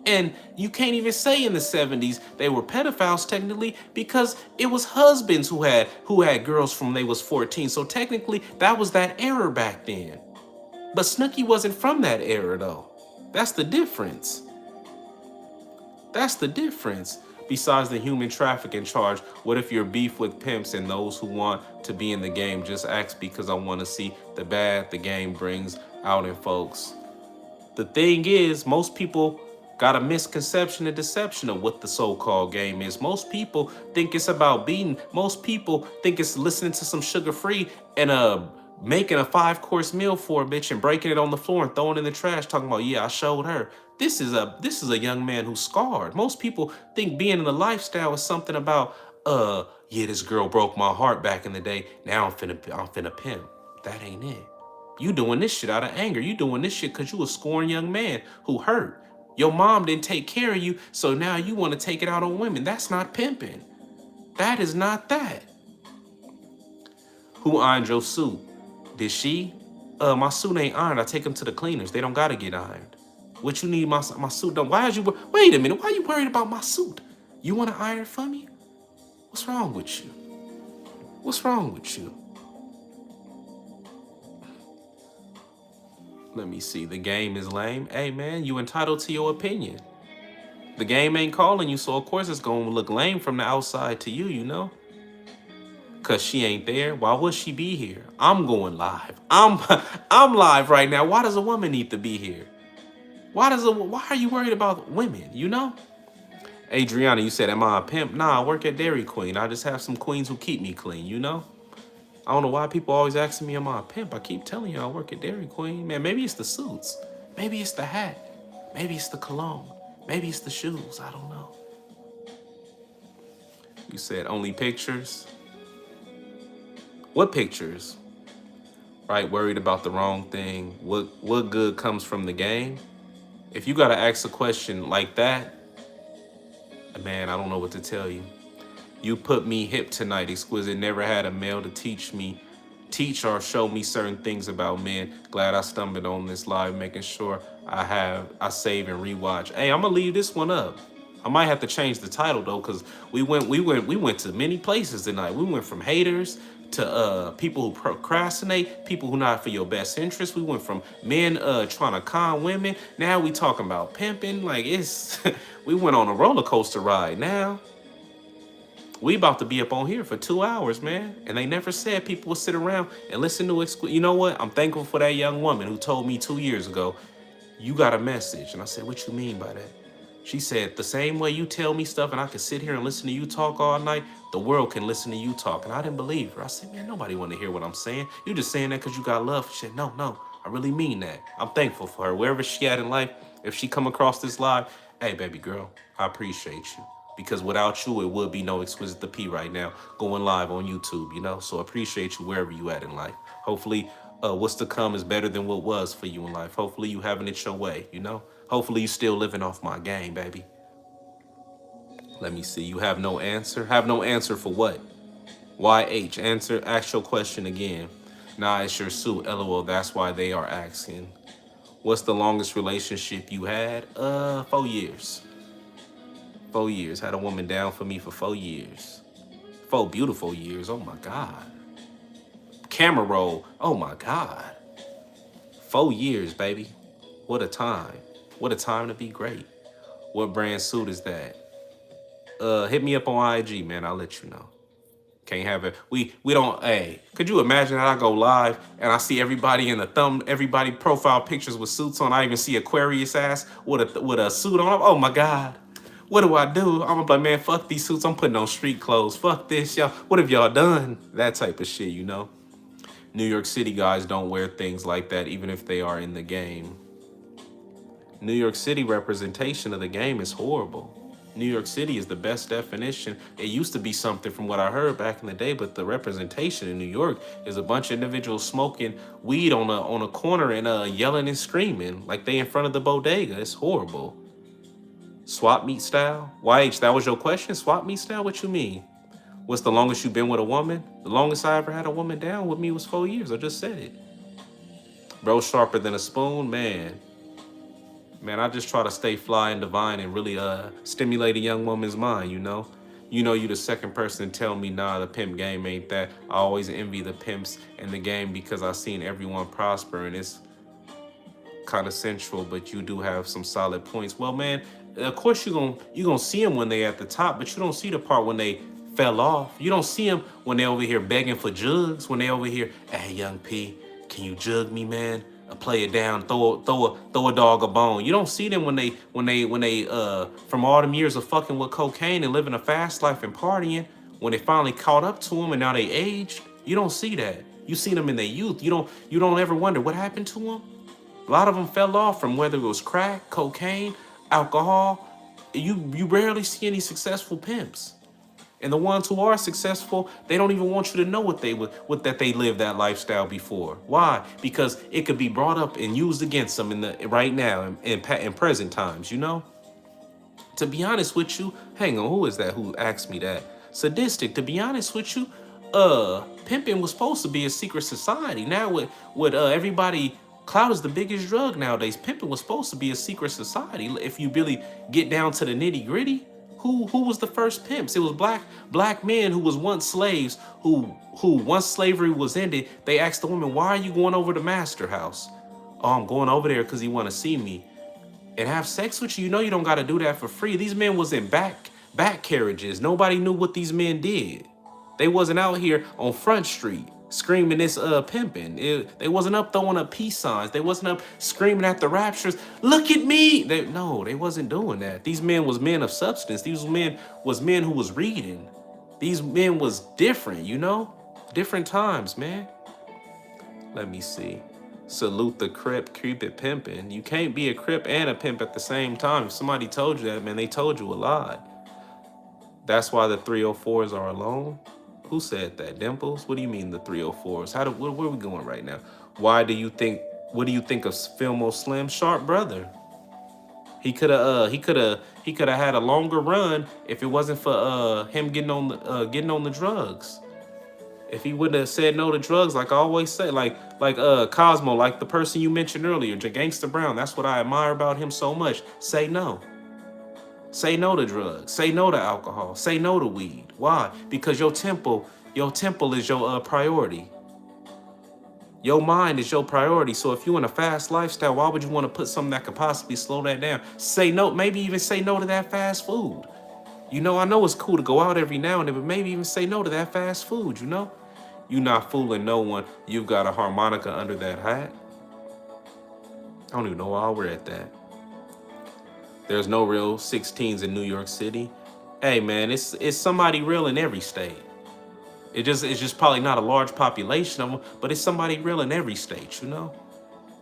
And you can't even say in the 70s they were pedophiles technically because it was husbands who had girls from they was 14. So technically that was that era back then. But Snooki wasn't from that era though. That's the difference. That's the difference. Besides the human trafficking charge, what if you're beef with pimps and those who want to be in the game just ask because I want to see the bad the game brings out in folks. The thing is, most people got a misconception and deception of what the so-called game is. Most people think it's about beating. Most people think it's listening to some Sugar Free and making a 5-course meal for a bitch and breaking it on the floor and throwing it in the trash, talking about, yeah, I showed her. This is a young man who's scarred. Most people think being in the lifestyle is something about, yeah, this girl broke my heart back in the day. Now I'm finna pimp. That ain't it. You doing this shit out of anger. You doing this shit because you a scorned young man who hurt. Your mom didn't take care of you, so now you want to take it out on women. That's not pimping. That is not that. Who ironed your suit? Did she? My suit ain't ironed. I take them to the cleaners. They don't gotta get ironed. What you need my suit done? Why is you? Wait a minute. Why are you worried about my suit? You want to iron it for me? What's wrong with you? What's wrong with you? Let me see. The game is lame. Hey man, you entitled to your opinion. The game ain't calling you, so of course it's gonna look lame from the outside to you, you know? Cause she ain't there. Why would she be here? I'm going live. I'm live right now. Why does a woman need to be here? Why are you worried about women, you know? Adriana, you said, am I a pimp? Nah, I work at Dairy Queen. I just have some queens who keep me clean, you know? I don't know why people always asking me, am I a pimp? I keep telling you I work at Dairy Queen. Man, maybe it's the suits. Maybe it's the hat. Maybe it's the cologne. Maybe it's the shoes. I don't know. You said only pictures? What pictures? Right, worried about the wrong thing. What good comes from the game? If you gotta ask a question like that, man, I don't know what to tell you. You put me hip tonight, Exquisite. Never had a male to teach or show me certain things about men. Glad I stumbled on this live, making sure I save and rewatch. Hey, I'm gonna leave this one up. I might have to change the title though, because we went to many places tonight. We went from haters to people who procrastinate, people who not for your best interest. We went from men trying to con women. Now we talking about pimping. Like it's we went on a roller coaster ride now. We about to be up on here for 2 hours, man. And they never said people would sit around and listen to You know what? I'm thankful for that young woman who told me 2 years ago, you got a message. And I said, what you mean by that? She said, the same way you tell me stuff and I can sit here and listen to you talk all night, the world can listen to you talk. And I didn't believe her. I said, man, nobody want to hear what I'm saying. You just saying that because you got love. She said, no, I really mean that. I'm thankful for her. Wherever she at in life, if she come across this live, hey, baby girl, I appreciate you. Because without you, it would be no Exquisite the P right now going live on YouTube, you know? So appreciate you wherever you at in life. Hopefully, what's to come is better than what was for you in life. Hopefully you having it your way, you know? Hopefully you still living off my game, baby. Let me see. You have no answer? Have no answer for what? YH, ask your question again. Nah, it's your suit. LOL, that's why they are asking. What's the longest relationship you had? 4 years. 4 years. Had a woman down for me for 4 years. 4 beautiful years. Oh my God. Camera roll. Oh my God. 4 years, baby. What a time. What a time to be great. What brand suit is that? Hit me up on IG, man. I'll let you know. Can't have it. We don't. Hey, could you imagine how I go live and I see everybody in everybody profile pictures with suits on? I even see Aquarius ass with a suit on. Oh my God. What do? I'm gonna be like, man, fuck these suits. I'm putting on street clothes. Fuck this, y'all. What have y'all done? That type of shit, you know? New York City guys don't wear things like that, even if they are in the game. New York City representation of the game is horrible. New York City is the best definition. It used to be something from what I heard back in the day, but the representation in New York is a bunch of individuals smoking weed on a corner and yelling and screaming like they in front of the bodega. It's horrible. Swap meet style? YH, that was your question? Swap meet style? What you mean? What's the longest you've been with a woman? The longest I ever had a woman down with me was 4 years. I just said it. Bro, sharper than a spoon, man. Man, I just try to stay fly and divine and really stimulate a young woman's mind, you know? You know, you the second person to tell me, nah, the pimp game ain't that. I always envy the pimps in the game because I've seen everyone prosper and it's kind of sensual, but you do have some solid points. Well, man, of course you're gonna see them when they at the top, but you don't see the part when they fell off. You don't see them when they over here begging for jugs, when they over here, hey, young P, can you jug me, man? Play it down, throw a dog a bone. You don't see them when they from all them years of fucking with cocaine and living a fast life and partying, when they finally caught up to them and now they aged. You don't see that. You see them in their youth. You don't ever wonder what happened to them. A lot of them fell off from whether it was crack, cocaine, alcohol. You rarely see any successful pimps. And the ones who are successful, they don't even want you to know that they lived that lifestyle before. Why? Because it could be brought up and used against them right now in present times, you know? To be honest with you, hang on, who is that who asked me that? sadistic. To be honest with you, pimping was supposed to be a secret society. Now with everybody, clout is the biggest drug nowadays. Pimping was supposed to be a secret society. If you really get down to the nitty gritty, who was the first pimps? It was black men who was once slaves. Who once slavery was ended, they asked the woman, "Why are you going over to Master House?" "Oh, I'm going over there because he want to see me and have sex with you." You know you don't got to do that for free. These men was in back carriages. Nobody knew what these men did. They wasn't out here on Front Street screaming this pimping. They wasn't up throwing up peace signs. They wasn't up screaming at the raptures, "Look at me." No, they wasn't doing that. These men was men of substance. These men was men who was reading. These men was different, you know? Different times, man. Let me see. Salute the Crip, keep it pimping. You can't be a Crip and a pimp at the same time. If somebody told you that, man, they told you a lie. That's why the 304s are alone. Who said that? Dimples? What do you mean the 304s? Where are we going right now? What do you think of Filmo Slim? Sharp brother. He could have had a longer run if it wasn't for him getting on the drugs. If he wouldn't have said no to drugs, like I always say, like Cosmo, like the person you mentioned earlier, Gangsta Brown, that's what I admire about him so much. Say no. Say no to drugs. Say no to alcohol. Say no to weed. Why? Because your temple is your priority. Your mind is your priority. So if you're in a fast lifestyle, why would you want to put something that could possibly slow that down? Say no. Maybe even say no to that fast food. You know, I know it's cool to go out every now and then, but maybe even say no to that fast food, you know? You're not fooling no one. You've got a harmonica under that hat. I don't even know why I wear at that. There's no real 16s in New York City. Hey man, it's somebody real in every state. It's just probably not a large population of them, but it's somebody real in every state, you know?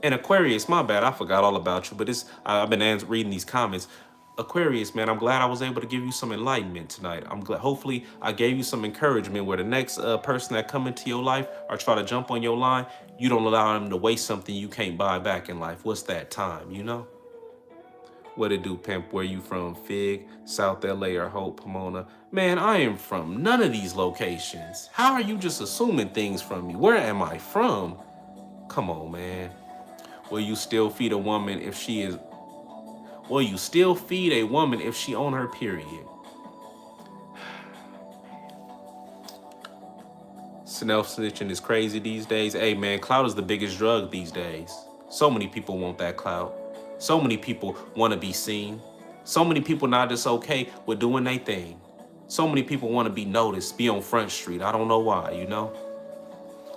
And Aquarius, my bad, I forgot all about you, but I've been reading these comments. Aquarius, man, I'm glad I was able to give you some enlightenment tonight. I'm glad, hopefully I gave you some encouragement where the next person that come into your life or try to jump on your line, you don't allow them to waste something you can't buy back in life. What's that time, you know? What it do, pimp? Where you from? Fig, South LA, or Hope, Pomona? Man, I am from none of these locations. How are you just assuming things from me? Where am I from? Come on, man. Will you still feed a woman if she is... Will you still feed a woman if she on her period? Self-snitching is crazy these days. Hey, man, clout is the biggest drug these days. So many people want that clout. So many people want to be seen. So many people not just okay with doing their thing. So many people want to be noticed, be on Front Street. I don't know why, you know?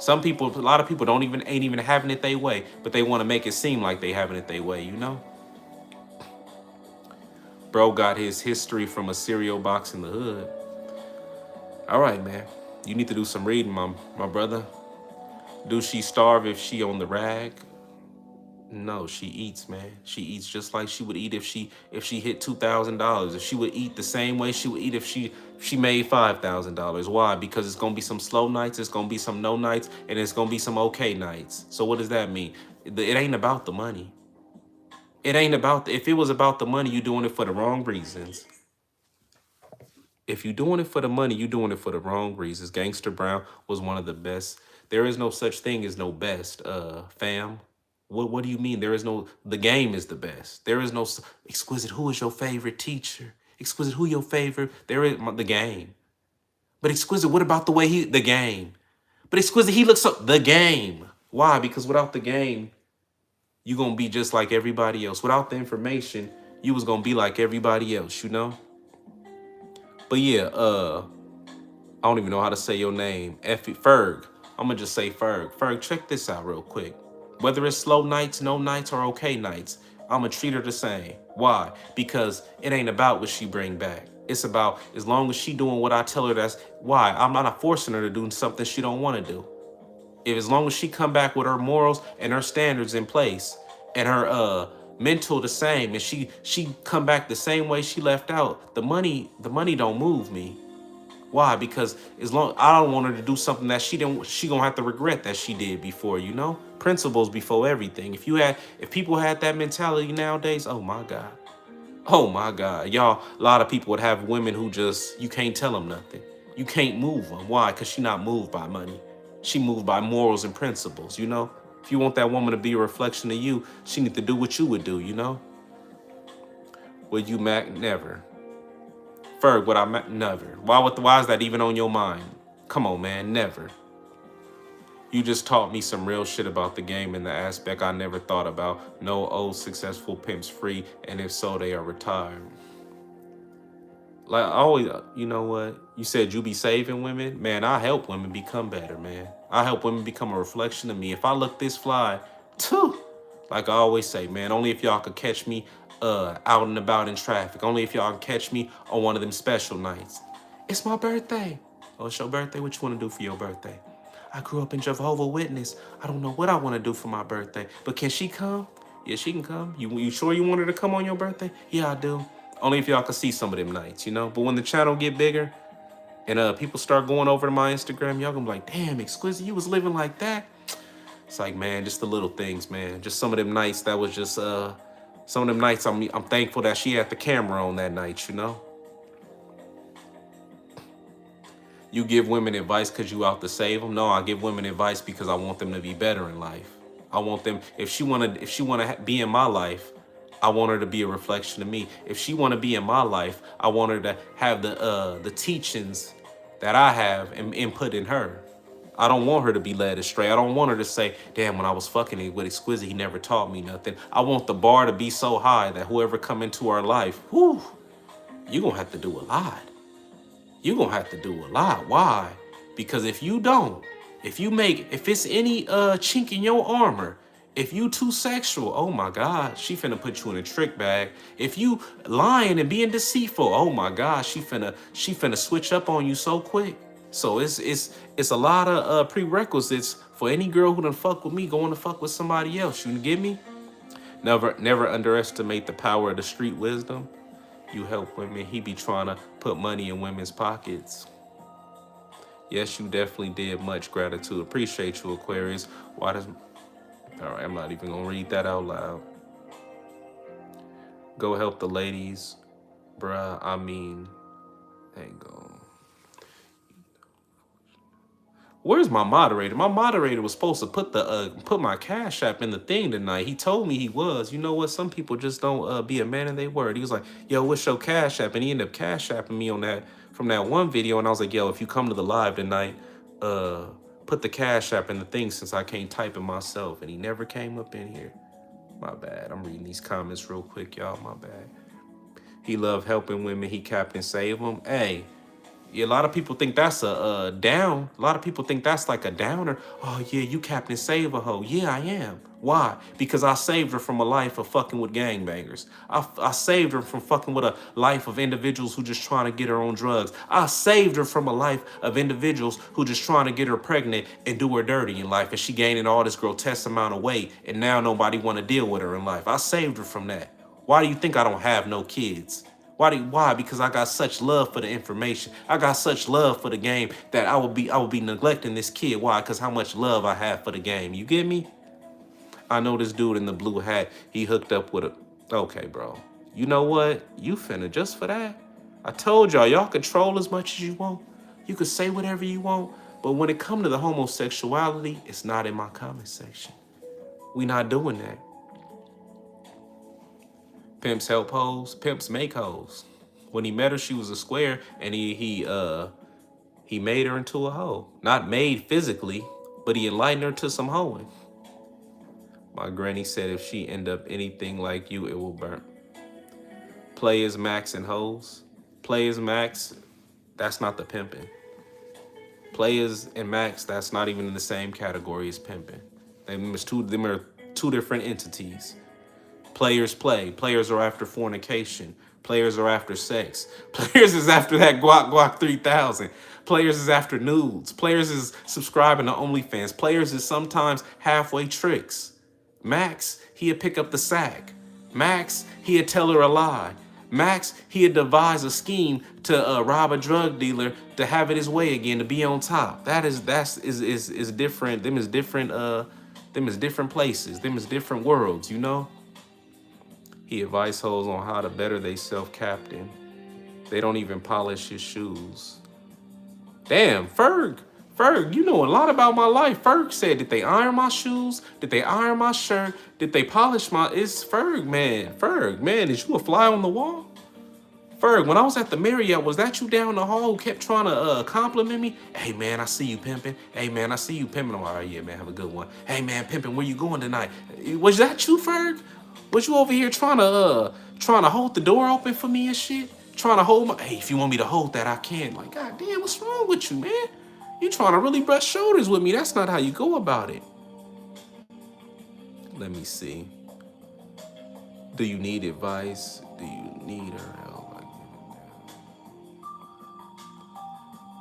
A lot of people ain't even having it their way, but they want to make it seem like they having it their way, you know? Bro got his history from a cereal box in the hood. All right, man. You need to do some reading, my brother. Do she starve if she on the rag? No, she eats, man. She eats just like she would eat if she hit $2,000. If she would eat the same way she would eat if she made $5,000. Why? Because it's gonna be some slow nights, it's gonna be some no nights, and it's gonna be some okay nights. So what does that mean? It ain't about the money. It ain't about if it was about the money, you're doing it for the wrong reasons. If you're doing it for the money, you're doing it for the wrong reasons. Gangster Brown was one of the best. There is no such thing as no best, fam. What do you mean? The game is the best. There is no Exquisite. Who is your favorite teacher? Exquisite, who your favorite? There is the game. But Exquisite, what about the game? But Exquisite, he looks the game. Why? Because without the game, you're going to be just like everybody else. Without the information, you was going to be like everybody else, you know? But yeah, I don't even know how to say your name. Ferg. I'm going to just say Ferg. Ferg, check this out real quick. Whether it's slow nights, no nights, or okay nights, I'm going to treat her the same. Why? Because it ain't about what she bring back. It's about as long as she doing what I tell her, that's why. I'm not forcing her to do something she don't want to do. As long as she come back with her morals and her standards in place and her mental the same, and she come back the same way she left out, the money don't move me. Why? Because I don't want her to do something that she gonna have to regret that she did before, you know? Principles before everything. If people had that mentality nowadays, oh my God. Oh my God. Y'all, a lot of people would have women who just, you can't tell them nothing. You can't move them. Why? Because she not moved by money. She moved by morals and principles, you know? If you want that woman to be a reflection of you, she need to do what you would do, you know? Would you, Mac? Never. Ferg, would I, never. Why is that even on your mind? Come on, man, never. You just taught me some real shit about the game in the aspect I never thought about. No old successful pimps free, and if so, they are retired. Like, I always, you know what? You said you be saving women? Man, I help women become better, man. I help women become a reflection of me. If I look this fly, too, like I always say, man, only if y'all could catch me out and about in traffic. Only if y'all can catch me on one of them special nights. It's my birthday. Oh, it's your birthday? What you want to do for your birthday? I grew up in Jehovah's Witness. I don't know what I want to do for my birthday, but can she come? Yeah, she can come. You sure you want her to come on your birthday? Yeah, I do. Only if y'all can see some of them nights, you know? But when the channel get bigger and people start going over to my Instagram, y'all gonna be like, damn, Exquisite, you was living like that? It's like, man, just the little things, man. Just some of them nights that was just, some of them nights I'm thankful that she had the camera on that night, you know? You give women advice because you out to save them? No, I give women advice because I want them to be better in life. I want them, if she wanna be in my life, I want her to be a reflection of me. If she want to be in my life, I want her to have the teachings that I have and input in her. I don't want her to be led astray. I don't want her to say, damn, when I was fucking with Exquisite, he never taught me nothing. I want the bar to be so high that whoever come into our life, whew, you're going to have to do a lot. You're going to have to do a lot. Why? Because if you don't, if it's any chink in your armor, if you too sexual, oh my God, she finna put you in a trick bag. If you lying and being deceitful, oh my God, she finna switch up on you so quick. So it's a lot of prerequisites for any girl who done fuck with me going to fuck with somebody else. You get me? Never underestimate the power of the street wisdom. You help women. He be trying to put money in women's pockets. Yes, you definitely did. Much gratitude. Appreciate you, Aquarius. Why does... All right, I'm not even going to read that out loud. Go help the ladies. Bruh, I mean... Hang on. Where's my moderator? My moderator was supposed to put my Cash App in the thing tonight. He told me he was. You know what? Some people just don't be a man in their word. He was like, yo, what's your Cash App? And he ended up Cash Apping me on that from that one video. And I was like, yo, if you come to the live tonight, put the Cash App in the thing since I can't type it myself. And he never came up in here. My bad. I'm reading these comments real quick, y'all. My bad. He loved helping women. He Captain Save them. Hey. Yeah, a lot of people think that's a down. A lot of people think that's like a downer. Oh, yeah, you Captain Save a hoe. Yeah, I am. Why? Because I saved her from a life of fucking with gangbangers. I saved her from fucking with a life of individuals who just trying to get her on drugs. I saved her from a life of individuals who just trying to get her pregnant and do her dirty in life. And she gaining all this grotesque amount of weight. And now nobody want to deal with her in life. I saved her from that. Why do you think I don't have no kids? Why? Because I got such love for the information. I got such love for the game that I would be neglecting this kid. Why? Because how much love I have for the game. You get me? I know this dude in the blue hat. He hooked up with a... Okay, bro. You know what? You finna just for that. I told y'all can troll as much as you want. You can say whatever you want. But when it come to the homosexuality, it's not in my comment section. We not doing that. Pimps help hoes, pimps make hoes. When he met her, she was a square, and he made her into a hoe. Not made physically, but he enlightened her to some hoeing. My granny said if she end up anything like you, it will burn. Play as Max and hoes. Play as Max, that's not the pimping. Players and Max, that's not even in the same category as pimping. Them are two different entities. Players play. Players are after fornication. Players are after sex. Players is after that guac 3000. Players is after nudes. Players is subscribing to OnlyFans. Players is sometimes halfway tricks. Max, he'd pick up the sack. Max, he'd tell her a lie. Max, he'd devise a scheme to rob a drug dealer to have it his way again, to be on top. That's different. Them is different places. Them is different worlds, you know? He advised hoes on how to better they self-captain. They don't even polish his shoes. Damn, Ferg, you know a lot about my life. Ferg said, did they iron my shoes? Did they iron my shirt? Did they polish my... It's Ferg, man. Ferg, man, is you a fly on the wall? Ferg, when I was at the Marriott, was that you down the hall who kept trying to compliment me? Hey, man, I see you pimping. Hey, man, I see you pimping. I'm all right, yeah, man, have a good one. Hey, man, pimping, where you going tonight? Was that you, Ferg? Was you over here trying to hold the door open for me and shit? Trying to hold my... Hey, if you want me to hold that, I can. Like, God damn, what's wrong with you, man? You trying to really brush shoulders with me. That's not how you go about it. Let me see. Do you need advice? Do you need her help?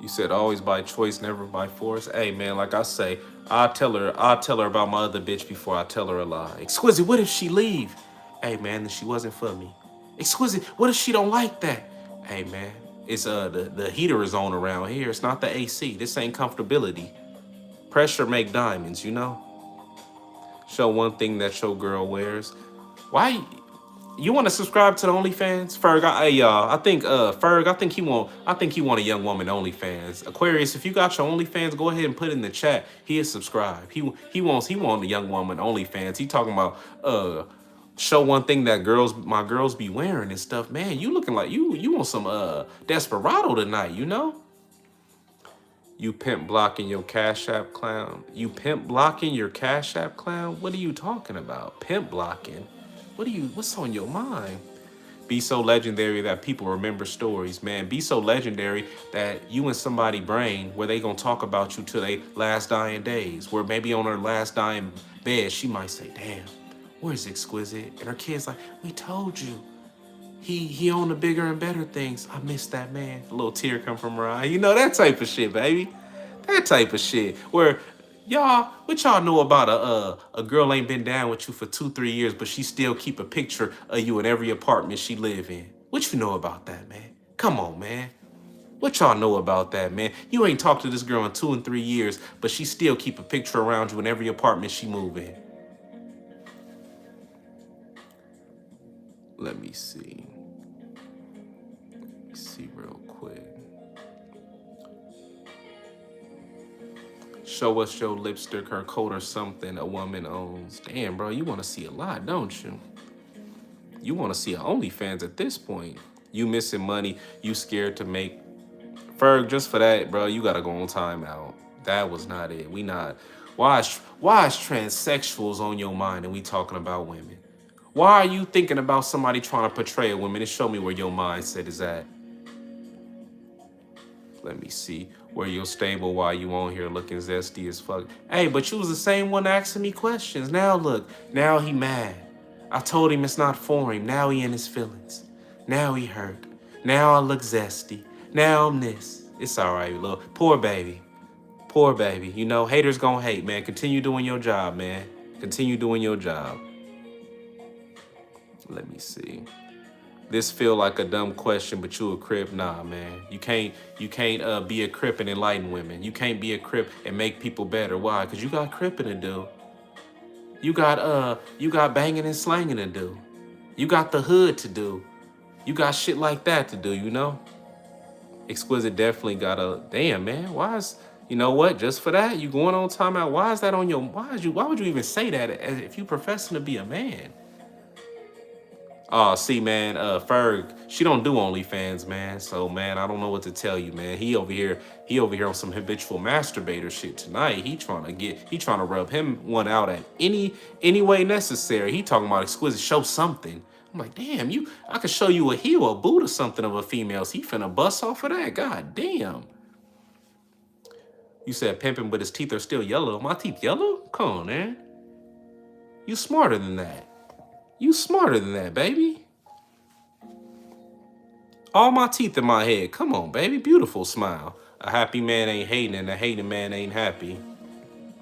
You said always by choice, never by force. Hey man, like I say, I'll tell her about my other bitch before I tell her a lie. Exquisite, what if she leave? Hey man, then she wasn't for me. Exquisite, what if she don't like that? Hey man, it's the heater is on around here. It's not the AC. This ain't comfortability. Pressure make diamonds, you know? Show one thing that your girl wears. Why? You want to subscribe to the OnlyFans, Ferg? Hey y'all, I think Ferg, I think he want a young woman OnlyFans. Aquarius, if you got your OnlyFans, go ahead and put it in the chat. He is subscribed. He wants a young woman OnlyFans. He talking about show one thing that my girls be wearing and stuff. Man, you looking like you want some Desperado tonight, you know? You pimp blocking your Cash App clown. You pimp blocking your Cash App clown? What are you talking about? Pimp blocking? What's on your mind? Be so legendary that people remember stories, man. Be so legendary that you in somebody's brain where they gonna talk about you till they last dying days. Where maybe on her last dying bed, she might say, damn, where's Exquisite? And her kid's like, we told you. He owned the bigger and better things. I miss that man. A little tear come from her eye. You know, that type of shit, baby. That type of shit. Where what y'all know about a girl ain't been down with you for 2-3 years, but she still keep a picture of you in every apartment she live in? What you know about that, man? Come on, man. What y'all know about that, man? You ain't talked to this girl in 2 and 3 years, but she still keep a picture around you in every apartment she move in. Let me see. See real quick. Show us your lipstick, her coat, or something a woman owns. Damn, bro, you want to see a lot, don't you? You want to see an OnlyFans at this point. You missing money. You scared to make. Ferg, just for that, bro, you got to go on timeout. That was not it. We not. Why is transsexuals on your mind and we talking about women? Why are you thinking about somebody trying to portray a woman? And show me where your mindset is at. Let me see where you're stable while you on here looking zesty as fuck. Hey, but you was the same one asking me questions. Now look, now he mad. I told him it's not for him. Now he in his feelings. Now he hurt. Now I look zesty. Now I'm this. It's all right, little poor baby. Poor baby. You know, haters gonna hate, man. Continue doing your job, man. Continue doing your job. Let me see. This feel like a dumb question, but you a Crip? Nah, man. You can't be a Crip and enlighten women. You can't be a Crip and make people better. Why? Because you got Cripping to do. You got banging and slanging to do. You got the hood to do. You got shit like that to do, you know? Exquisite definitely got a damn, man. Why is, you know what? Just for that, you going on timeout. Why is that on your, why would you even say that as if you professing to be a man? Oh, see, man, Ferg, she don't do OnlyFans, man. So, man, I don't know what to tell you, man. He over here on some habitual masturbator shit tonight. He trying to rub him one out at any way necessary. He talking about Exquisite, show something. I'm like, damn, I could show you a heel, a boot or something of a female's. He finna bust off of that. God damn. You said pimping, but his teeth are still yellow. My teeth yellow? Come on, man. You smarter than that. You smarter than that, baby. All my teeth in my head. Come on, baby. Beautiful smile. A happy man ain't hating, and a hating man ain't happy.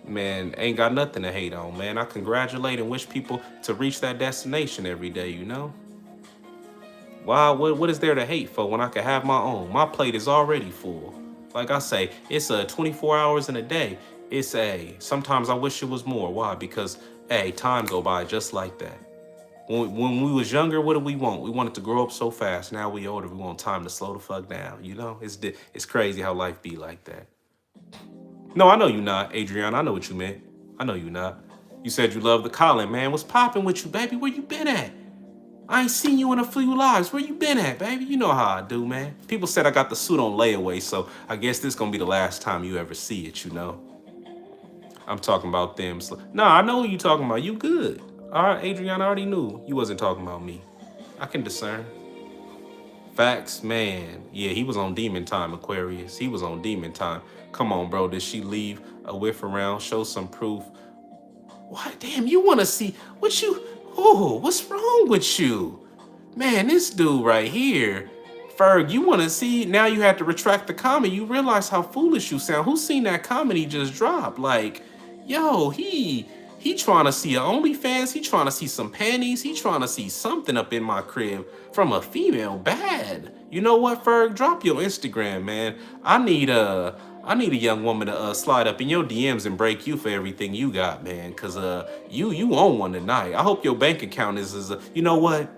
Man, ain't got nothing to hate on, man. I congratulate and wish people to reach that destination every day, you know? Why? What is there to hate for when I can have my own? My plate is already full. Like I say, it's 24 hours in a day. Sometimes I wish it was more. Why? Because, time go by just like that. When we was younger, what do we want? We wanted to grow up so fast. Now we older, we want time to slow the fuck down. You know, it's crazy how life be like that. No, I know you not, Adriana. I know what you meant. I know you not. You said you love the Colin, man. What's popping with you, baby? Where you been at? I ain't seen you in a few lives. Where you been at, baby? You know how I do, man. People said I got the suit on layaway, so I guess this gonna be the last time you ever see it, you know? I'm talking about them. Nah, I know who you talking about. You good. All right, Adriana, I already knew you wasn't talking about me. I can discern. Facts, man. Yeah, he was on demon time, Aquarius. He was on demon time. Come on, bro. Did she leave a whiff around? Show some proof. Why, damn, you want to see what you, oh, what's wrong with you? Man, this dude right here, Ferg, you want to see, now you have to retract the comment. You realize how foolish you sound. Who's seen that comment he just dropped? Like, yo, he trying to see a OnlyFans. He trying to see some panties. He trying to see something up in my crib from a female. Bad. You know what, Ferg? Drop your Instagram, man. I need a young woman to slide up in your DMs and break you for everything you got, man. Cause you own one tonight. I hope your bank account is you know what?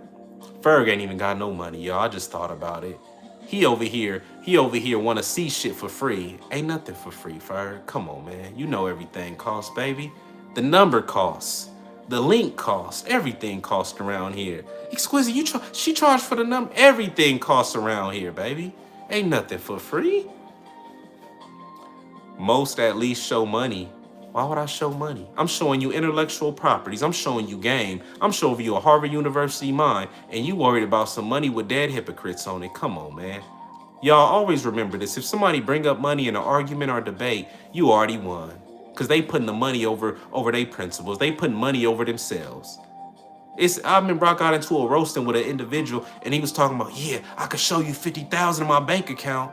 Ferg ain't even got no money, y'all. I just thought about it. He over here wanna see shit for free. Ain't nothing for free, Ferg. Come on, man. You know everything costs, baby. The number costs. The link costs. Everything costs around here. Exquisite, she charged for the number. Everything costs around here, baby. Ain't nothing for free. Most at least show money. Why would I show money? I'm showing you intellectual properties. I'm showing you game. I'm showing you a Harvard University mind, and you worried about some money with dead hypocrites on it. Come on, man. Y'all always remember this. If somebody bring up money in an argument or debate, you already won. Because they putting the money over their principles. They putting money over themselves. I remember I got into a roasting with an individual, and he was talking about, yeah, I could show you 50,000 in my bank account.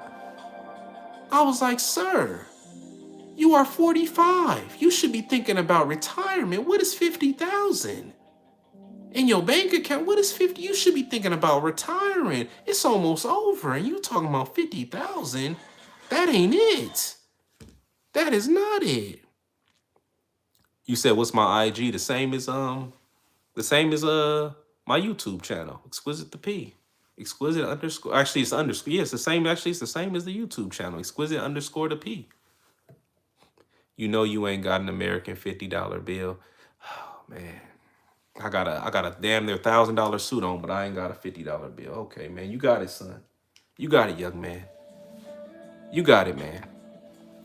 I was like, sir, you are 45. You should be thinking about retirement. What is 50,000? In your bank account, what is 50? You should be thinking about retiring. It's almost over, and you talking about 50,000. That ain't it. That is not it. You said, what's my IG? The same as my YouTube channel, Exquisite the P. Exquisite underscore. Actually, it's underscore. Yeah, it's the same. Actually, it's the same as the YouTube channel, Exquisite underscore the P. You know you ain't got an American $50 bill. Oh man. I got a damn near $1,000 suit on, but I ain't got a $50 bill. Okay, man. You got it, son. You got it, young man. You got it, man.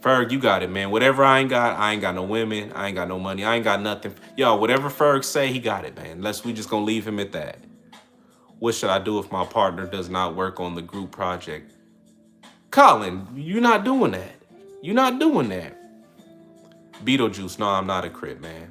Ferg, you got it, man. Whatever I ain't got no women. I ain't got no money. I ain't got nothing. Yo, whatever Ferg say, he got it, man. We just gonna leave him at that. What should I do if my partner does not work on the group project? Colin, you're not doing that. You're not doing that. Beetlejuice, no, I'm not a crip, man.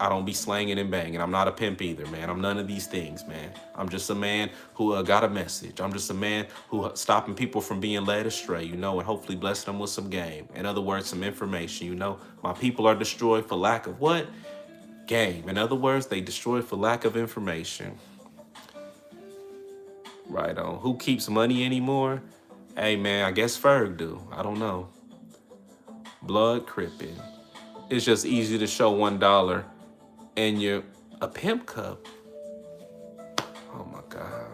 I don't be slanging and banging. I'm not a pimp either, man. I'm none of these things, man. I'm just a man who got a message. I'm just a man who stopping people from being led astray, you know, and hopefully blessing them with some game. In other words, some information, you know. My people are destroyed for lack of what? Game. In other words, they destroyed for lack of information. Right on. Who keeps money anymore? Hey, man, I guess Ferg do. I don't know. Blood crippin'. It's just easy to show $1 and you're a pimp cup. Oh my God.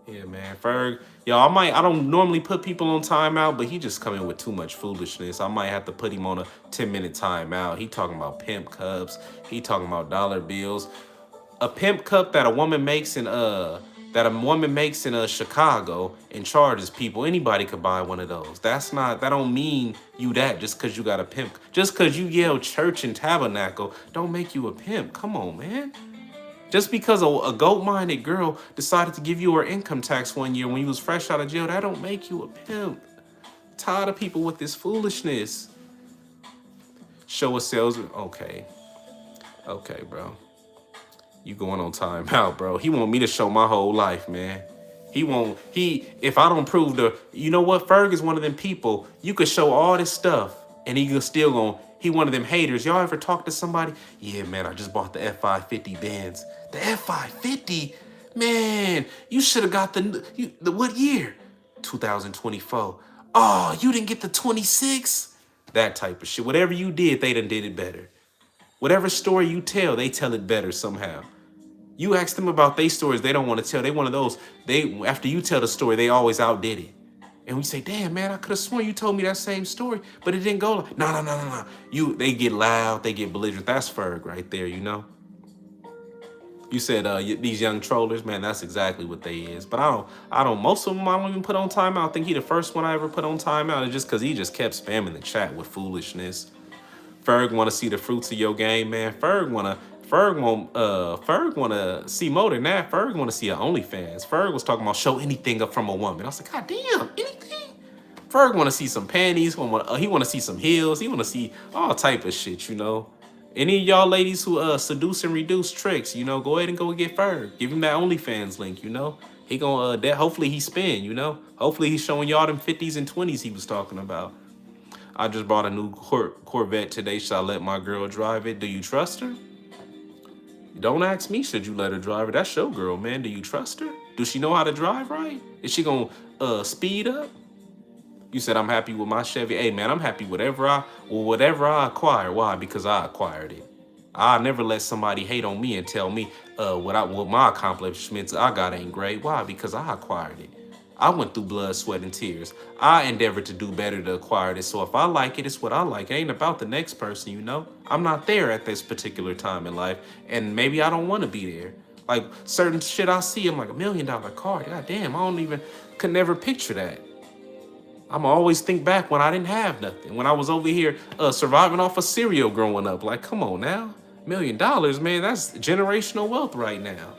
Yeah, man. Ferg, yo, I don't normally put people on timeout, but he just coming with too much foolishness. I might have to put him on a 10-minute timeout. He talking about pimp cups. He talking about dollar bills. A pimp cup that a woman makes in Chicago and charges people. Anybody could buy one of those. That don't mean you that just because you got a pimp. Just because you yell church and tabernacle don't make you a pimp. Come on, man. Just because a goat-minded girl decided to give you her income tax one year when you was fresh out of jail, that don't make you a pimp. Tired of people with this foolishness. Show a sales. Okay, bro. You going on timeout, bro. He want me to show my whole life, man. If I don't prove you know what? Ferg is one of them people, you could show all this stuff and he one of them haters. Y'all ever talk to somebody? Yeah, man, I just bought the F550 Benz. The F550? Man, you should have got the what year? 2024. Oh, you didn't get the 26? That type of shit. Whatever you did, they done did it better. Whatever story you tell, they tell it better somehow. You ask them about their stories, they don't want to tell. They one of those. They after you tell the story, they always outdid it. And we say, damn man, I could have sworn you told me that same story, but it didn't go like no, no, no, no, no. They get loud, they get belligerent. That's Ferg right there, you know. You said these young trollers, man, that's exactly what they is. But most of them I don't even put on timeout. I think he the first one I ever put on timeout. It's just because he just kept spamming the chat with foolishness. Ferg want to see the fruits of your game, man. Ferg want to see more than that. Ferg want to see an OnlyFans. Ferg was talking about show anything up from a woman. I was like, God damn, anything? Ferg want to see some panties. He want to see some heels. He want to see all type of shit, you know. Any of y'all ladies who seduce and reduce tricks, you know, go ahead and go get Ferg. Give him that OnlyFans link, you know. He gonna hopefully he spin, you know. Hopefully he's showing y'all them 50s and 20s he was talking about. I just bought a new Corvette today. Should I let my girl drive it? Do you trust her? Don't ask me, should you let her drive it? That's your girl, man. Do you trust her? Does she know how to drive right? Is she gonna speed up? You said I'm happy with my Chevy. Hey man, I'm happy with whatever I acquire. Why? Because I acquired it. I never let somebody hate on me and tell me what my accomplishments I got ain't great. Why? Because I acquired it. I went through blood, sweat, and tears. I endeavored to do better to acquire this. So if I like it, it's what I like. It ain't about the next person, you know? I'm not there at this particular time in life, and maybe I don't want to be there. Like certain shit I see, I'm like $1 million car. God damn, could never picture that. I'ma always think back when I didn't have nothing. When I was over here surviving off of cereal growing up. Like, come on now. $1 million, man, that's generational wealth right now.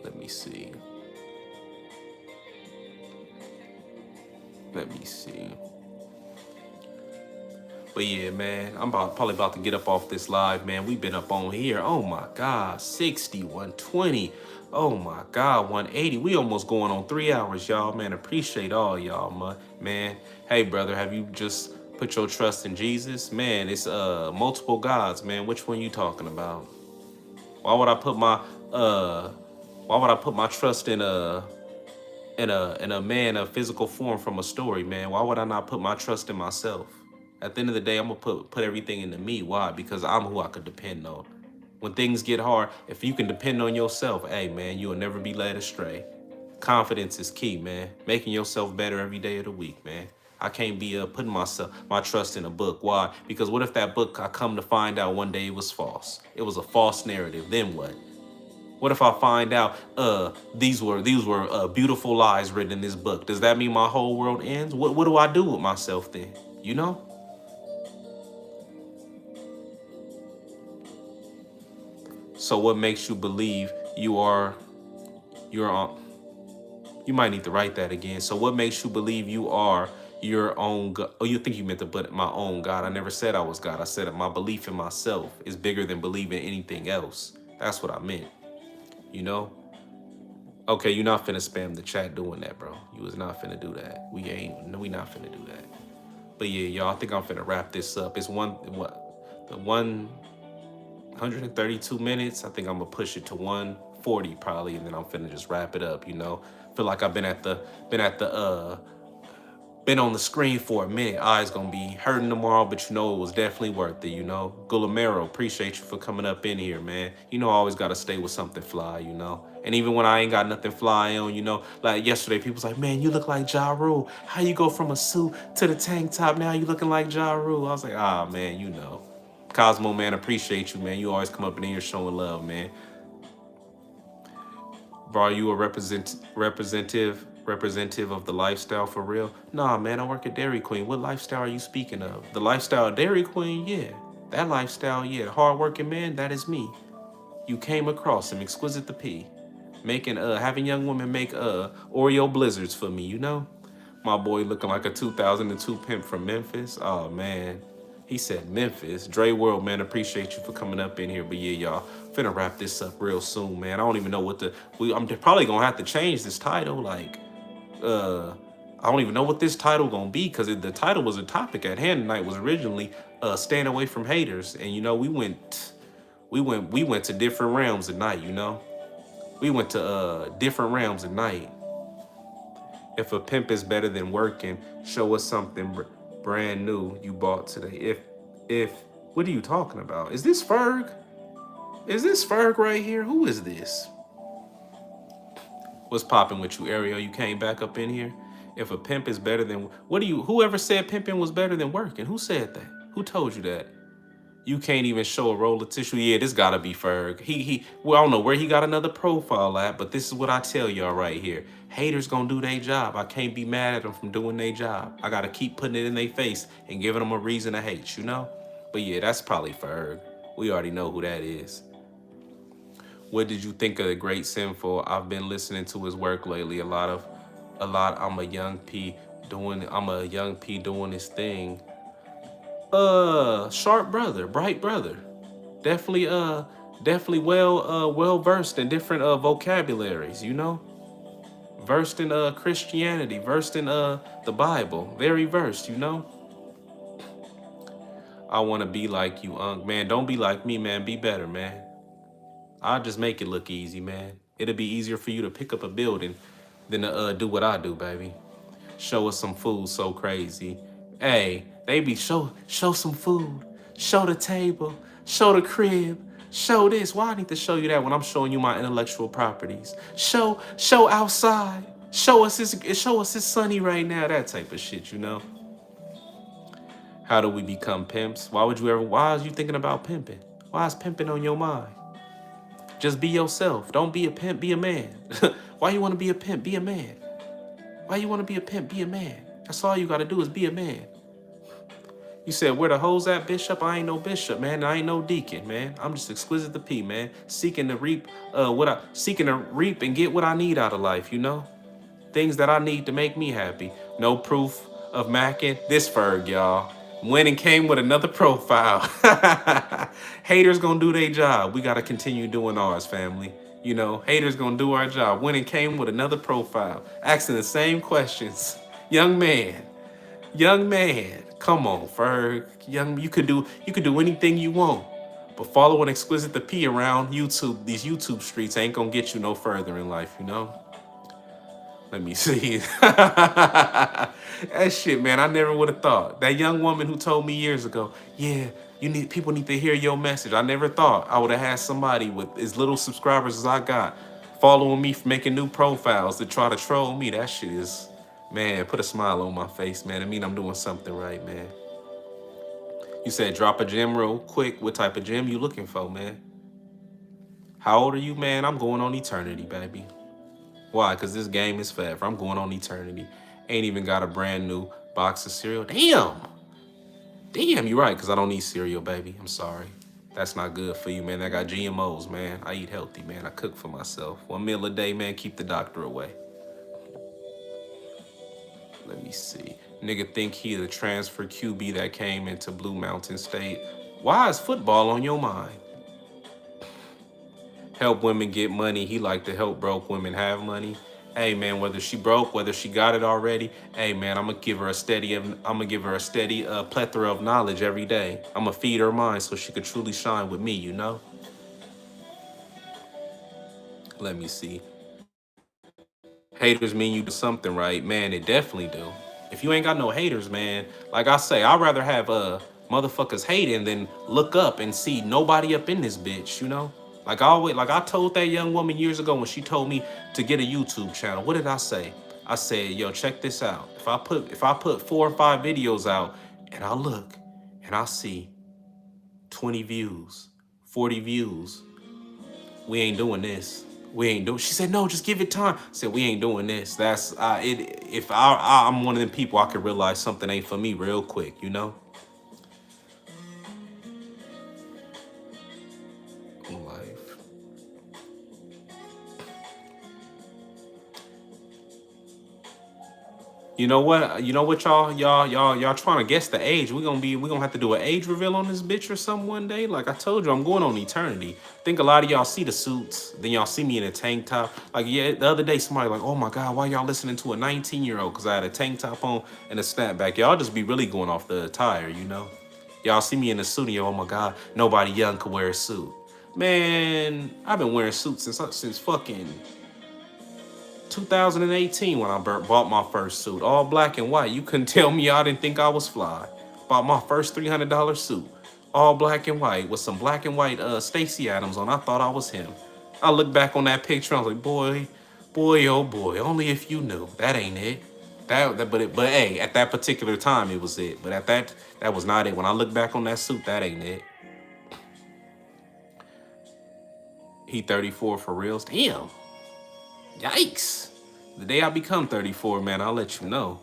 Let me see. But yeah, man, I'm probably about to get up off this live, man. We've been up on here. Oh my God, 60, 120. Oh my God, 180. We almost going on 3 hours, y'all. Man, appreciate all y'all, man. Hey, brother, have you just put your trust in Jesus? Man, it's multiple gods, man. Which one you talking about? Why would I put my trust in a man of physical form from a story, man? Why would I not put my trust in myself? At the end of the day, I'm gonna put everything into me. Why? Because I'm who I could depend on. When things get hard, if you can depend on yourself, hey man, you will never be led astray. Confidence is key, man. Making yourself better every day of the week, man. I can't be putting my trust in a book. Why? Because what if that book I come to find out one day it was false? It was a false narrative. Then what? What if I find out these were beautiful lies written in this book? Does that mean my whole world ends? What do I do with myself then? You know? So what makes you believe you're on? You might need to write that again. So what makes you believe you are your own God? Oh, you think you meant to put my own God. I never said I was God. I said that my belief in myself is bigger than believing anything else. That's what I meant. You know? Okay, you're not finna spam the chat doing that, bro. You was not finna do that. We not finna do that. But yeah, y'all, I think I'm finna wrap this up. It's 132 minutes. I think I'm gonna push it to 140 probably, and then I'm finna just wrap it up, you know. Feel like I've been on the screen for a minute. Eyes gonna be hurting tomorrow, but you know it was definitely worth it, you know. Gulamero, appreciate you for coming up in here, man. You know I always gotta stay with something fly, you know. And even when I ain't got nothing fly on, you know, like yesterday, people was like, man, you look like Ja Rule. How you go from a suit to the tank top, now you looking like Ja Rule? I was like, ah, man, you know. Cosmo, man, appreciate you, man. You always come up in here showing love, man. Bro, are you a representative of the lifestyle for real? Nah, man, I work at Dairy Queen. What lifestyle are you speaking of? The lifestyle of Dairy Queen? Yeah. That lifestyle, yeah. Hard-working man, that is me. You came across him, Exquisite the P. Having young women make Oreo blizzards for me, you know? My boy looking like a 2002 pimp from Memphis. Oh, man. He said Memphis. Dre World, man, appreciate you for coming up in here. But yeah, y'all, finna wrap this up real soon, man. I don't even know I'm probably gonna have to change this title. Like, I don't even know what this title gonna be, because the title was a topic at hand tonight was originally staying away from haters. And you know, we went to different realms at night, you know? We went to different realms at night. If a pimp is better than working, show us something brand new you bought today. If what are you talking about? Is this Ferg? Is this Ferg right here? Who is this? What's popping with you, Ariel? You came back up in here. If a pimp is better than what do you? Whoever said pimping was better than working? Who said that? Who told you that? You can't even show a roll of tissue. Yeah, this gotta be Ferg. Well, I don't know where he got another profile at, but this is what I tell y'all right here. Haters gonna do their job. I can't be mad at them from doing their job. I gotta keep putting it in their face and giving them a reason to hate, you know? But yeah, that's probably Ferg. We already know who that is. What did you think of the Great Sinful? I've been listening to his work lately. I'm a young P doing his thing. Sharp brother, bright brother. Definitely definitely well versed in different vocabularies, you know? Versed in Christianity, versed in the Bible. Very versed, you know? I want to be like you, Unc. Man, don't be like me, man. Be better, man. I'll just make it look easy, man. It'll be easier for you to pick up a building than to do what I do, baby. Show us some food so crazy. Hey, they be show some food. Show the table. Show the crib. Show this. Why I need to show you that when I'm showing you my intellectual properties? Show outside. Show us it's sunny right now. That type of shit, you know? How do we become pimps? Why is you thinking about pimping? Why is pimping on your mind? Just be yourself. Don't be a pimp, be a man. Why you want to be a pimp? Be a man. Why you want to be a pimp? Be a man. That's all you got to do is be a man. You said, where the hoes at, Bishop? I ain't no bishop, man. I ain't no deacon, man. I'm just exquisite the P, man. Seeking to reap and get what I need out of life, you know? Things that I need to make me happy. No proof of macking. This Ferg, y'all. Went and came with another profile. Haters gonna do their job. We gotta continue doing ours, family. You know, haters gonna do our job. Went and came with another profile, asking the same questions. Young man, come on, Ferg. You could do anything you want. But following Exquisite the P around YouTube, these YouTube streets ain't gonna get you no further in life, you know? Let me see. That shit, man, I never would have thought. That young woman who told me years ago, yeah, people need to hear your message. I never thought I would have had somebody with as little subscribers as I got following me for making new profiles to try to troll me. That shit is, man, put a smile on my face, man. I mean, I'm doing something right, man. You said drop a gem real quick. What type of gem you looking for, man? How old are you, man? I'm going on eternity, baby. Why? Because this game is forever. I'm going on eternity. Ain't even got a brand new box of cereal. Damn, you're right, because I don't eat cereal, baby. I'm sorry. That's not good for you, man. I got GMOs, man. I eat healthy, man. I cook for myself. 1 meal a day, man. Keep the doctor away. Let me see. Nigga think he the transfer QB that came into Blue Mountain State. Why is football on your mind? Help women get money. He like to help broke women have money. Hey man, whether she broke, whether she got it already, hey man, I'm gonna give her a steady plethora of knowledge every day. I'm gonna feed her mind so she could truly shine with me, you know? Let me see. Haters mean you do something right, man. It definitely do. If you ain't got no haters, man, like I say, I'd rather have motherfuckers hating than look up and see nobody up in this bitch, you know? Like I told that young woman years ago when she told me to get a YouTube channel. What did I say? I said, yo, check this out. If I put 4 or 5 videos out and I look and I see 20 views, 40 views, we ain't doing this. She said, no, just give it time. I said, we ain't doing this. That's it. If I'm one of them people, I could realize something ain't for me real quick, you know? Life. You know what? Y'all trying to guess the age. We gonna have to do an age reveal on this bitch or something one day. Like I told you, I'm going on eternity. I think a lot of y'all see the suits, then y'all see me in a tank top. Like yeah, the other day somebody like, oh my god, why y'all listening to a 19-year-old? Because I had a tank top on and a snapback. Y'all just be really going off the attire, you know. Y'all see me in the suit and oh my god, nobody young could wear a suit. Man, I've been wearing suits since fucking 2018 when I bought my first suit, all black and white. You couldn't tell me I didn't think I was fly. Bought my first $300 suit. all black and white with some black and white Stacey Adams on. I thought I was him. I look back on that picture. I was like, boy, oh boy. Only if you knew. That ain't it. But hey, at that particular time, it was it. But that was not it. When I look back on that suit, that ain't it. He 34 for reals. Damn. Yikes. The day I become 34, man, I'll let you know.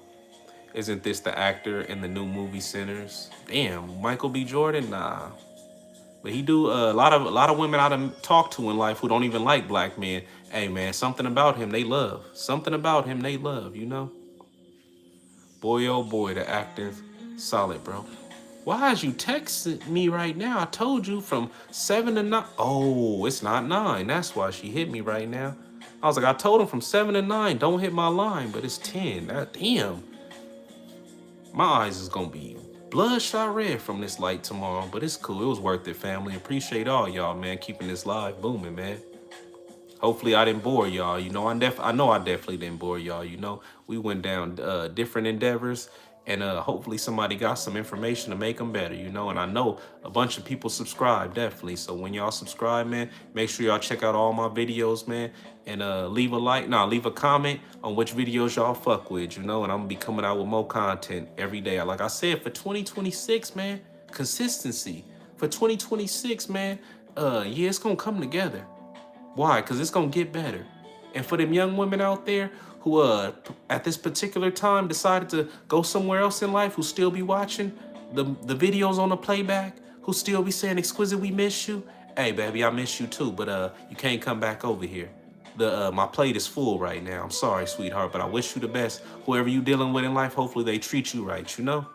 Isn't this the actor in the new movie Sinners? Damn, Michael B. Jordan? Nah. But he do a lot of women I done talked to in life who don't even like black men. Hey man, something about him they love. Something about him they love, you know? Boy oh boy, the acting solid, bro. Why is you texting me right now? I told you from 7 to 9. Oh, it's not 9. That's why she hit me right now. I was like, I told him from 7 to 9, don't hit my line, but it's 10. Damn. My eyes is gonna be bloodshot red from this light tomorrow, but it's cool. It was worth it, family. Appreciate all y'all, man, keeping this live booming, man. Hopefully I didn't bore y'all. You know, I know I definitely didn't bore y'all. You know, we went down different endeavors, and hopefully somebody got some information to make them better. You know, and I know a bunch of people subscribe definitely. So when y'all subscribe, man, make sure y'all check out all my videos, man, and leave a comment on which videos y'all fuck with. You know, and I'm gonna be coming out with more content every day. Like I said, for 2026, man, consistency. For 2026, man, yeah, it's gonna come together. Why? Because it's going to get better. And for them young women out there who at this particular time decided to go somewhere else in life, who still be watching the videos on the playback, who still be saying, Exquisite, we miss you. Hey, baby, I miss you too, but you can't come back over here. My plate is full right now. I'm sorry, sweetheart, but I wish you the best. Whoever you dealing with in life, hopefully they treat you right, you know?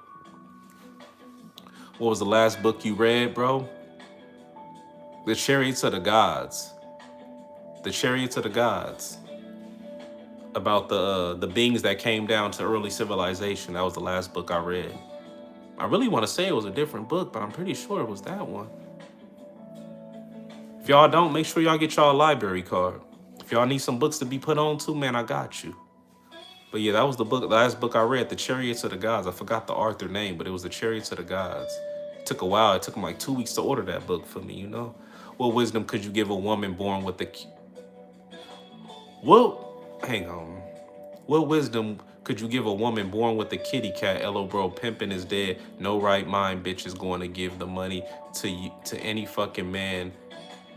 What was the last book you read, bro? The Chariots of the Gods. The Chariots of the Gods, about the beings that came down to early civilization. That was the last book I read. I really want to say it was a different book, but I'm pretty sure it was that one. If y'all don't, make sure y'all get y'all a library card. If y'all need some books to be put on to, man, I got you. But yeah, that was the last book I read, The Chariots of the Gods. I forgot the author name, but it was The Chariots of the Gods. It took a while. It took them like 2 weeks to order that book for me, you know? What wisdom could you give a woman born with the... Hang on. What wisdom could you give a woman born with a kitty cat? LO bro, pimping is dead. No right mind bitch is going to give the money to any fucking man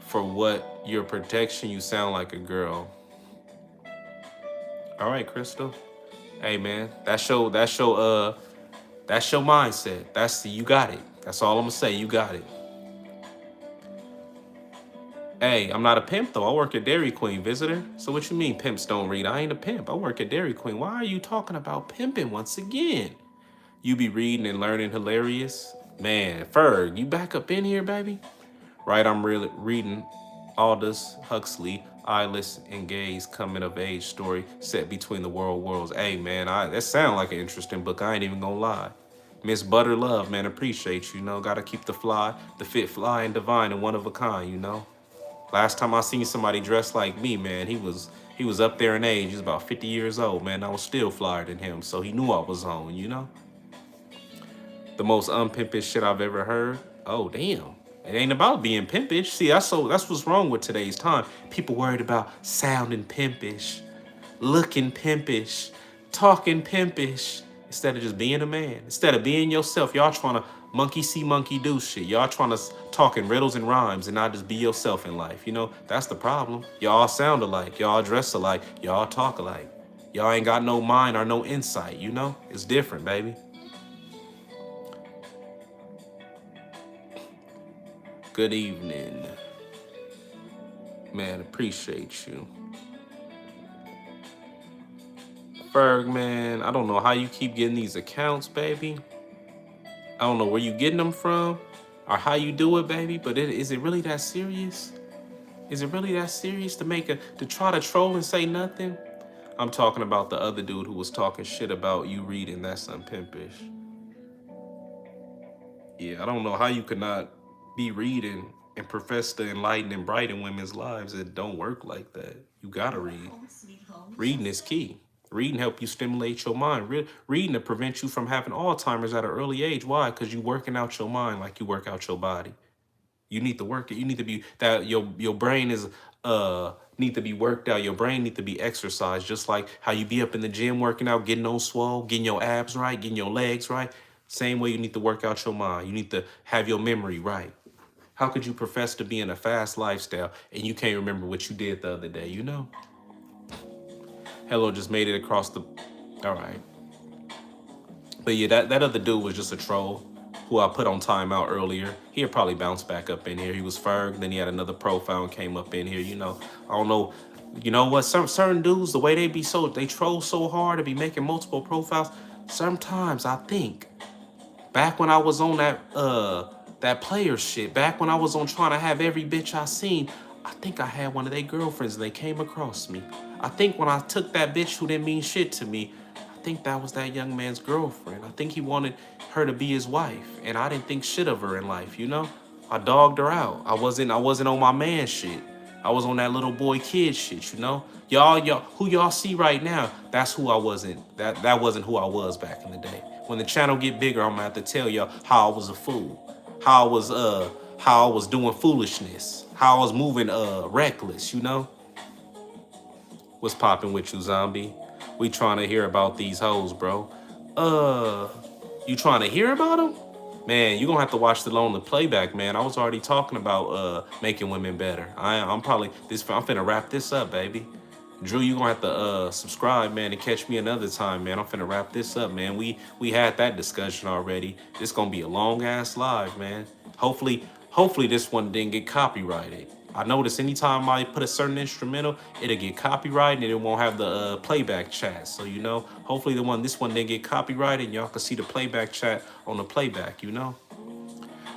for what? Your protection? You sound like a girl. All right, Crystal. Hey man, that's your mindset. You got it. That's all I'm gonna say. You got it. Hey, I'm not a pimp though. I work at Dairy Queen, visitor. So what you mean pimps don't read? I ain't a pimp. I work at Dairy Queen. Why are you talking about pimping once again? You be reading and learning hilarious? Man, Ferg, you back up in here, baby? Right, I'm really reading Aldous Huxley, Eyeless and Gaze coming of age story set between the worlds. Hey man, that sound like an interesting book. I ain't even gonna lie. Miss Butter Love, man, appreciate you, know. Gotta keep the fit fly and divine and one of a kind, you know. Last time I seen somebody dressed like me, man, he was up there in age. He was about 50 years old, man. I was still flyer than him, so he knew I was on, you know? The most unpimpish shit I've ever heard. Oh, damn. It ain't about being pimpish. See, that's what's wrong with today's time. People worried about sounding pimpish, looking pimpish, talking pimpish, instead of just being a man. Instead of being yourself, y'all trying to monkey see, monkey do shit. Y'all trying to talk in riddles and rhymes and not just be yourself in life. You know, that's the problem. Y'all sound alike. Y'all dress alike. Y'all talk alike. Y'all ain't got no mind or no insight, you know? It's different, baby. Good evening. Man, appreciate you. Ferg, man, I don't know how you keep getting these accounts, baby. I don't know where you getting them from or how you do it, baby, but is it really that serious? Is it really that serious to try to troll and say nothing? I'm talking about the other dude who was talking shit about you reading That's Unpimpish. Yeah, I don't know how you could not be reading and profess to enlighten and brighten women's lives. It don't work like that. You gotta read. Reading is key. Reading help you stimulate your mind. Reading to prevent you from having Alzheimer's at an early age. Why? Because you working out your mind like you work out your body. You need to work it. You need to be that your brain is need to be worked out. Your brain need to be exercised. Just like how you be up in the gym working out, getting on swole, getting your abs right, getting your legs right. Same way you need to work out your mind. You need to have your memory right. How could you profess to be in a fast lifestyle and you can't remember what you did the other day? You know? Hello just made it across the. All right. But yeah, that other dude was just a troll who I put on timeout earlier. He'll probably bounce back up in here. He was Ferg, then he had another profile and came up in here. You know, I don't know. You know what? Some certain dudes, the way they troll so hard to be making multiple profiles. Sometimes I think back when I was on that player shit, back when I was on trying to have every bitch I seen, I think I had one of their girlfriends and they came across me. I think when I took that bitch who didn't mean shit to me, I think that was that young man's girlfriend. I think he wanted her to be his wife, and I didn't think shit of her in life, you know? I dogged her out. I wasn't on my man shit. I was on that little boy kid shit, you know? Y'all, who y'all see right now, that's who I wasn't. That wasn't who I was back in the day. When the channel get bigger, I'm gonna have to tell y'all how I was a fool. How I was doing foolishness. How I was moving reckless, you know? What's popping with you, zombie? We trying to hear about these hoes, bro. You trying to hear about them? Man, you gonna have to watch the lonely playback, man. I was already talking about making women better. I'm finna wrap this up, baby. Drew, you gonna have to subscribe, man, and catch me another time, man. I'm finna wrap this up, man. We had that discussion already. This gonna be a long ass live, man. Hopefully this one didn't get copyrighted. I notice anytime I put a certain instrumental, it'll get copyrighted and it won't have the playback chat. So, you know, hopefully this one didn't get copyrighted and y'all can see the playback chat on the playback, you know?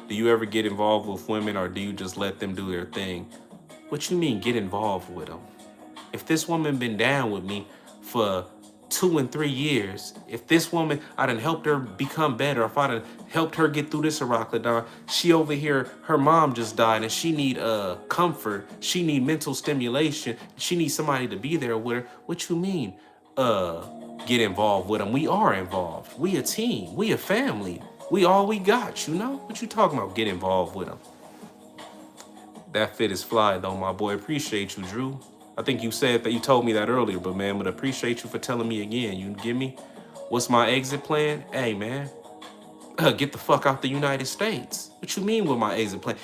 Do you ever get involved with women or do you just let them do their thing? What you mean get involved with them? If this woman been down with me for 2 and 3 years, if this woman, I done helped her become better, if I done helped her get through this Arachidon, she over here, her mom just died and she need comfort, she need mental stimulation, she needs somebody to be there with her. What you mean get involved with them? We are involved. We a team. We a family. We all we got, you know? What you talking about get involved with them? That fit is fly though, my boy. Appreciate you, Drew. I think you said that you told me that earlier, but man, but appreciate you for telling me again. You give me what's my exit plan? Hey, man, get the fuck out the United States. What you mean with my exit plan?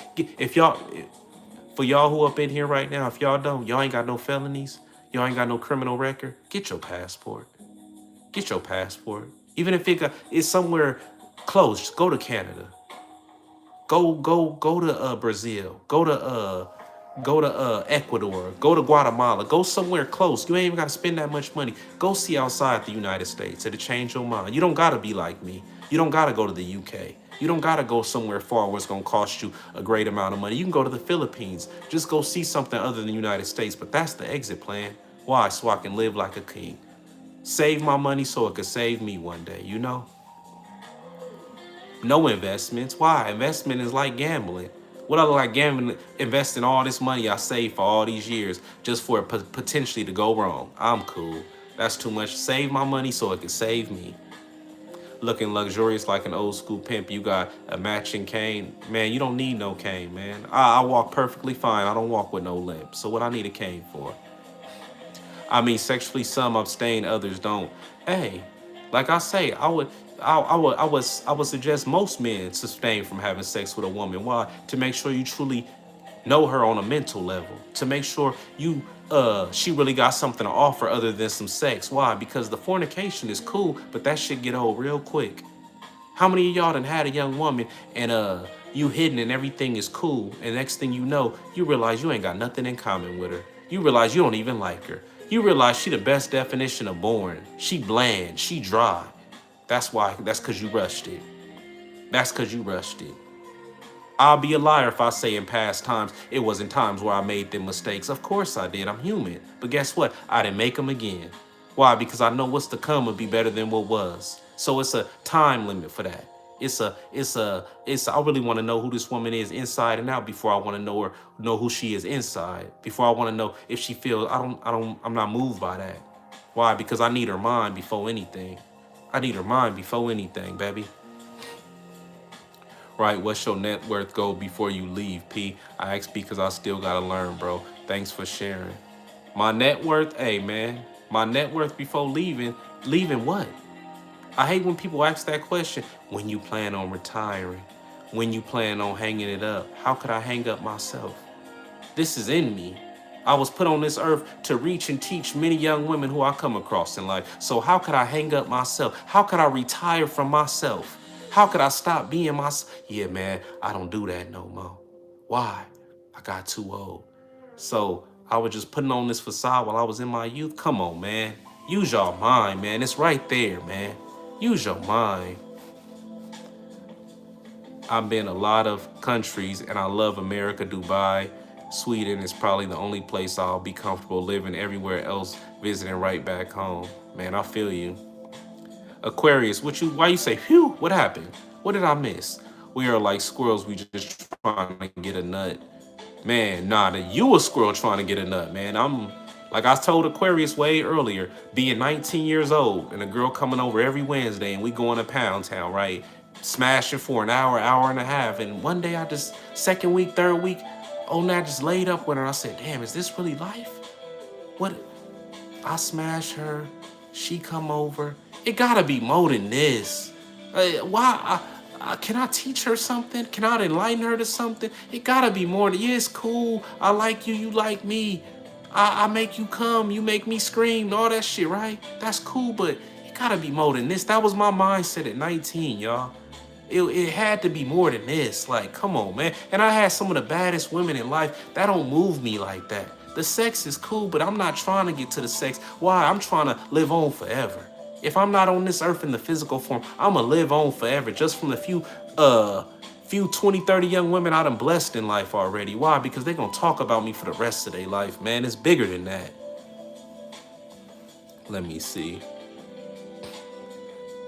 For y'all who up in here right now, if y'all ain't got no felonies, y'all ain't got no criminal record, get your passport. Get your passport. Even if it's somewhere close, just go to Canada. Go to Brazil. Go to Ecuador, go to Guatemala, go somewhere close. You ain't even got to spend that much money. Go see outside the United States. It'll change your mind. You don't got to be like me. You don't got to go to the UK. You don't got to go somewhere far where it's going to cost you a great amount of money. You can go to the Philippines. Just go see something other than the United States. But that's the exit plan. Why? So I can live like a king. Save my money so it could save me one day, you know? No investments. Why? Investment is like gambling. What I look like gambling, investing all this money I saved for all these years just for it potentially to go wrong. I'm cool. That's too much. Save my money so it can save me. Looking luxurious like an old school pimp. You got a matching cane. Man, you don't need no cane, man. I walk perfectly fine. I don't walk with no limp. So what I need a cane for? I mean, sexually some abstain, others don't. Hey, like I say, I would suggest most men abstain from having sex with a woman. Why? To make sure you truly know her on a mental level. To make sure she really got something to offer other than some sex. Why? Because the fornication is cool, but that shit get old real quick. How many of y'all done had a young woman and you hidden and everything is cool, and next thing you know, you realize you ain't got nothing in common with her. You realize you don't even like her. You realize she the best definition of boring. She bland, she dry. That's because you rushed it. That's because you rushed it. I'll be a liar if I say in past times, it wasn't times where I made them mistakes. Of course I did, I'm human. But guess what? I didn't make them again. Why? Because I know what's to come will be better than what was. So it's a time limit for that. I really want to know who this woman is inside and out before I want to know who she is inside. Before I want to know if she feels, I'm not moved by that. Why? Because I need her mind before anything. I need her mind before anything, baby. Right, what's your net worth goal before you leave, P? I ask because I still gotta learn, bro. Thanks for sharing. My net worth, hey man, my net worth before leaving, leaving what? I hate when people ask that question. When you plan on retiring? When you plan on hanging it up? How could I hang up myself? This is in me. I was put on this earth to reach and teach many young women who I come across in life. So how could I hang up myself? How could I retire from myself? How could I stop being myself? Yeah, man, I don't do that no more. Why? I got too old. So I was just putting on this facade while I was in my youth. Come on, man. Use your mind, man. It's right there, man. Use your mind. I've been a lot of countries and I love America. Dubai, Sweden is probably the only place I'll be comfortable living. Everywhere else, visiting right back home. Man, I feel you. Aquarius, why you say, phew, what happened? What did I miss? We are like squirrels, we just trying to get a nut. Man, nah, you a squirrel trying to get a nut, man. I'm, like I told Aquarius way earlier, being 19 years old and a girl coming over every Wednesday and we going to Pound Town, right? Smashing for an hour, hour and a half. And one day I just, second week, third week, oh, now I just laid up with her. I said, damn, is this really life? What? I smash her, she come over. It gotta be more than this. Why? Can I teach her something? Can I enlighten her to something? It gotta be more than, yeah, it's cool. I like you, you like me. I make you come, you make me scream, all that shit, right? That's cool, but it gotta be more than this. That was my mindset at 19, y'all. It had to be more than this. Like, come on, man. And I had some of the baddest women in life. That don't move me like that. The sex is cool, but I'm not trying to get to the sex. Why? I'm trying to live on forever. If I'm not on this earth in the physical form, I'm going to live on forever just from the few 20, 30 young women I done blessed in life already. Why? Because they're going to talk about me for the rest of their life, man. It's bigger than that. Let me see.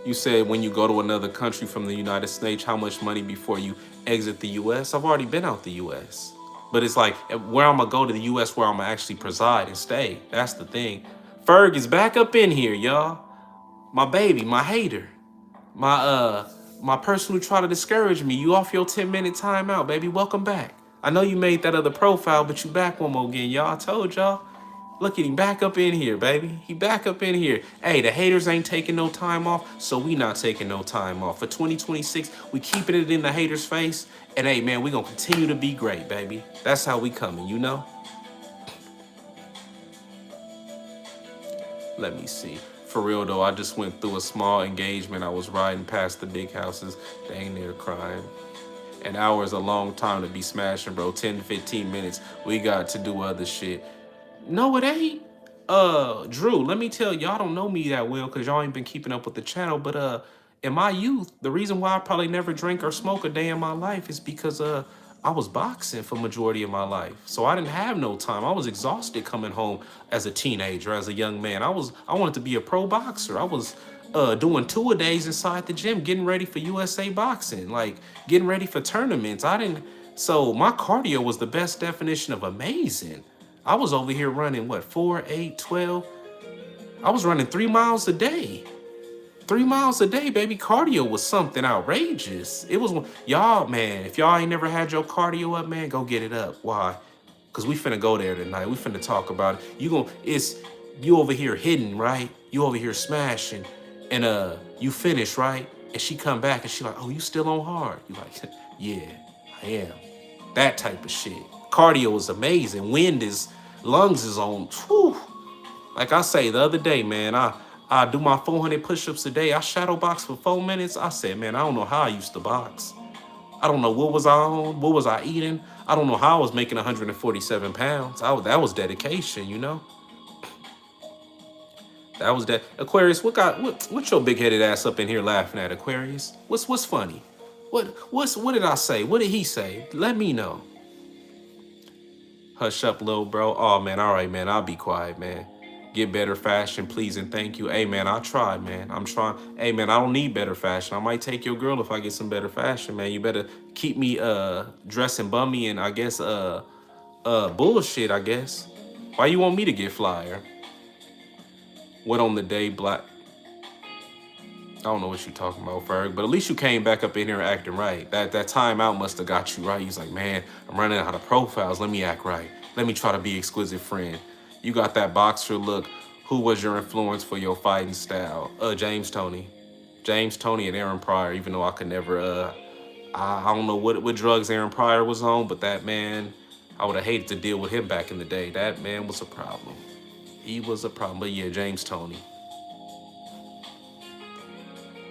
You said when you go to another country from the United States, how much money before you exit the U.S.? I've already been out the U.S. But it's like where I'm going to go to the U.S. where I'm going to actually preside and stay. That's the thing. Ferg is back up in here, y'all. My baby, my hater. My person who tried to discourage me. You off your 10-minute timeout, baby. Welcome back. I know you made that other profile, but you back one more again, y'all. I told y'all. Look at him back up in here, baby. He back up in here. Hey, the haters ain't taking no time off, so we not taking no time off. For 2026, we keeping it in the haters' face. And hey, man, we gonna continue to be great, baby. That's how we coming, you know? Let me see. For real though, I just went through a small engagement. I was riding past the big houses, dang near crying. An hour is a long time to be smashing, bro. 10 to 15 minutes. We got to do other shit. No, it ain't. Drew, let me tell y'all don't know me that well because y'all ain't been keeping up with the channel. But in my youth, the reason why I probably never drank or smoke a day in my life is because I was boxing for majority of my life. So I didn't have no time. I was exhausted coming home as a teenager, as a young man. I wanted to be a pro boxer. I was doing 2-a-days inside the gym, getting ready for USA boxing, like getting ready for tournaments. So my cardio was the best definition of amazing. I was over here running, what, 4, 8, 12? I was running 3 miles a day. 3 miles a day, baby. Cardio was something outrageous. It was, y'all, man, if y'all ain't never had your cardio up, man, go get it up. Why? Because we finna go there tonight. We finna talk about it. You over here hitting, right? You over here smashing. And you finish, right? And she come back and she like, oh, you still on hard? You like, yeah, I am. That type of shit. Cardio is amazing. Lungs is on. Whew. Like I say the other day, man, I do my 400 push-ups a day. I shadow box for 4 minutes. I said, man, I don't know how I used to box. I don't know what was I on, what was I eating. I don't know how I was making 147 pounds. That was dedication, you know? That was that. Aquarius, what your big-headed ass up in here laughing at, Aquarius? What's funny? What did I say? What did he say? Let me know. Hush up, little bro. Oh, man. All right, man. I'll be quiet, man. Get better fashion, please, and thank you. Hey, man, I tried, man. I'm trying. Hey, man, I don't need better fashion. I might take your girl if I get some better fashion, man. You better keep me dressing bummy and I guess bullshit, I guess. Why you want me to get flyer? What on the day Black? I don't know what you talking about, Ferg, but at least you came back up in here acting right. That timeout must have got you right. He's like, man, I'm running out of profiles. Let me act right. Let me try to be exquisite friend. You got that boxer look. Who was your influence for your fighting style? James Toney. James Toney and Aaron Pryor, even though I could never I don't know what drugs Aaron Pryor was on, but that man, I would have hated to deal with him back in the day. That man was a problem. He was a problem. But yeah, James Toney.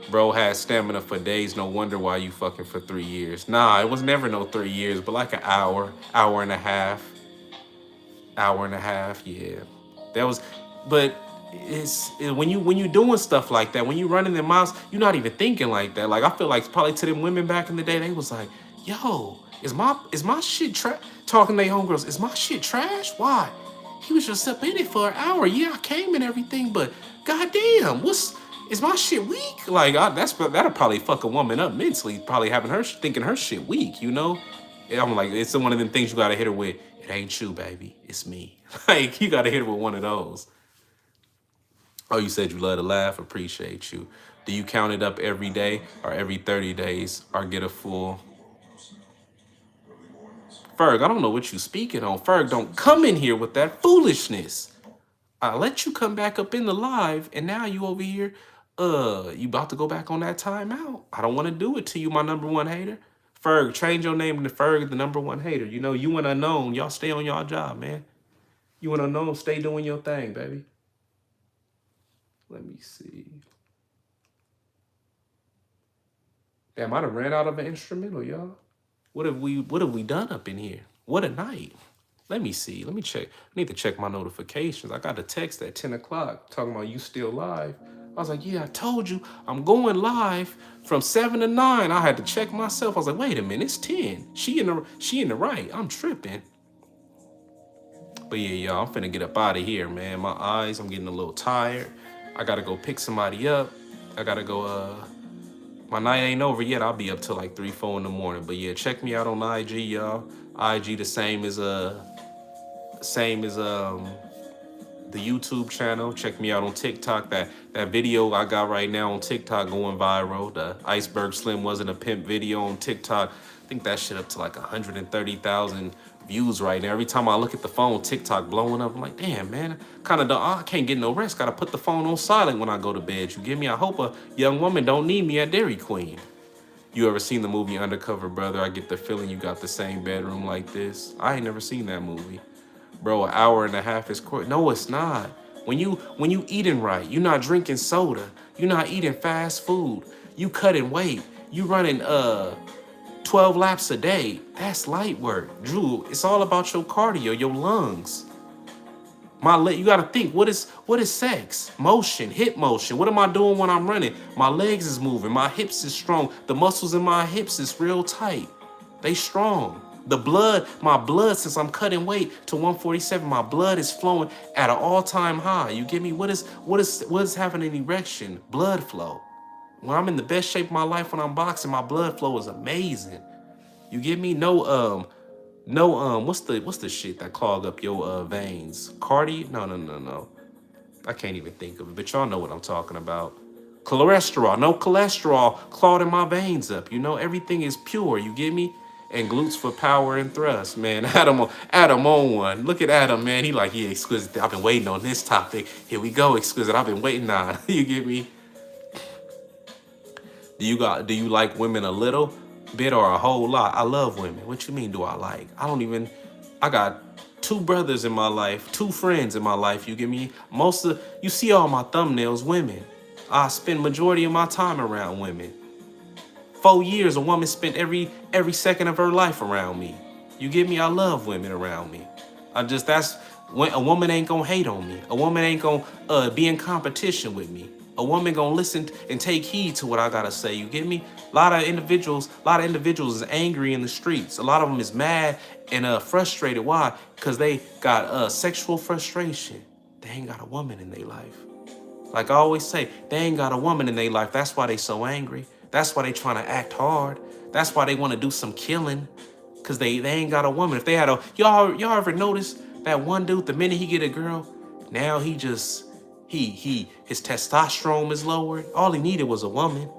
Bro had stamina for days. No wonder why you fucking for 3 years. Nah, it was never no 3 years, but like an hour and a half. Hour and a half, yeah. That was, but when you doing stuff like that, when you running the miles, you're not even thinking like that. Like I feel like probably to them women back in the day, they was like, yo, is my shit trash? Talking to their homegirls, is my shit trash? Why? He was just up in it for an hour. Yeah, I came and everything, but goddamn, is my shit weak? Like that'll probably fuck a woman up mentally, probably having her thinking her shit weak, you know? And I'm like, it's one of them things you gotta hit her with. It ain't you, baby. It's me. Like you gotta hit her with one of those. Oh, you said you love to laugh. Appreciate you. Do you count it up every day or every 30 days or get a full? Ferg, I don't know what you speaking on. Ferg, don't come in here with that foolishness. I let you come back up in the live, and now you over here, you about to go back on that timeout. I don't want to do it to you, my number one hater. Ferg, change your name to Ferg, the number one hater. You know, you and Unknown, y'all stay on y'all job, man. You and Unknown, stay doing your thing, baby. Let me see. Damn, I done ran out of an instrumental, y'all. What have we done up in here? What a night. Let me see. Let me check. I need to check my notifications. I got a text at 10 o'clock talking about you still live. I was like, yeah, I told you I'm going live from 7 to 9. I had to check myself. I was like, wait a minute, it's 10. She in the right. I'm tripping. But yeah, y'all, I'm finna get up out of here, man. My eyes, I'm getting a little tired. I gotta go pick somebody up. I gotta go, my night ain't over yet. I'll be up till like 3, 4 in the morning. But yeah, check me out on IG, y'all. IG the same as the YouTube channel. Check me out on TikTok. That video I got right now on TikTok going viral. The Iceberg Slim wasn't a pimp video on TikTok. I think that shit up to like 130,000 views right now. Every time I look at the phone, TikTok blowing up. I'm like, damn, man, I can't get no rest. Gotta put the phone on silent when I go to bed. You get me? I hope a young woman don't need me at Dairy Queen. You ever seen the movie Undercover Brother? I get the feeling you got the same bedroom like this. I ain't never seen that movie. Bro, an hour and a half is quick. No, it's not. When you eating right, you're not drinking soda. You're not eating fast food. You cutting weight. You running 12 laps a day. That's light work. Drew, it's all about your cardio, your lungs. You gotta think, what is sex? Motion, hip motion. What am I doing when I'm running? My legs is moving, my hips is strong. The muscles in my hips is real tight. They strong. My blood, since I'm cutting weight to 147, my blood is flowing at an all-time high. You get me? What is having an erection? Blood flow. When I'm in the best shape of my life when I'm boxing, my blood flow is amazing. You get me? No, what's the shit that clog up your veins? No. I can't even think of it, but y'all know what I'm talking about. Cholesterol, no cholesterol clogging my veins up. You know, everything is pure, you get me? And glutes for power and thrust, man. Adam on one. Look at Adam, man. He like, yeah, exquisite. I've been waiting on this topic. Here we go, exquisite. I've been waiting on. You get me? Do you like women a little bit or a whole lot? I love women. What you mean do I like? I got 2 brothers in my life, 2 friends in my life. You get me? You see all my thumbnails, women. I spend majority of my time around women. 4 years, a woman spent every second of her life around me. You get me? I love women around me. That's when a woman ain't gonna hate on me. A woman ain't gonna be in competition with me. A woman gonna listen and take heed to what I gotta say. You get me? A lot of individuals is angry in the streets. A lot of them is mad and frustrated. Why? Because they got sexual frustration. They ain't got a woman in their life. Like I always say, they ain't got a woman in their life. That's why they so angry. That's why they trying to act hard. That's why they want to do some killing. Because they ain't got a woman. If they had y'all ever notice that one dude, the minute he get a girl, now he His testosterone is lowered. All he needed was a woman.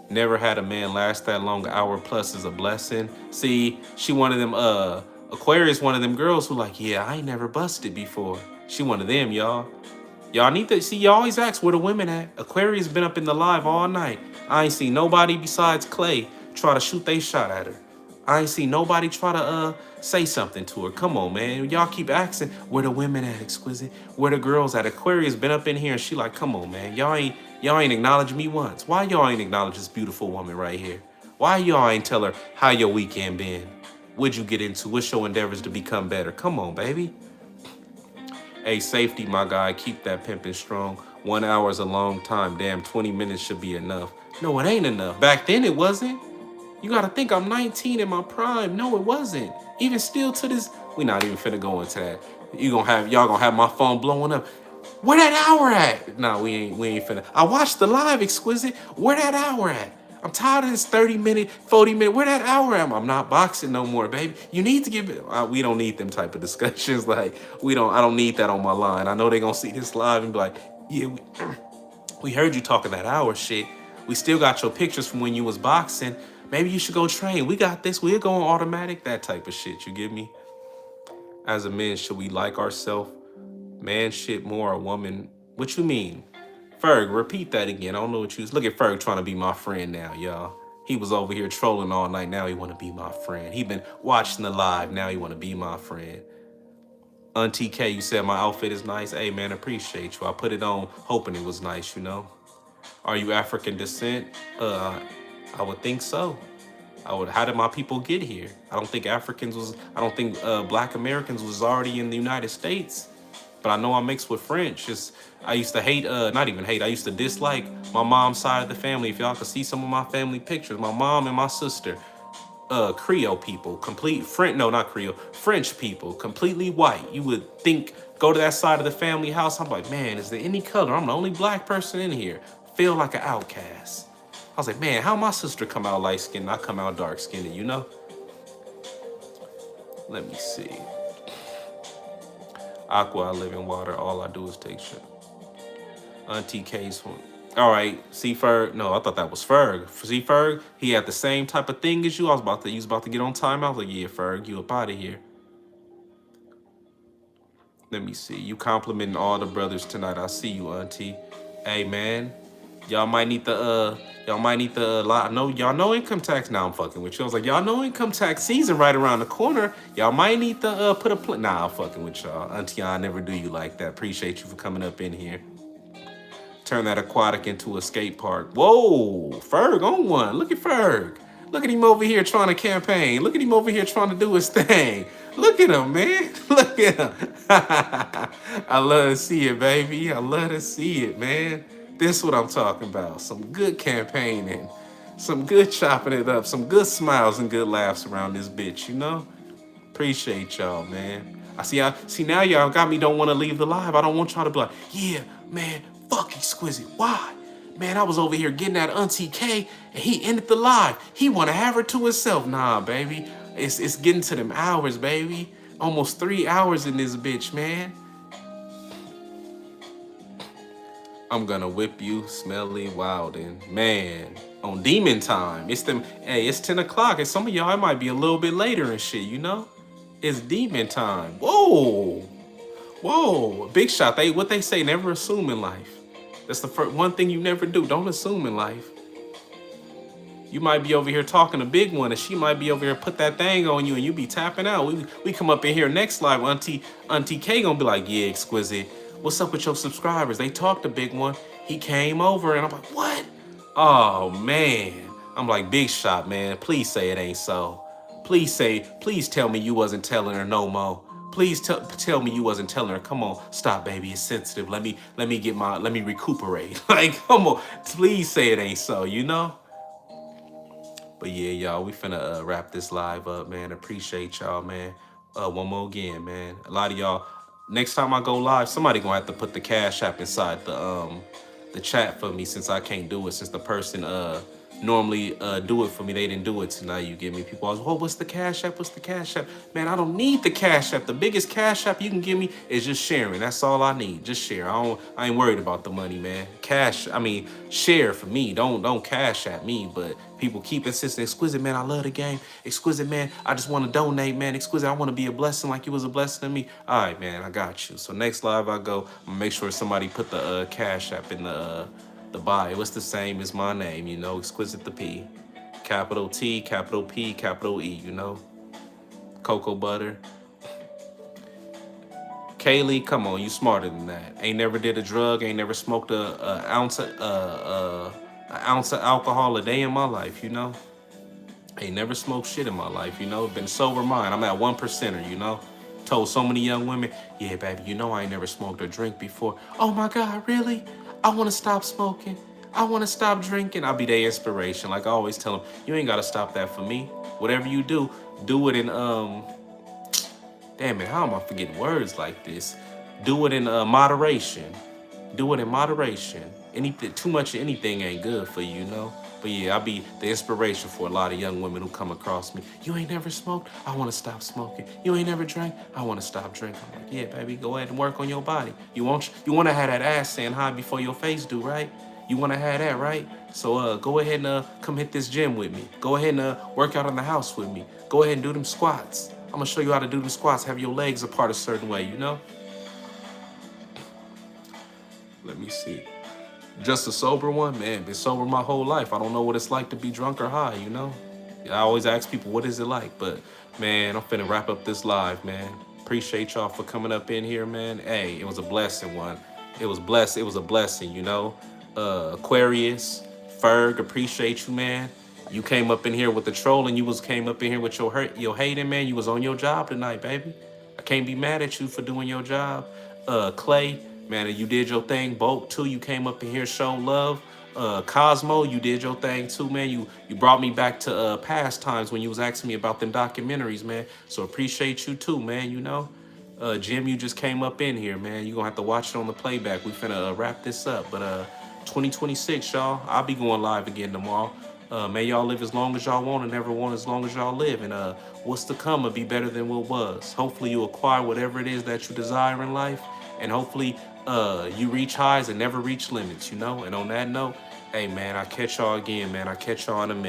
Never had a man last that long. An hour plus is a blessing. See, she one of them, Aquarius, one of them girls who like, yeah, I ain't never busted before. She one of them, y'all. Y'all need to see, you always ask where the women at. Aquarius been up in the live all night. I ain't seen nobody besides Clay try to shoot they shot at her. I ain't seen nobody try to say something to her. Come on, man. Y'all keep asking where the women at, Exquisite. Where the girls at? Aquarius been up in here and she like, come on, man. Y'all ain't acknowledged me once. Why y'all ain't acknowledge this beautiful woman right here? Why y'all ain't tell her how your weekend been? What'd you get into? What's your endeavors to become better? Come on, baby. Hey, safety, my guy. Keep that pimping strong. 1 hour is a long time. Damn, 20 minutes should be enough. No, it ain't enough. Back then it wasn't. You gotta think I'm 19 in my prime. No, it wasn't. Even still to this, we not even finna go into that. Y'all gonna have my phone blowing up. Where that hour at? Nah, we ain't finna. I watched the live, Exquisite. Where that hour at? I'm tired of this 30-minute, 40-minute. Where that hour at? I'm not boxing no more, baby. You need to give it. We don't need them type of discussions. Like I don't need that on my line. I know they gonna see this live and be like, yeah, we heard you talking that hour shit. We still got your pictures from when you was boxing. Maybe you should go train. We got this. We're going automatic. That type of shit. You get me? As a man, should we like ourselves? Man shit more, a woman. What you mean? Ferg, repeat that again. I don't know what you was. Look at Ferg trying to be my friend now, y'all. He was over here trolling all night. Now he want to be my friend. He been watching the live. Now he want to be my friend. Auntie K, you said my outfit is nice. Hey, man, appreciate you. I put it on hoping it was nice, you know? Are you African descent? I would think so. How did my people get here? I don't think Black Americans was already in the United States. But I know I'm mixed with French. I used to hate, not even hate, I used to dislike my mom's side of the family. If y'all could see some of my family pictures, my mom and my sister, Creole people, French people, completely white. You would think, go to that side of the family house, I'm like, man, is there any color? I'm the only black person in here. Feel like an outcast. I was like, man, how my sister come out light-skinned and I come out dark-skinned, you know? Let me see. Aqua, I live in water. All I do is take shit. Auntie K's one. All right, see Ferg. No, I thought that was Ferg. See Ferg? He had the same type of thing as you. You was about to get on time. I was like, yeah, Ferg, you up out of here. Let me see. You complimenting all the brothers tonight. I see you, Auntie. Hey, man. Y'all might need the I know y'all know income tax. Now I'm fucking with you. I was like, y'all know income tax season right around the corner. Y'all might need to put a plan. Nah, I'm fucking with y'all. Auntie, I never do you like that. Appreciate you for coming up in here. Turn that aquatic into a skate park. Whoa, Ferg on one. Look at Ferg. Look at him over here trying to campaign. Look at him over here trying to do his thing. Look at him, man. Look at him. I love to see it, baby. I love to see it, man. This is what I'm talking about. Some good campaigning, some good chopping it up, some good smiles and good laughs around this bitch, you know? Appreciate y'all, man. See now y'all got me don't want to leave the live. I don't want y'all to be like, yeah, man, fuck Exquisite. Why? Man, I was over here getting that Auntie K and he ended the live. He want to have her to himself. Nah, baby. It's getting to them hours, baby. Almost 3 hours in this bitch, man. I'm gonna whip you, Smelly Wildin'. Man, on demon time. It's 10 o'clock. And some of y'all, it might be a little bit later and shit, you know? It's demon time. Whoa. Whoa. Big shot. What they say, never assume in life. That's the first one thing you never do. Don't assume in life. You might be over here talking to big one, and she might be over here put that thing on you, and you be tapping out. We come up in here next live, Auntie K gonna be like, yeah, Exquisite. What's up with your subscribers? They talked to big one. He came over, and I'm like, what? Oh man. I'm like, big shot, man. Please say it ain't so. Please tell me you wasn't telling her no more. Please tell me you wasn't telling her. Come on, stop, baby. It's sensitive. Let me recuperate. Like, come on. Please say it ain't so, you know? But yeah, y'all, we finna wrap this live up, man. Appreciate y'all, man. One more again, man. A lot of y'all, next time I go live, somebody gonna have to put the Cash App inside the chat for me since I can't do it, since the person normally do it for me. They didn't do it tonight. You get me? People always, oh, what's the cash app? What's the cash app? Man, I don't need the cash app. The biggest cash app you can give me is just sharing. That's all I need. Just share. I ain't worried about the money, man. Share for me. Don't cash at me. But people keep insisting, Exquisite, man, I love the game. Exquisite, man, I just want to donate, man. Exquisite, I want to be a blessing like you was a blessing to me. All right, man, I got you. So next live I go, I'm gonna make sure somebody put the cash app in the bio. It's the same as my name, you know, Exquisite the P. Capital T, capital P, capital E, you know. Cocoa butter. Kaylee, come on, you smarter than that. Ain't never did a drug, ain't never smoked a ounce of alcohol a day in my life, you know. Ain't never smoked shit in my life, you know. Been sober mind. I'm at 1%er, you know. Told so many young women, yeah, baby, you know I ain't never smoked or drink before. Oh my God, really? I want to stop smoking. I want to stop drinking. I'll be their inspiration. Like I always tell them, you ain't got to stop that for me. Whatever you do it in, damn it, how am I forgetting words like this? Do it in moderation. Do it in moderation. Anything too much of anything ain't good for you, you know. But yeah, I'll be the inspiration for a lot of young women who come across me. You ain't never smoked? I want to stop smoking. You ain't never drank? I want to stop drinking. I'm like, yeah, baby, go ahead and work on your body. You want to have that ass saying hi before your face do, right? You want to have that, right? So go ahead and come hit this gym with me. Go ahead and work out in the house with me. Go ahead and do them squats. I'm gonna show you how to do them squats. Have your legs apart a certain way, you know? Let me see. Just a sober one? Man, been sober my whole life. I don't know what it's like to be drunk or high, you know? I always ask people, what is it like? But, man, I'm finna wrap up this live, man. Appreciate y'all for coming up in here, man. Hey, it was a blessing one. It was blessed. It was a blessing, you know? Aquarius, Ferg, appreciate you, man. You came up in here with the troll and came up in here with your hating, man. You was on your job tonight, baby. I can't be mad at you for doing your job. Clay, man, you did your thing. Boat too, you came up in here, showed love. Cosmo, you did your thing too, man. You brought me back to past times when you was asking me about them documentaries, man. So appreciate you too, man, you know. Jim, you just came up in here, man. You gonna have to watch it on the playback. We finna wrap this up. But 2026, y'all, I'll be going live again tomorrow. May y'all live as long as y'all want and never want as long as y'all live. And what's to come will be better than what was. Hopefully you acquire whatever it is that you desire in life. And hopefully you reach highs and never reach limits, you know? And on that note, hey, man, I'll catch y'all again, man. I'll catch y'all in a minute.